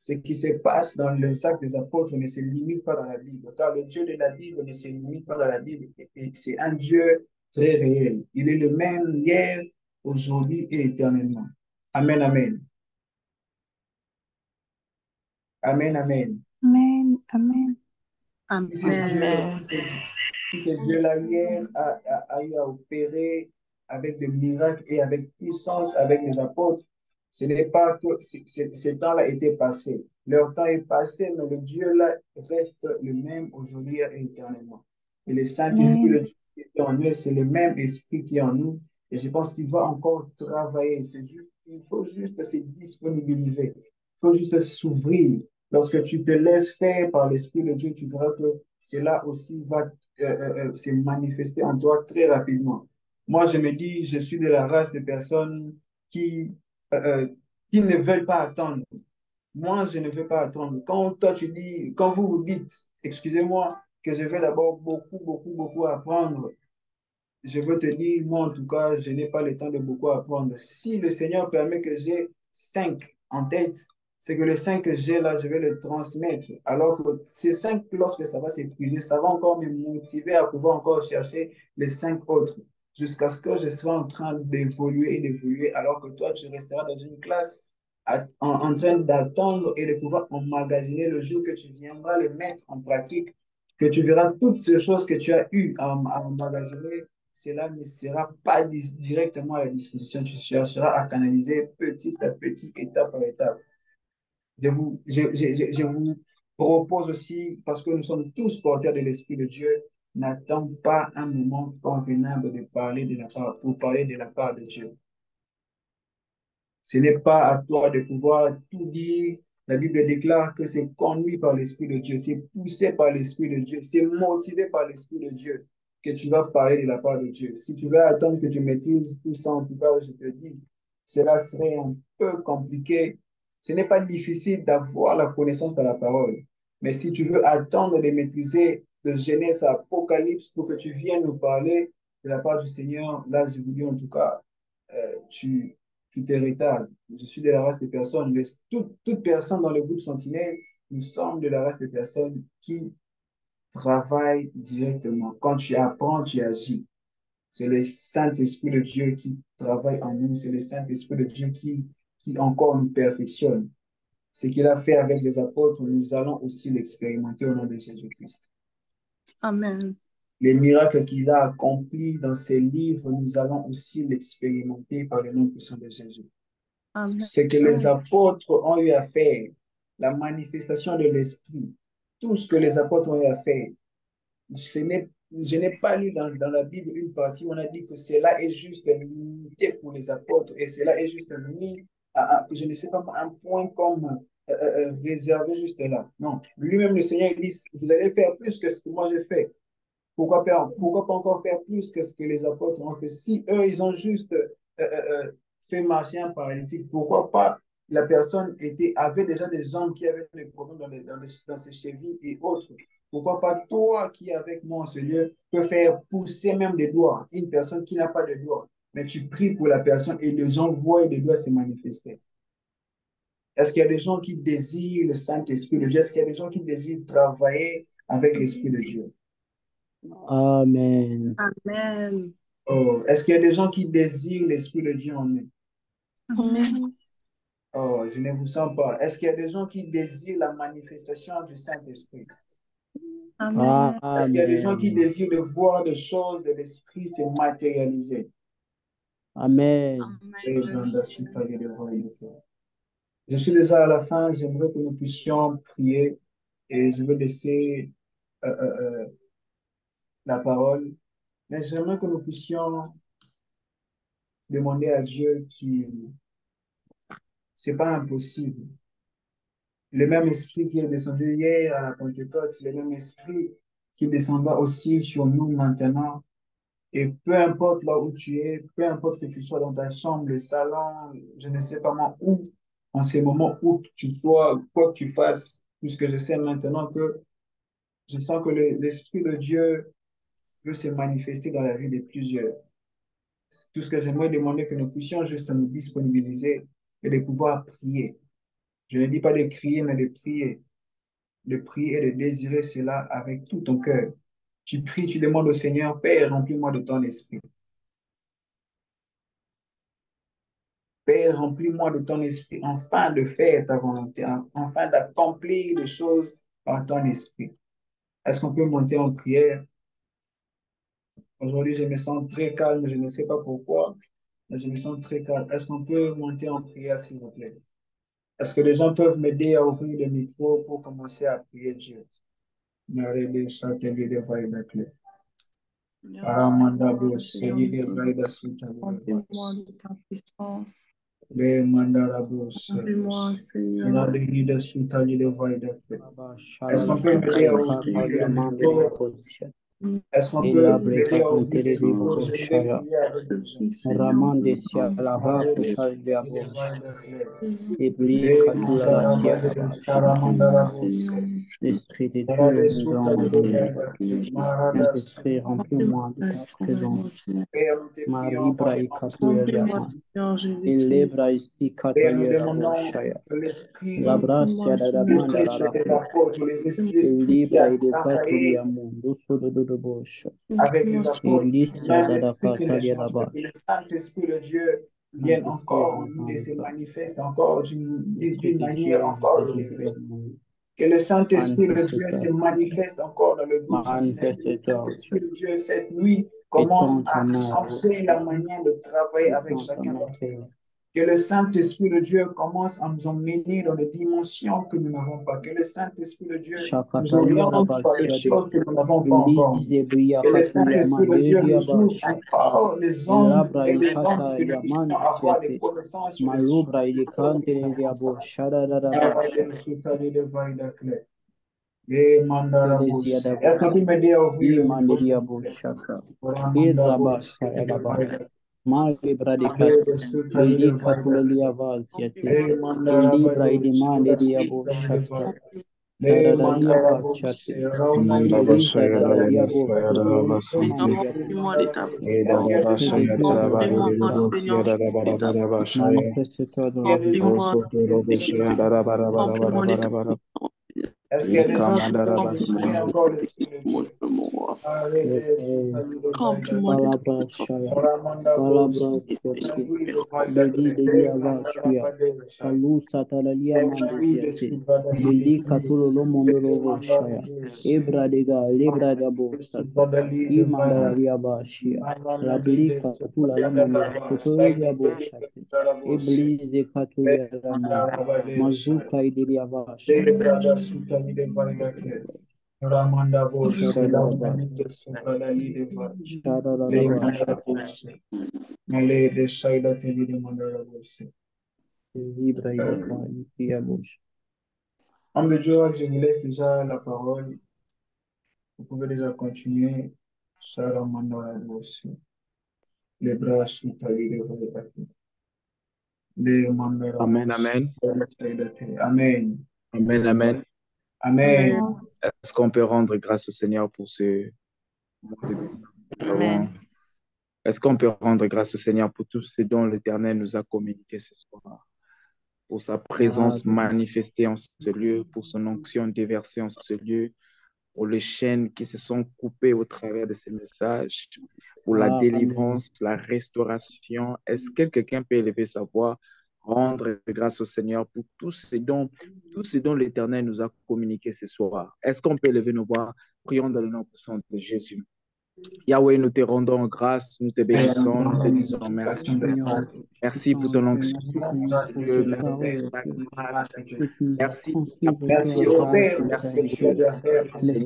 G: ce qui se passe dans les actes des apôtres ne se limite pas dans la Bible. Car le Dieu de la Bible ne se limite pas dans la Bible. Et c'est un Dieu très réel. Il est le même hier, aujourd'hui et éternellement. Amen, amen. Amen, amen.
H: Amen. Amen.
G: Si ce
A: Amen.
G: Dieu-là hier a eu à opérer avec des miracles et avec puissance avec les apôtres, ce n'est pas que ce temps-là était passé. Leur temps est passé, mais le Dieu-là reste le même aujourd'hui et éternellement. Et le Saint-Esprit, le
H: Amen.
G: Dieu qui est en eux, c'est le même esprit qui est en nous. Et je pense qu'il va encore travailler. C'est juste, il faut juste se disponibiliser. Il faut juste s'ouvrir. Lorsque tu te laisses faire par l'Esprit de Dieu, tu verras que cela aussi va se manifester en toi très rapidement. Moi, je me dis, je suis de la race de personnes qui, euh, euh, qui ne veulent pas attendre. Moi, je ne veux pas attendre. Quand toi, tu dis, quand vous vous dites, excusez-moi, que je vais d'abord beaucoup apprendre, je veux te dire, moi, en tout cas, je n'ai pas le temps de beaucoup apprendre. Si le Seigneur permet que j'ai 5 en tête, c'est que les 5 que j'ai là, je vais les transmettre. Alors que ces 5, lorsque ça va s'épuiser, ça va encore me motiver à pouvoir encore chercher les 5 autres, jusqu'à ce que je sois en train d'évoluer, alors que toi, tu resteras dans une classe en train d'attendre et de pouvoir emmagasiner le jour que tu viendras les mettre en pratique, que tu verras toutes ces choses que tu as eues à emmagasiner, cela ne sera pas directement à la disposition. Tu chercheras à canaliser petit à petit, étape par étape. Je vous propose aussi, parce que nous sommes tous porteurs de l'Esprit de Dieu, n'attends pas un moment convenable de parler de la part, pour parler de la part de Dieu. Ce n'est pas à toi de pouvoir tout dire. La Bible déclare que c'est conduit par l'Esprit de Dieu, c'est poussé par l'Esprit de Dieu, c'est motivé par l'Esprit de Dieu que tu vas parler de la part de Dieu. Si tu veux attendre que tu maîtrises tout ça, en tout cas, je te dis, cela serait un peu compliqué. Ce n'est pas difficile d'avoir la connaissance de la parole. Mais si tu veux attendre de maîtriser de Genèse à Apocalypse pour que tu viennes nous parler de la part du Seigneur, là, je vous dis en tout cas, tu te retardes. Je suis de la race des personnes, mais toute personne dans le groupe Sentinelle, nous sommes de la race des personnes qui travaillent directement. Quand tu apprends, tu agis. C'est le Saint-Esprit de Dieu qui travaille en nous. C'est le Saint-Esprit de Dieu qui encore nous perfectionne. Ce qu'il a fait avec les apôtres, nous allons aussi l'expérimenter au nom de Jésus-Christ.
A: Amen.
G: Les miracles qu'il a accomplis dans ses livres, nous allons aussi l'expérimenter par le nom puissant de Jésus.
A: Amen.
G: Ce que les apôtres ont eu à faire, la manifestation de l'Esprit, tout ce que les apôtres ont eu à faire, je n'ai pas lu dans la Bible une partie où on a dit que cela est juste limité pour les apôtres et cela est juste mis je ne sais pas, un point comme réservé juste là. Non, lui-même le Seigneur il dit, vous allez faire plus que ce que moi j'ai fait. Pourquoi pas encore faire plus que ce que les apôtres ont fait? Si eux, ils ont juste fait marcher un paralytique, pourquoi pas la personne avait déjà des jambes qui avaient des problèmes dans ses chevilles et autres? Pourquoi pas toi qui es avec moi en ce lieu peux faire pousser même des doigts, une personne qui n'a pas de doigts, mais tu pries pour la personne et les gens voient les doigts se manifester. Est-ce qu'il y a des gens qui désirent le Saint-Esprit de Dieu? Est-ce qu'il y a des gens qui désirent travailler avec l'Esprit de Dieu?
B: Amen.
A: Amen.
G: Oh, est-ce qu'il y a des gens qui désirent l'Esprit de Dieu en eux?
H: Amen.
G: Oh, je ne vous sens pas. Est-ce qu'il y a des gens qui désirent la manifestation du Saint-Esprit?
A: Amen.
G: Est-ce qu'il y a des gens qui
B: Amen.
G: désirent de voir les choses de l'Esprit se matérialiser?
B: Amen.
G: Et dans la suite, il y a des voix et des cœurs. Je suis déjà à la fin. J'aimerais que nous puissions prier et je vais laisser euh, euh, euh, la parole. Mais j'aimerais que nous puissions demander à Dieu qui, c'est pas impossible. Le même esprit qui est descendu hier à la Pentecôte, c'est le même esprit qui descendra aussi sur nous maintenant. Et peu importe là où tu es, peu importe que tu sois dans ta chambre, le salon, je ne sais pas moi où, en ces moments où tu sois, quoi que tu fasses, puisque je sais maintenant que je sens que l'Esprit de Dieu veut se manifester dans la vie de plusieurs. Tout ce que j'aimerais demander, que nous puissions juste nous disponibiliser et de pouvoir prier. Je ne dis pas de crier, mais de prier. De prier et de désirer cela avec tout ton cœur. Tu pries, tu demandes au Seigneur, Père, remplis-moi de ton esprit. Père, remplis-moi de ton esprit, afin de faire ta volonté, afin d'accomplir les choses par ton esprit. Est-ce qu'on peut monter en prière? Aujourd'hui, je me sens très calme, je ne sais pas pourquoi, mais je me sens très calme. Est-ce qu'on peut monter en prière, s'il vous plaît? Est-ce que les gens peuvent m'aider à ouvrir le micro pour commencer à prier Dieu?
A: Remplis-moi de ta puissance.
G: Le mandarabos.
A: Remplis-moi, Seigneur.
G: Est-ce qu'on peut m'aider à ouvrir le micro? Est-ce qu'on peut m'aider à ouvrir le micro? Je voudrais prier avec Dieu.
D: L'Esprit de Dieu nous envoie. Saint-Esprit, remplis-moi de ta présence. Marie Braïkatouya, il lebra ici Katoya Shaya. La brasia da la manda la rapo. Il libra il Katoya Mundo Sodo do Bosha.
G: Avec les apôtres,
D: Il lista da la Katalia da
G: que le Saint-Esprit de Dieu vienne encore en nous et se manifeste encore d'une manière encore différente. Que le Saint-Esprit de Dieu se manifeste encore dans le groupe. Que le Saint-Esprit de Dieu cette nuit commence à changer la manière de travailler avec chacun d'entre nous. Que le Saint-Esprit de Dieu commence à nous emmener dans des dimensions que nous n'avons pas. Que le Saint-Esprit de Dieu nous oriente par les choses que nous n'avons pas encore. Que le Saint-Esprit de Dieu nous ouvre encore les ondes et les ondes que nous puissions avoir des connaissances sur les choses. Est-ce que tu m'aider à ouvrir le micro?
D: Mali bradicati, vedi catulelia valtiati, il libra di male di abosciata, dararia valciati, elisa dararia manifeste-toi dans la vie.
G: Est-ce qu'il y a des gens qui ont encore l'Esprit de Dieu? Ramanda Bosch, Male de Shaila TV de Mandara Bosch. Homme de Dieu, je vous laisse déjà la parole. Vous pouvez déjà continuer. Sarah Mandara Bosch. Les bras sous ta vie de Mandara.
C: Amen, amen.
G: Amen.
C: Amen, amen.
G: Amen.
C: Est-ce qu'on peut rendre grâce au Seigneur pour ce moment de bénédiction?
A: Amen.
C: Est-ce qu'on peut rendre grâce au Seigneur pour tout ce dont l'Éternel nous a communiqué ce soir? Pour sa présence manifestée en ce lieu, pour son onction déversée en ce lieu, pour les chaînes qui se sont coupées au travers de ces messages, pour la délivrance, la restauration. Est-ce que quelqu'un peut élever sa voix, rendre grâce au Seigneur pour tout ce dont l'Éternel nous a communiqué ce soir? Est-ce qu'on peut élever nos voix? Prions dans le nom puissant de Jésus. Yahweh, nous te rendons grâce, nous te bénissons, nous te disons merci. Merci pour ton onction, merci pour ta grâce. Merci pour ta présence, merci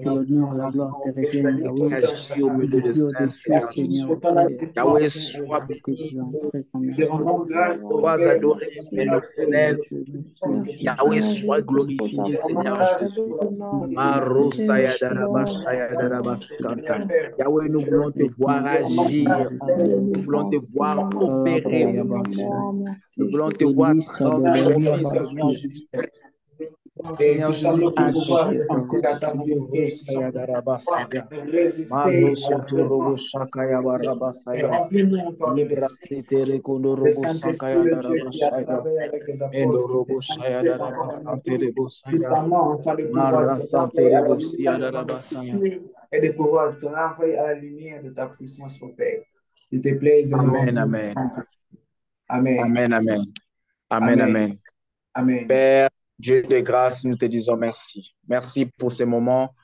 C: pour
D: l'honneur, la gloire te reviennent, Yahweh.
C: agis au milieu de Saint-Esprit. Yahweh, sois béni, sois adoré, Père éternel. Yahweh, sois glorifié, Seigneur Jésus. Yahweh, nous voulons te voir agir, nous voulons te voir opérer, nous voulons te voir transformer, Seigneur Jésus. Seigneur Jésus, agis
G: et de pouvoir travailler à la lumière de ta puissance, mon Père. S'il te plaît,
C: Amen, amen.
G: Amen.
C: Amen, amen. Amen,
G: Amen.
C: amen.
G: Amen.
C: Père, Dieu de grâce, nous te disons merci. Merci pour ces moments.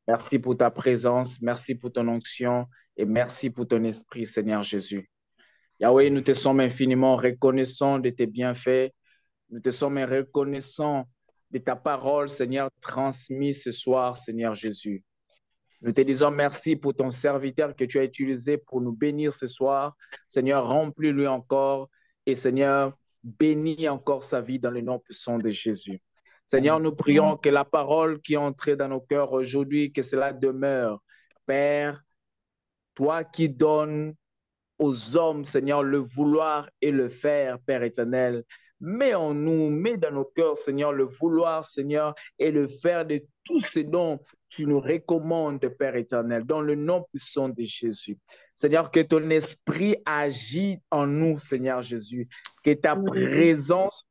C: Merci pour ta présence. Merci pour ton onction. Et merci pour ton esprit, Seigneur Jésus. Yahweh, nous te sommes infiniment reconnaissants de tes bienfaits. Nous te sommes reconnaissants de ta parole, Seigneur, transmise ce soir, Seigneur Jésus. Nous te disons merci pour ton serviteur que tu as utilisé pour nous bénir ce soir. Seigneur, remplis-lui encore et Seigneur, bénis encore sa vie dans le nom puissant de Jésus. Seigneur, nous prions que la parole qui est entrée dans nos cœurs aujourd'hui, que cela demeure. Père, toi qui donnes aux hommes, Seigneur, le vouloir et le faire, Père éternel. Mets en nous, mets dans nos cœurs, Seigneur, le vouloir, Seigneur, et le faire de tout ce dont tu nous recommandes, Père éternel, dans le nom puissant de Jésus. Seigneur, que ton esprit agit en nous, Seigneur Jésus, que ta présence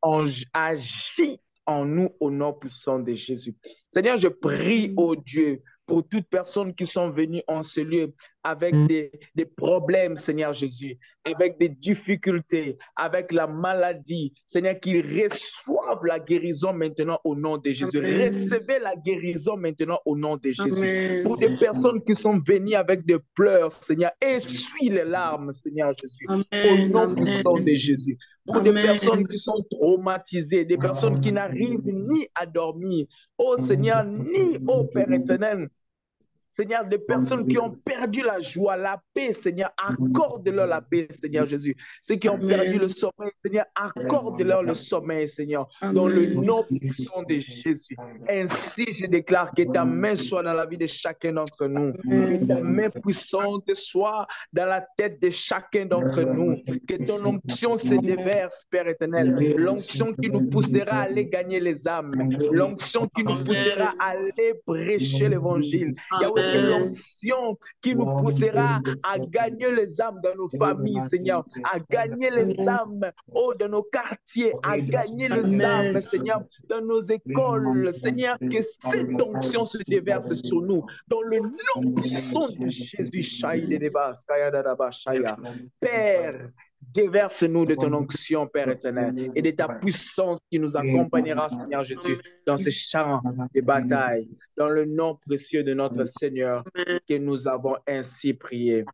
C: agit en nous au nom puissant de Jésus. Seigneur, je prie, oh Dieu, pour toutes personnes qui sont venues en ce lieu avec des problèmes, Seigneur Jésus, avec des difficultés, avec la maladie. Seigneur, qu'ils reçoivent la guérison maintenant au nom de Jésus. Recevez la guérison maintenant au nom de Jésus.
A: Amen.
C: Pour des personnes qui sont venues avec des pleurs, Seigneur, essuie les larmes, Seigneur Jésus, au nom puissant de Jésus. Pour des personnes qui sont traumatisées, des personnes qui n'arrivent ni à dormir, oh Seigneur, ni au Père éternel, Seigneur, des personnes qui ont perdu la joie, la paix, Seigneur, accorde-leur la paix, Seigneur Jésus. Ceux qui ont perdu le sommeil, Seigneur, accorde-leur le sommeil, Seigneur, dans le nom puissant de Jésus. Ainsi, je déclare que ta main soit dans la vie de chacun d'entre nous, que ta main puissante soit dans la tête de chacun d'entre nous, que ton onction se déverse, Père éternel, l'onction qui nous poussera à aller gagner les âmes, l'onction qui nous poussera à aller prêcher l'évangile. C'est l'onction qui nous poussera à gagner les âmes dans nos familles, Seigneur, à gagner les âmes dans nos quartiers, à gagner les âmes, Seigneur, dans nos écoles, Seigneur, que cette onction se déverse sur nous, dans le nom puissant de Jésus. Père, déverse-nous de ton onction, Père éternel, et de ta puissance qui nous accompagnera, Seigneur Jésus, dans ces champs de bataille. Dans le nom précieux de notre Seigneur, que nous avons ainsi prié.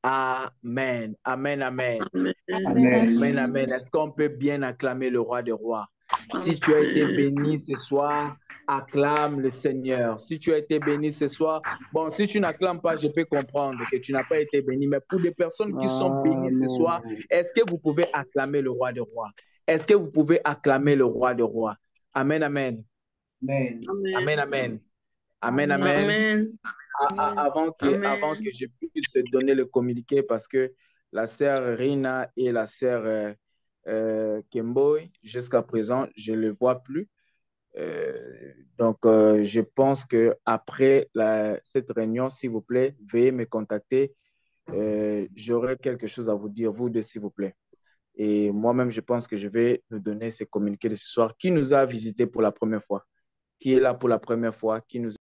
C: Amen. Amen, amen. Amen, amen. Est-ce qu'on peut bien acclamer le roi des rois? Si tu as été béni ce soir, acclame le Seigneur. Si tu as été béni ce soir, bon, si tu n'acclames pas, je peux comprendre que tu n'as pas été béni. Mais pour des personnes qui sont bénies ce soir, est-ce que vous pouvez acclamer le roi des rois? Est-ce que vous pouvez acclamer le roi des rois? Amen, amen.
G: Amen.
C: Amen, amen. Amen, amen. Avant que je puisse donner le communiqué, parce que la sœur Rina et la sœur Kemboy, jusqu'à présent, je ne les vois plus. Donc, je pense qu'après cette réunion, s'il vous plaît, veuillez me contacter. J'aurai quelque chose à vous dire, vous deux, s'il vous plaît. Et moi-même, je pense que je vais nous donner ces communiqués de ce soir. Qui nous a visités pour la première fois? Qui est là pour la première fois? Qui nous